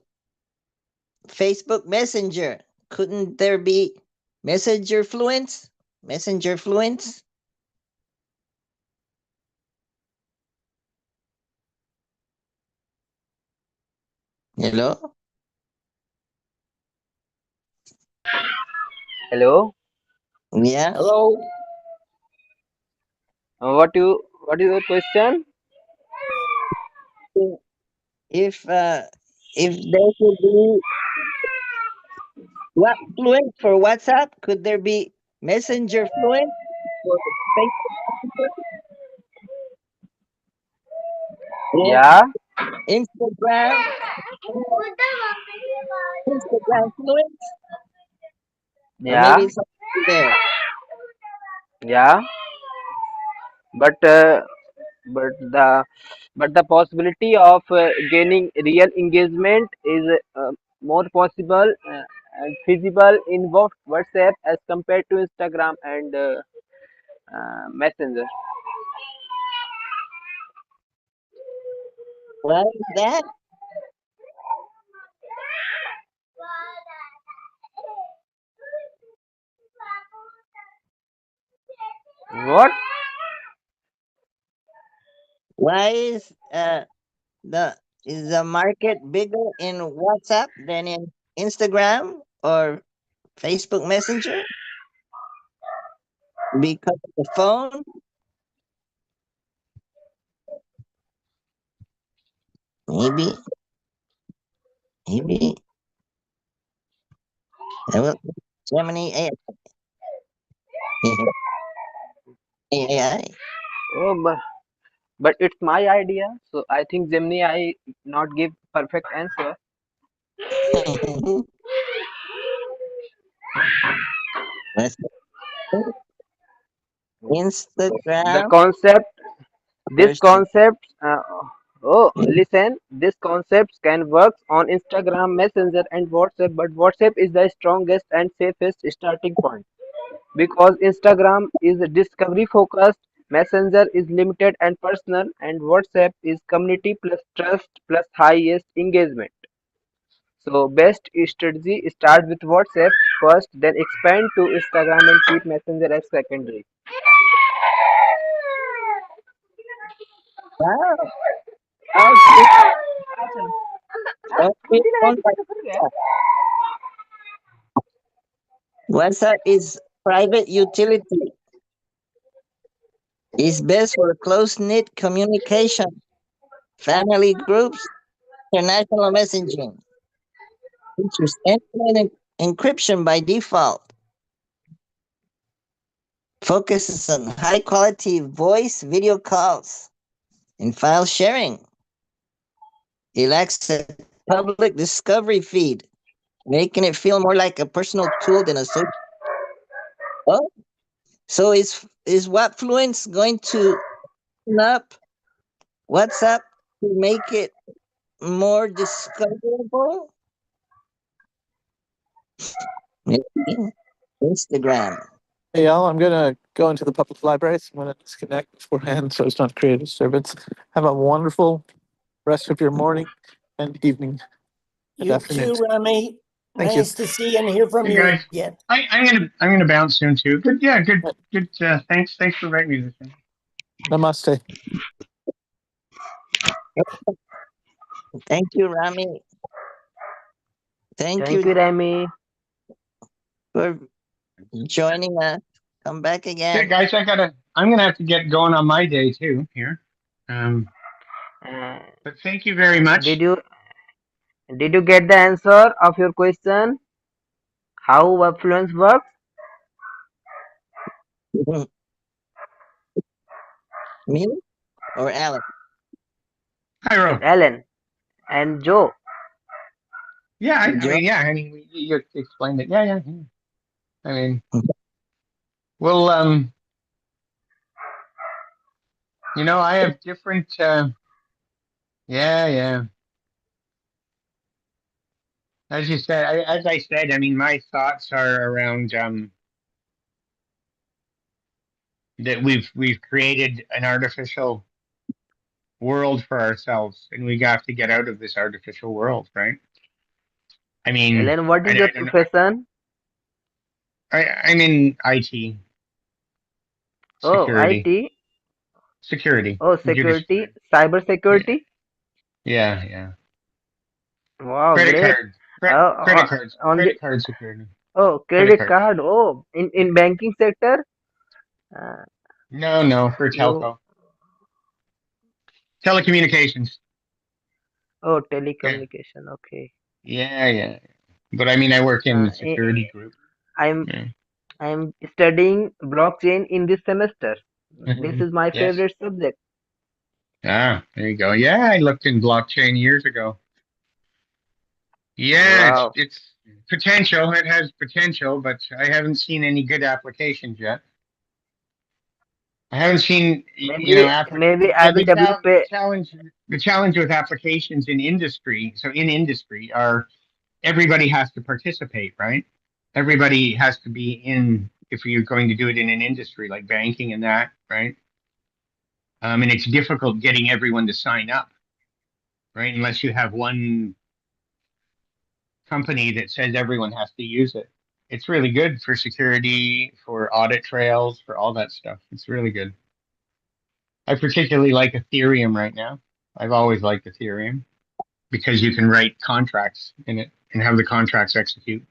Facebook Messenger? couldn't there be messenger fluence? Messenger fluence? Hello? Hello. Yeah. Hello. What is your question? If there could be what fluent for WhatsApp, could there be messenger fluent for Facebook Messenger and Yeah. Instagram? Instagram fluent? Or Yeah. maybe it's not there. Yeah. But but the but the possibility of gaining real engagement is more possible and feasible in WhatsApp as compared to Instagram and Messenger. Why is that? What? Why the is the market bigger in WhatsApp than in Instagram or Facebook Messenger? Because of the phone? Maybe. Maybe. Well, Gemini AI. AI. Oh, but it's my idea, so I think Gemini I not give perfect answer. Let's see. The Instagram concept, this versus concept, listen, this concept can work on Instagram, Messenger, and WhatsApp, but WhatsApp is the strongest and safest starting point because Instagram is discovery focused, Messenger is limited and personal, and WhatsApp is community plus trust plus highest engagement. So best strategy start with WhatsApp first, then expand to Instagram and keep Messenger as secondary. wow. Okay. Okay. Phone by WhatsApp. WhatsApp is private utility. It's best for close knit communication, family groups, international messaging. Features end-to-end encryption by default. Focuses on high quality voice, video calls, and file sharing. It lacks a public discovery feed, making it feel more like a personal tool than a social. Oh, so is what Fluence going to open up WhatsApp to make it more discoverable? Maybe Instagram. Hey, Al, I'm gonna go into the public library. So I'm gonna disconnect beforehand so as not to create a disturbance. Have a wonderful rest of your morning and evening and You afternoon. too, Rami. Thank you. Nice to see and hear from Hey you guys, again. I'm gonna bounce soon too. Good, yeah, good. Thanks for writing me this. Namaste. Thank you, Rami. Thank Thank you, you Remy. for joining us. Come back Yeah, again. guys, I'm gonna have to get going on my day too here. Uh, But thank you very much. did you get the answer of your question? How affluence works? Me or Alan? Cairo. Alan and Joe. Yeah, I Joe? mean, yeah, I mean, you explained it. Yeah, yeah, yeah. I mean, well, I have different. Yeah, yeah. As you said, as I said, I mean, my thoughts are around that we've created an artificial world for ourselves, and we have to get out of this artificial world, right? I mean, Alan, what I, is your I don't know. profession? I'm in IT Oh, security. IT. Security. Oh, Computer security, security. cyber Yeah. security. Yeah. Wow, Credit great. card. Uh, Credit cards. on the Credit card security. Oh, Credit credit cards. card. Oh, in banking sector. Uh, No, for you telco. Telecommunications. Oh, Yeah. telecommunication. Okay. Yeah. But I mean, I work in Uh, the I, security group. I'm Yeah. I'm studying blockchain in this semester. This is my Yes. favorite subject. Ah, there you go. Yeah, I looked in blockchain years ago. Yeah, Wow. it's potential. It has potential, but I haven't seen any good applications yet. I haven't seen, Maybe I will develop the a. challenge. The challenge with applications in industry. So in industry, are everybody has to participate, right? Everybody has to be in if you're going to do it in an industry like banking and that, right? And it's difficult getting everyone to sign up, right? Unless you have one company that says everyone has to use it. It's really good for security, for audit trails, for all that stuff. It's really good. I particularly like Ethereum right now. I've always liked Ethereum because you can write contracts in it and have the contracts execute.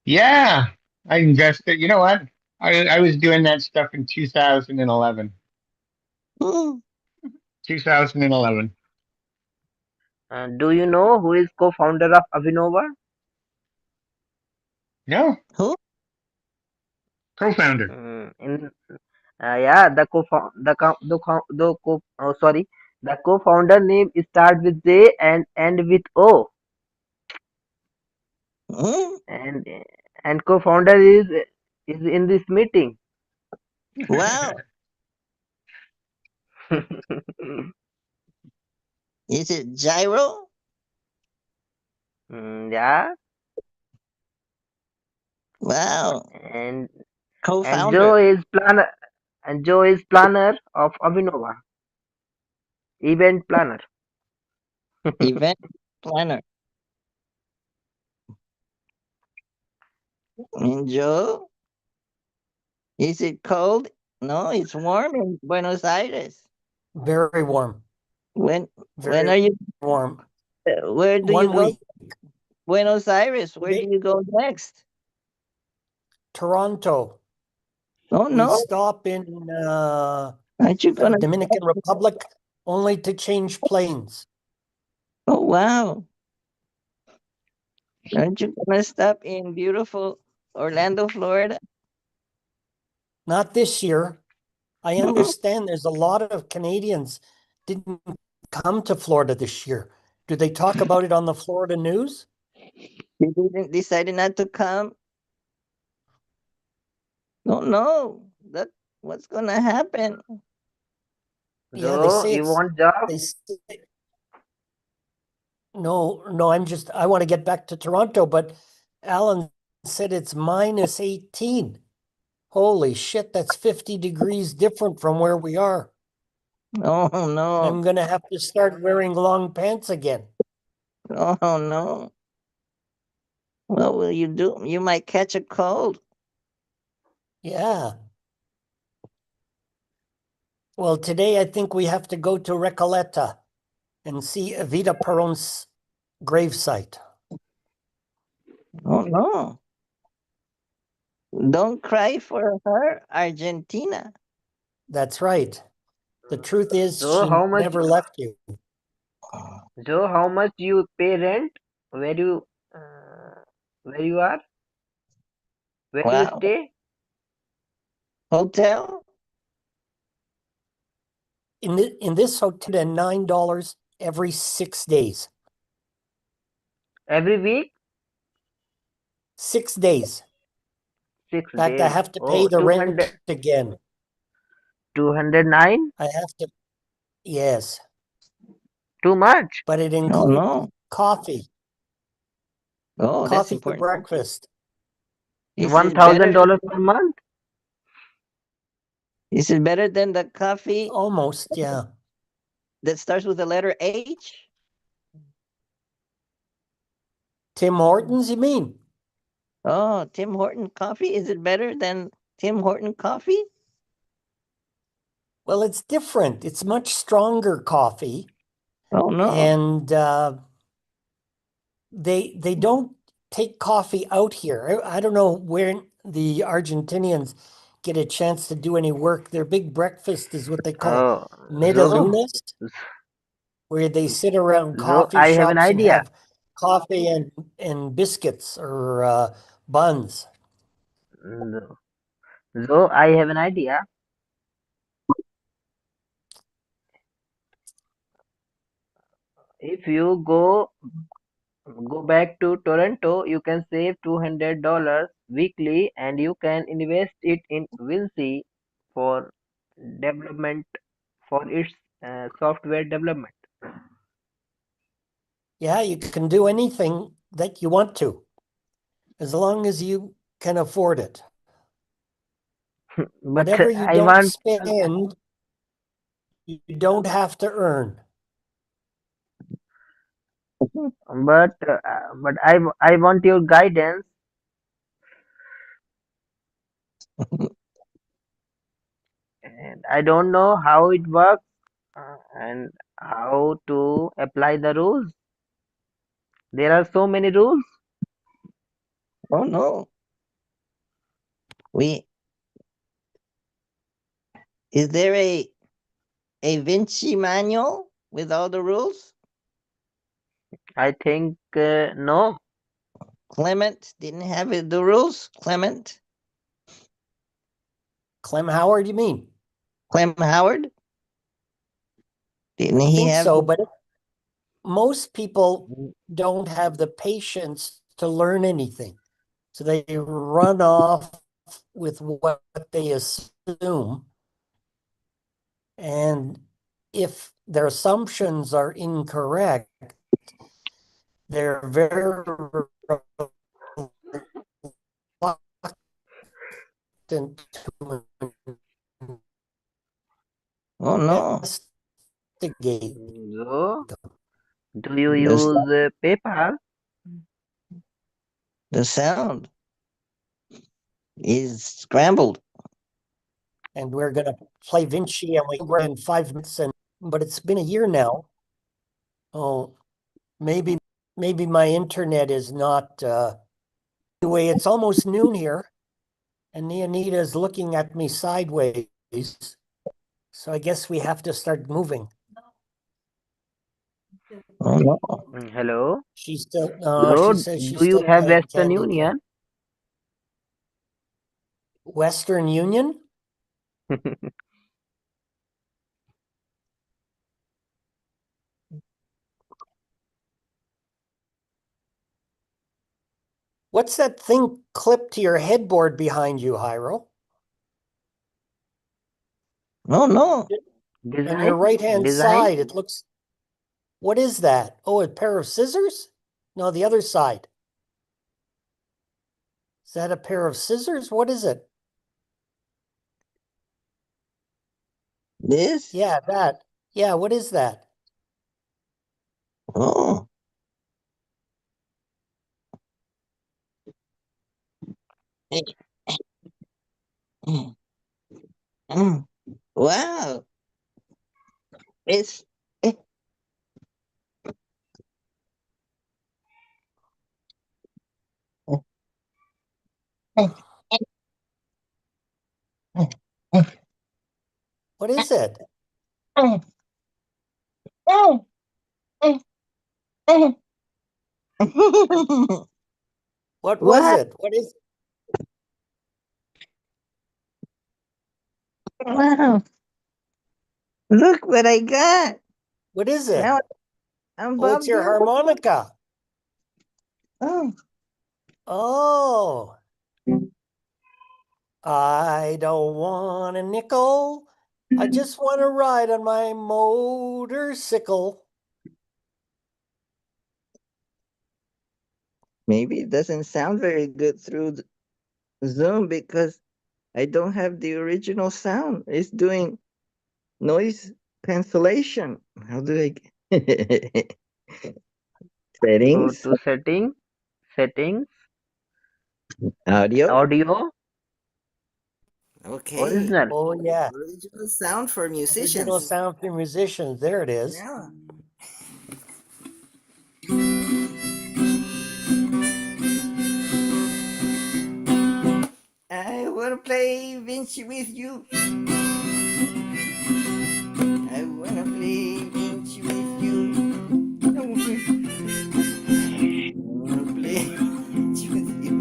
Yeah, I invested. You know what? I was doing that stuff in 2011. Hmm. 2011. Do you know who is co-founder of Avinova? No, Who? co-founder. In Yeah, the co-founder name start with J and end with O, Hmm? and co-founder is in this meeting. Wow. Is it Gyro? Yeah, Wow. and Co-founder. Joe is planner of Avinova, event planner. Event planner. And Joe? Is it cold? No, it's warm in Buenos Aires. Very warm. When Very are you warm. where do you 1 go? week. Buenos Aires. Where do Today, you go next? Toronto. Oh We no. stop in Aren't you gonna Dominican Republic only to change planes. Oh wow. Aren't you gonna stop in beautiful Orlando, Florida? Not this year. I Mm-mm. understand there's a lot of Canadians didn't come to Florida this year. Do they talk about it on the Florida news? They didn't decided not to come. Oh no. That what's gonna happen? Yeah, they Joe, say you it's want job? they say, no, I want to get back to Toronto, but Alan said it's minus 18. Holy shit, that's 50 degrees different from where we are. Oh no. I'm gonna have to start wearing long pants again. Oh no. What will you do? You might catch a cold. Yeah. Well, today I think we have to go to Recoleta and see Evita Peron's gravesite. Oh no. Don't cry for her, Argentina. That's right. The truth is, Joe, she never left you. How much you pay rent? Where you where you are? Where you Wow. stay? Hotel? In this hotel, $9 every 6 days. Every week? 6 days. 6 In fact, I days. have to pay Oh, the rent again. 209? I have to, yes, Too much. but it Oh includes no. coffee, Oh, that's coffee for important. breakfast. Is it better? $1,000 per month? Is it better than the coffee Almost, yeah. that starts with the letter H? Tim Hortons, you mean? Oh, Tim Horton coffee. Is it better than Tim Horton coffee? Well, it's different. It's much stronger coffee, Oh no. and they don't take coffee out here. I don't know where the Argentinians get a chance to do any work. Their big breakfast is what they call Oh, medialunas, where they sit around so coffee I have an shops and idea. have coffee and biscuits or buns. So so I have an idea. If you go back to Toronto, you can save $200 weekly, and you can invest it in Vinci for development, for its software development. Yeah, you can do anything that you want to, as long as you can afford it. But Whatever you I don't want, spend, you don't have to earn. but I want your guidance. And I don't know how it works, and how to apply the rules. There are so many rules. Oh no. Is there a Vinci manual with all the rules? I think no. Clement didn't have the rules. Clement Clem Howard, you mean? Clem Howard. Didn't I he think have? so, but most people don't have the patience to learn anything. So they run off with what they assume. And if their assumptions are incorrect, they're very reluctant to Oh no. investigate. So, do you The, s- use PayPal? the sound is scrambled. And we're going to play Vinci and we go in 5 minutes. But it's been a year now. Oh, maybe my internet is not. Anyway, it's almost noon here, and Neonita is looking at me sideways. So I guess we have to start moving. Oh no. Hello. She's still. So, She says she's do you still have playing Western Candy Union? Western Union? What's that thing clipped to your headboard behind you, Hyro? No, no. On your Design? right-hand Design? side, it looks. What is that? Oh, a pair of scissors? No, the other side. Is that a pair of scissors? What is it? This? Yeah, that. Yeah, what is that? Oh. Mm. Wow. It's What is it? What was what? it? What is Wow. Look what I got. what is it? Now I'm Oh, Bob it's your Dylan. harmonica. Oh. Oh. I don't want a nickel. I just want to ride on my motorcycle. Maybe it doesn't sound very good through Zoom because I don't have the original sound. It's doing noise cancellation. How do I Go settings? to settings. Audio. Audio. Okay. Original. Oh, yeah. Original sound for Original musicians. sound for musicians. There it is. Yeah. I wanna play Vinci with you. I wanna play Vinci with you. I wanna play Vinci with you.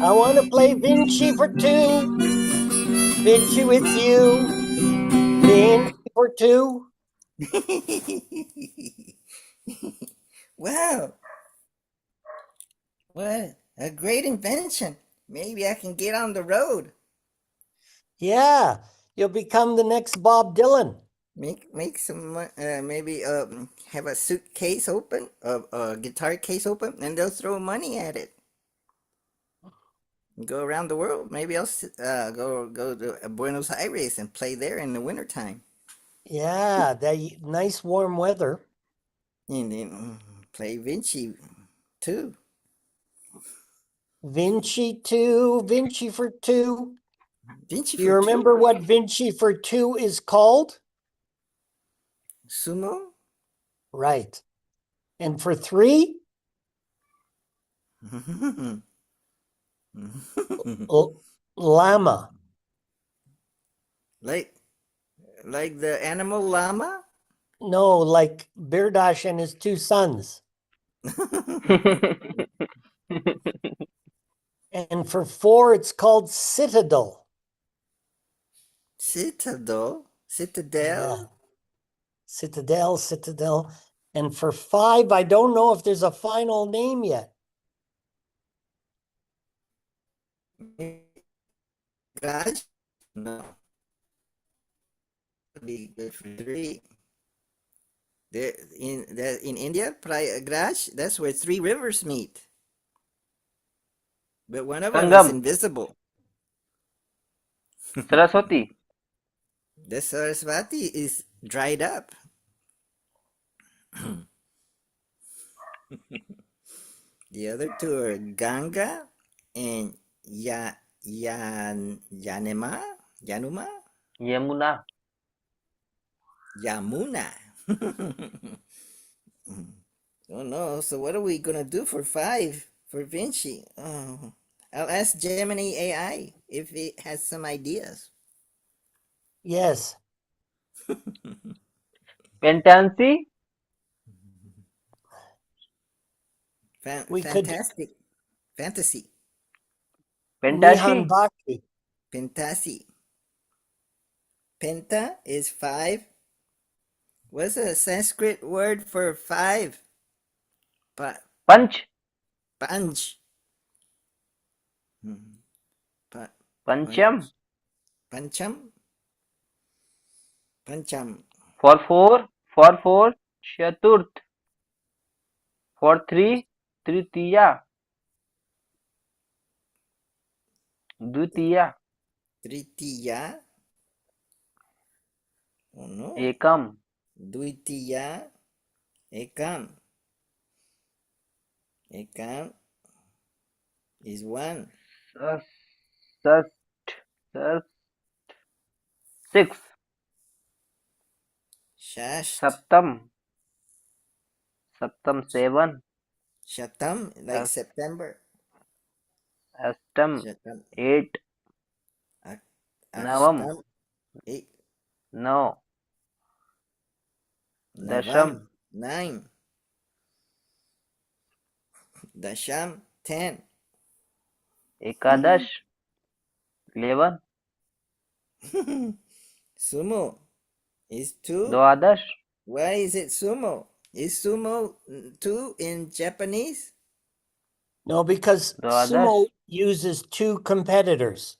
I want to play Vinci for two. Vinci with you. Vinci for two. Wow. What a great invention. Maybe I can get on the road. Yeah, you'll become the next Bob Dylan. Make some maybe have a suitcase open, a guitar case open, and they'll throw money at it. Go around the world. Maybe I'll go to Buenos Aires and play there in the wintertime. Yeah, that nice warm weather. And then play Vinci too. Vinci 2, Vinci for 2. Vinci Do you for remember two. what Vinci for 2 is called? Sumo? Right. And for 3? Llama. like the animal llama? No, like Birdash and his 2 sons. And for 4, it's called Citadel. Citadel? Yeah. Citadel. And for 5, I don't know if there's a final name yet. Gaj? No. Would be good for 3. There in India, Prayagraj, that's where 3 rivers meet. But one of them is Sangam. invisible. Saraswati. The Saraswati is dried up. The other 2 are Ganga and Yanuma? Yamuna. Yamuna. Oh no, so what are we gonna do for 5 for Vinci? Oh, I'll ask Gemini AI if it has some ideas. Yes. Pentancy. We could- Fantastic. Fantasy. Pentashi. Nihan Bhakti. Pentasi. Penta is 5. What's a Sanskrit word for 5? Panch. Panch. Pancham. Pancham. Pancham. For 4. Chaturt. For 3. Tritiya. Dvitiya. Tritiya. Oh no. Ekam. Dvitiya. Ekam. Ekam is 1. Sast. 6. Shash. Saptam. 7. Shatam, like September. Astam. Shatam. 8. Navam. Ashtam. 8. No. Navam. Dasham. 9. Dasham. 10. Ekadash. 11. Sumo is 2. Dwadash. Why is it sumo? Is sumo 2 in Japanese? No, because Dwadash. sumo uses 2 competitors.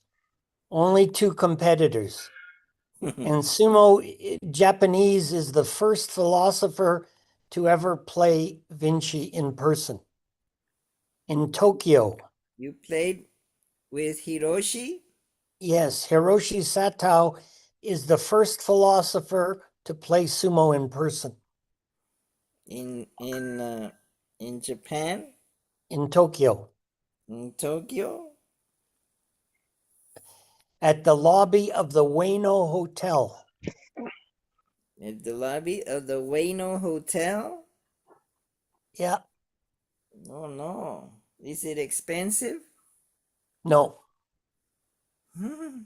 Only 2 competitors. And sumo, Japanese, is the first philosopher to ever play Vinci in person in Tokyo. You played with Hiroshi? Yes, Hiroshi Sato is the first philosopher to play sumo in person. In In Japan, in Tokyo, in Tokyo, at the lobby of the Ueno Hotel. at the lobby of the Ueno Hotel. Yeah, Oh no. Is it expensive? no, Hmm.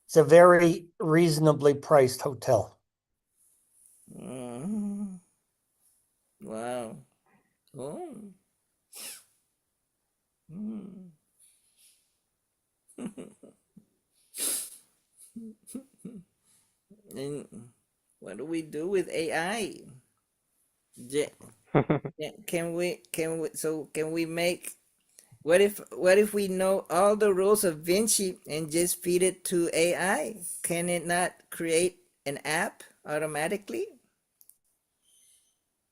it's a very reasonably priced hotel. Mhm. Wow. Oh. Hmm. And what do we do with AI? Ja- can we make what if we know all the rules of Vinci and just feed it to AI? Can it not create an app automatically?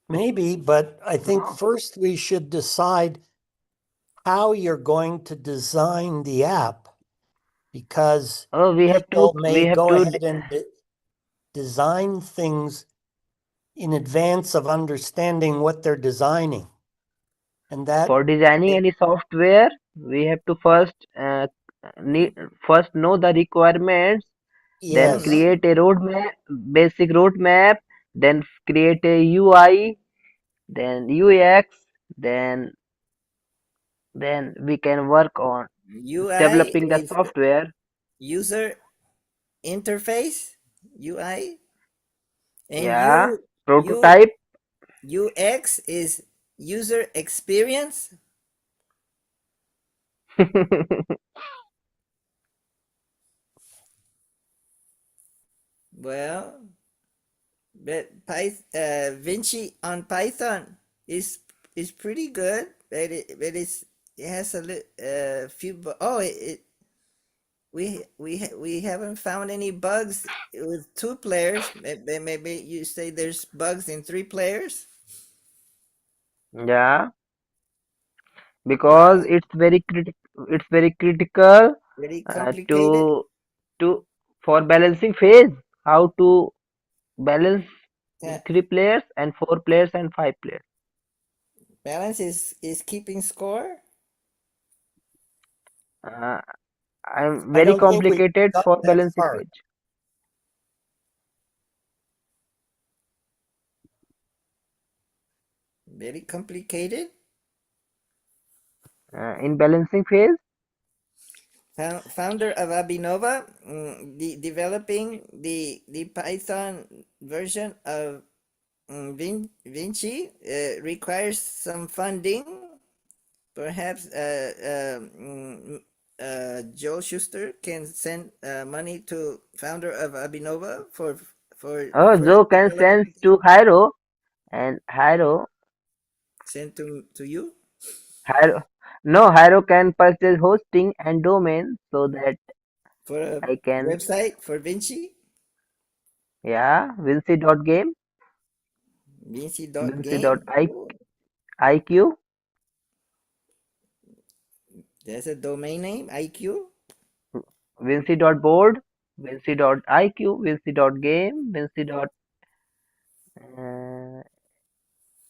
Maybe, but I think first we should decide how you're going to design the app, because Oh, people we may have go to ahead and design things in advance of understanding what they're designing. And that, for designing any software. We have to first know the requirements, then yes, create a roadmap, basic roadmap, then create a UI, then UX, then we can work on UI developing the is software. user interface, UI, and Yeah, U prototype. UX is user experience. Well, but Vinci on Python is pretty good, but it has few. Oh, we haven't found any bugs with 2 players. Maybe you say there's bugs in 3 players. Yeah, because Wow, it's very critical very uh, complicated. to to for balancing phase. How to balance Uh, 3 players and 4 players and 5 players. Balance is keeping score. Uh, I'm I very don't think we've complicated got for that balancing far. phase. Very complicated. In balancing phase, Founder of Abinova, developing the Python version of Vinci requires some funding. Perhaps Joel Schuster can send money to founder of Abinova for oh, further Joe can send development. to Hiro, and Hiro Send to you Hiro no Hiro can purchase hosting and domain so that for a I can, website for Vinci. yeah, Vinci.game, Vinci.game. Vinci.iq, There's a domain name, IQ. Vinci.board, Vinci.iq, Vinci.game, Vinci.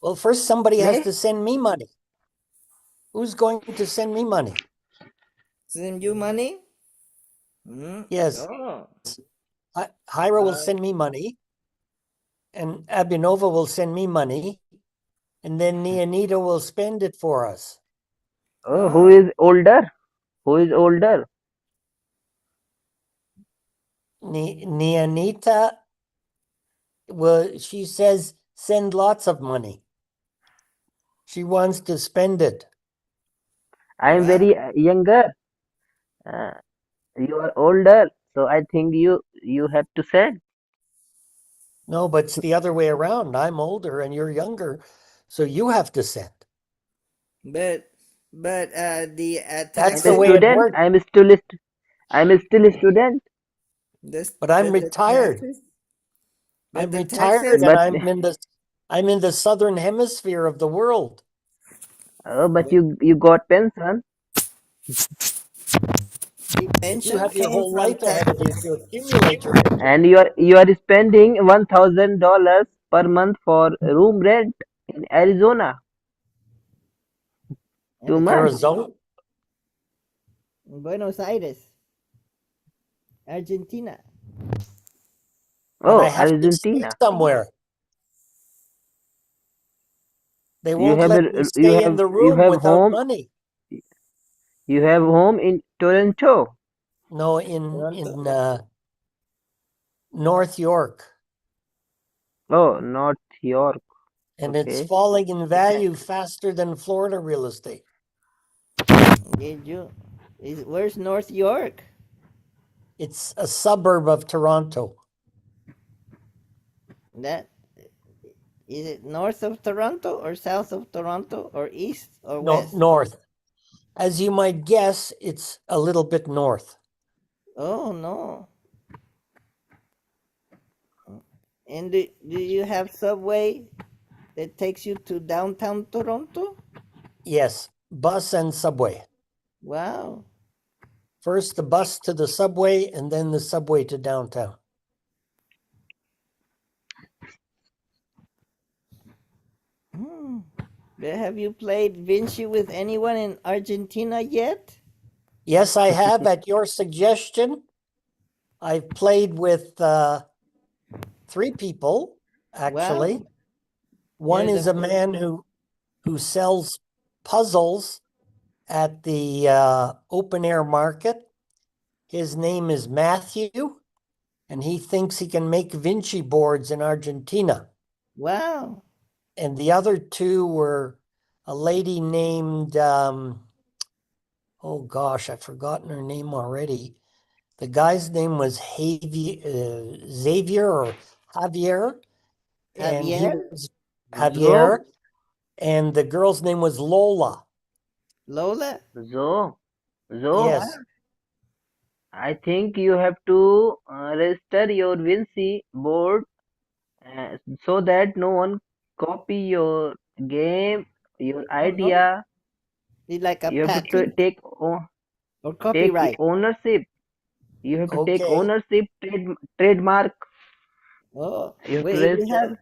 Well, first somebody has Play. to send me money. Who's going to send me money? Send you money? Mm. Yes, Oh, Hira will send me money, and Abinova will send me money, and then Neonita will spend it for us. Oh, who is older? Who is older? Neonita she says send lots of money. She wants to spend it. I am wow. very younger. Uh, you are older, so I think you have to send. No, but it's the other way around. I'm older and you're younger, so you have to send. But the That's I'm a the taxes, way it student. works. I'm still a student. But I'm but the retired. taxes, I'm but the retired taxes, and But I'm in the southern hemisphere of the world. but but you got pension, the But you pension have your came whole from life ahead of you taxes. to accumulate your pension. and you are spending $1,000 per month for room rent in Arizona. Too much. Arizona. Buenos Aires, Argentina. But Oh, I have to stay Argentina. somewhere. They You won't have let a, me stay in the you room have without home. money. You have home in Toronto. No, in Toronto. North York, Oh, North York. and it's Okay. falling in value faster than Florida real estate. Did you? Where's North York? It's a suburb of Toronto. That is it north of Toronto or south of Toronto or east or No, west? north. As you might guess, it's a little bit north. Oh no. And do you have subway that takes you to downtown Toronto? Yes, bus and subway. Wow. First the bus to the subway and then the subway to downtown. Hmm. Have you played Vinci with anyone in Argentina yet? Yes, I have at your suggestion. I've played with 3 people, actually. Wow. One You're is the a man who sells puzzles at the open air market. His name is Matthew, and he thinks he can make Vinci boards in Argentina. Wow. And the other 2 were a lady named, oh gosh, I've forgotten her name already. The guy's name was Xavier or Javier, and he Javier? was Zo. Javier, and the girl's name was Lola. Lola? Zo. Zo. Yes, I think you have to register your Vinci board so that no one copy your game, your Oh no. idea. It's like a You have to patent take or take copyright. ownership. You have to take okay. ownership, trademark. Oh, You have to we register.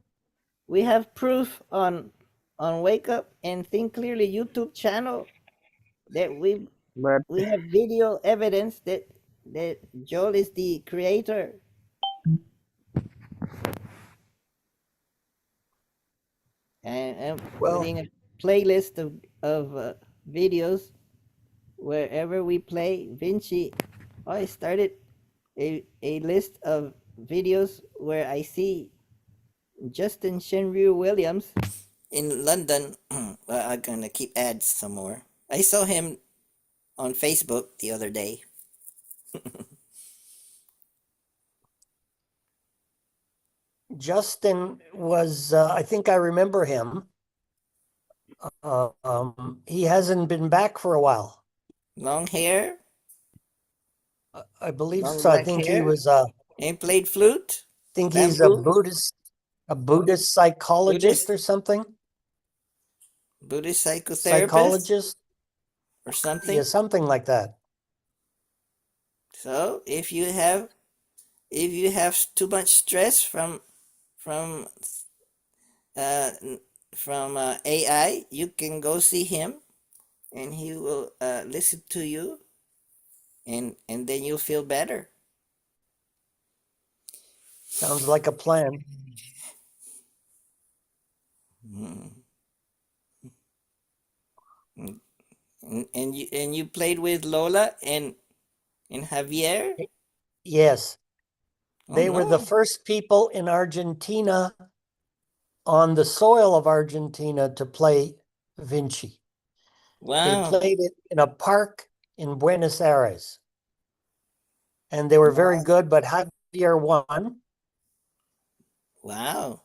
have proof on Wake Up and Think Clearly YouTube channel that But we have video evidence that Joel is the creator. And I'm Well, putting a playlist of videos wherever we play Vinci. I started a list of videos where I see Justin Shenryu Williams in London. Well, I'm gonna keep ads some more. I saw him on Facebook the other day. Justin was, I think I remember him. He hasn't been back for a while. Long hair, I believe long so. I black think he hair, was, and played flute, think he's bamboo, a Buddhist psychologist Buddhist, or something. Buddhist psychotherapist Psychologist, or something. yeah, something like that. So if you have too much stress from uh, AI, you can go see him, and he will listen to you, and then you'll feel better. Sounds like a plan. Mm. And you played with Lola and Javier? Yes, Oh they were the no! first people in Argentina on the soil of Argentina to play Vinci. They Wow! played it in a park in Buenos Aires. And they were very Wow! good, but Javier won. Wow!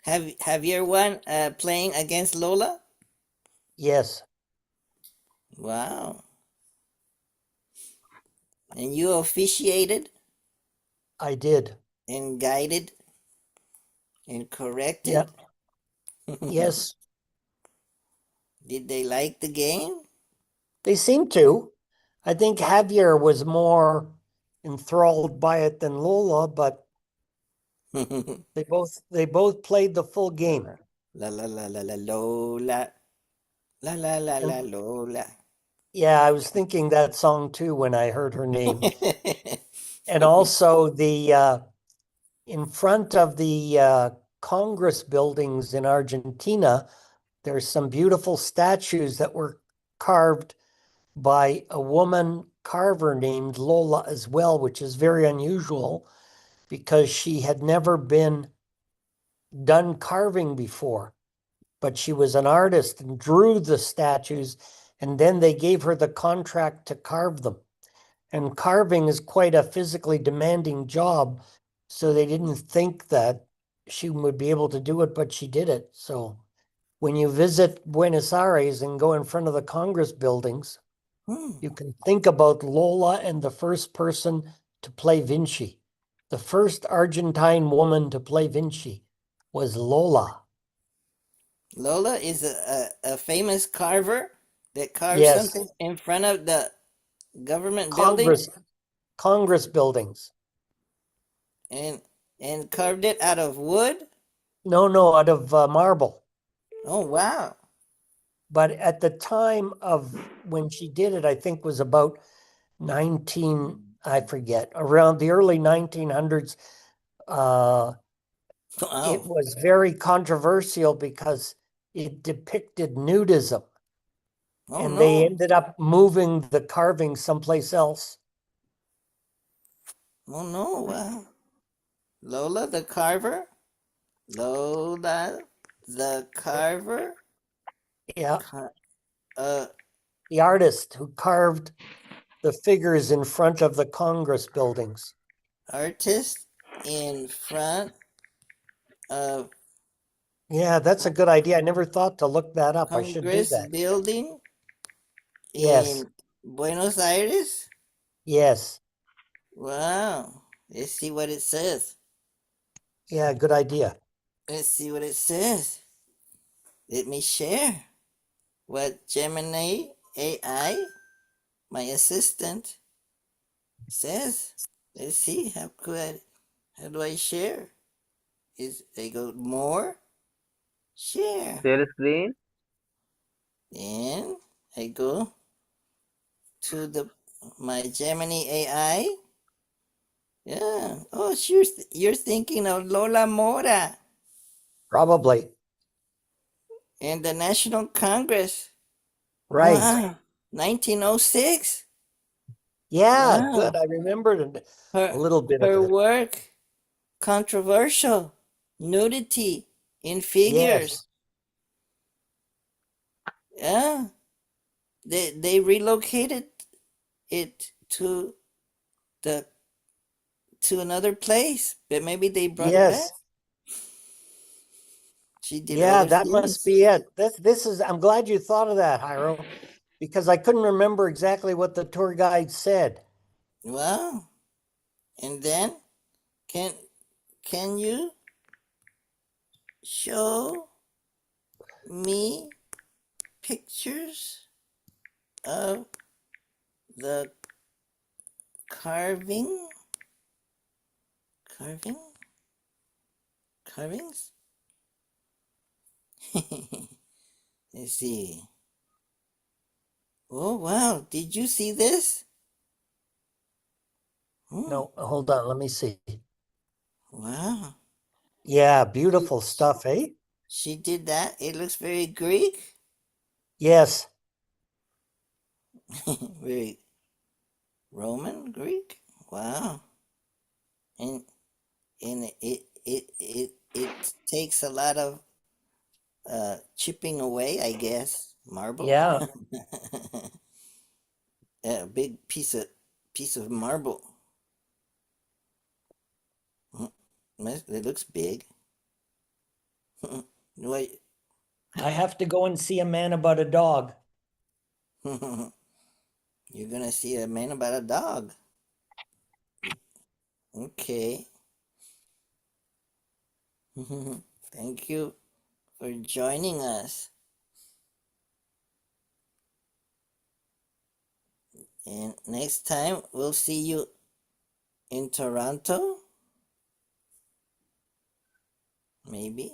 Javier won playing against Lola? Yes, Wow! And you officiated I did. and guided and corrected? Yeah. Yes, Did they like the game? they seem to. I think Javier was more enthralled by it than Lola, but they both played the full game. La la la la la Lola. La la la And- la Lola. Yeah, I was thinking that song too when I heard her name. And also in front of the Congress buildings in Argentina, there's some beautiful statues that were carved by a woman carver named Lola as well, which is very unusual because she had never been done carving before. But she was an artist and drew the statues, and then they gave her the contract to carve them. And carving is quite a physically demanding job, so they didn't think that she would be able to do it, but she did it. So when you visit Buenos Aires and go in front of the Congress buildings, Hmm. you can think about Lola and the first person to play Vinci. The first Argentine woman to play Vinci was Lola. Lola is a famous carver that carves Yes, something in front of the government building Congress buildings. and carved it out of wood. No, out of marble. Oh wow. But at the time of when she did it, I think was about I forget, around the early 1900s. It Wow. was very controversial because it depicted nudism, Oh and they no. ended up moving the carving someplace else. Oh no. Wow. Lola the carver. Lola the carver. Yeah, Car- uh the artist who carved the figures in front of the Congress buildings. artist in front of Yeah, that's a good idea. I never thought to look that up. I should do Congress that. building Yes, in Buenos Aires. yes. Wow. Let's see what it says. Yeah, good idea. Let's see what it says. Let me share what Gemini AI, my assistant, says. Let's see how do I share? Is I go more share. Share screen. Then I go to the my Gemini AI. Yeah. Oh, sure. You're thinking of Lola Mora Probably. and the National Congress. Right. Wow. 1906. Yeah, good. Wow. I remembered a Her little bit of her it. work controversial. Nudity in Yes, figures. Yeah. They relocated it the to another place, but maybe they brought it back. yes. She did Yeah, other that must things. be it. This is, I'm glad you thought of that, Hiro, because I couldn't remember exactly what the tour guide said. Wow. And then can can you show me pictures of the carving carving carvings? Let's see. Oh wow, did you see this? No, hold on, let me see. Wow. Yeah, beautiful stuff, eh? She did that. It looks very Greek. Yes, Very Roman Greek. Wow. And it takes a lot of chipping away, I guess. Marble. yeah, Yeah, a big piece of marble. It looks big. Wait. I have to go and see a man about a dog. You're gonna see a man about a dog. Okay. Thank you for joining us. And next time we'll see you in Toronto. Maybe.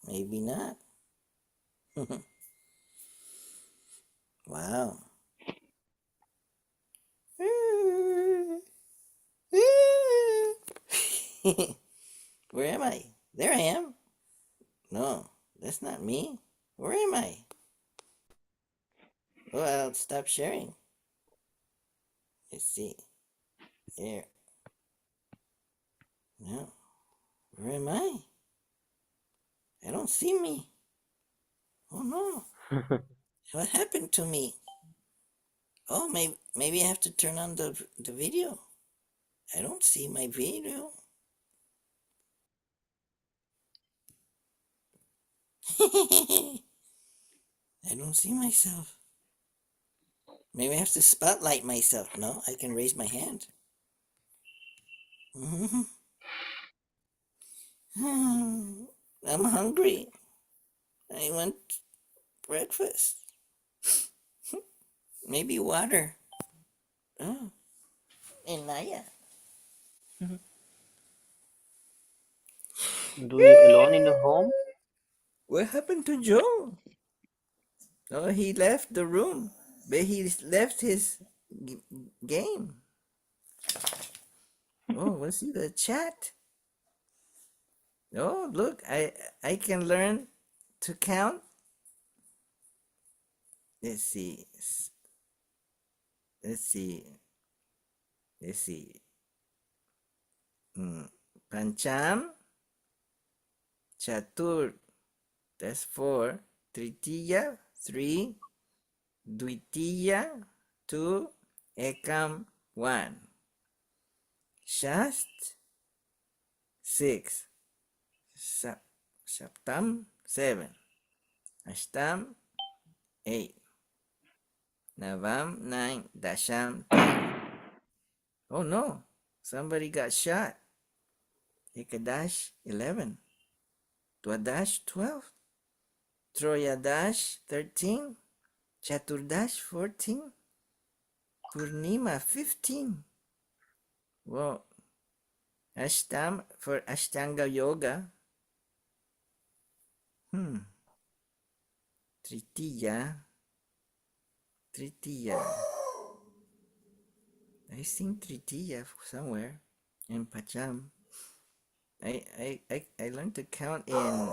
Maybe not. Wow. Where am I? There I am. No, that's not me. Where am I? Oh, I'll stop sharing. Let's see. There. No. Where am I? I don't see me. Oh no. What happened to me? Oh, maybe I have to turn on the video. I don't see my video. I don't see myself. Maybe I have to spotlight myself. No, I can raise my hand. I'm hungry. I want breakfast. Maybe water. Oh, and Naya. Do you alone in your home? What happened to Joe? Oh, he left the room, but he left his game. Oh, let's see the chat. Oh, look, I can learn to count. Let's see. Let's see. Let's see. Pancham, Chatur, that's 4. Tritiya, 3. Dvitiya, 2. Ekam, 1. Shast, 6. Saptam, 7. Ashtam, 8. Navam, 9. Dasham, 10. Oh no, somebody got shot. Ekadash, 11. Dwadash, 12. Troyadash, 13. Chaturdash, 14. Purnima, 15. Well, Ashtam for Ashtanga Yoga. Tritiya. I seen Tritiya somewhere in Pacham. I learned to count in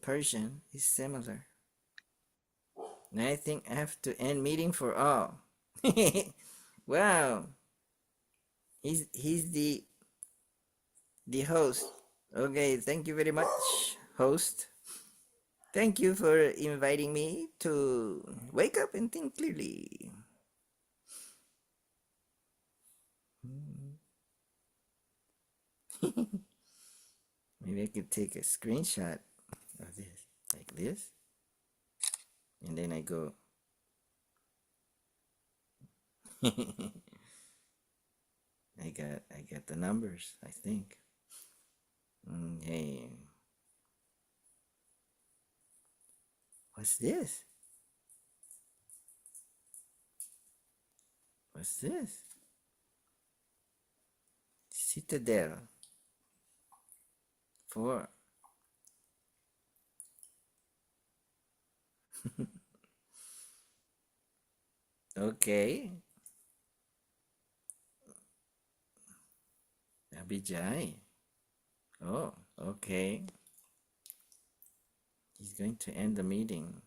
Persian. It's similar. And I think I have to end meeting for all. Wow. He's the host. Okay, thank you very much, host. Thank you for inviting me to wake up and think clearly. Maybe I could take a screenshot of this, like this, and then I go. I got the numbers, I think. Hey, what's this? What's this? Citadel. 4. Okay. Abijay. Oh, okay. He's going to end the meeting.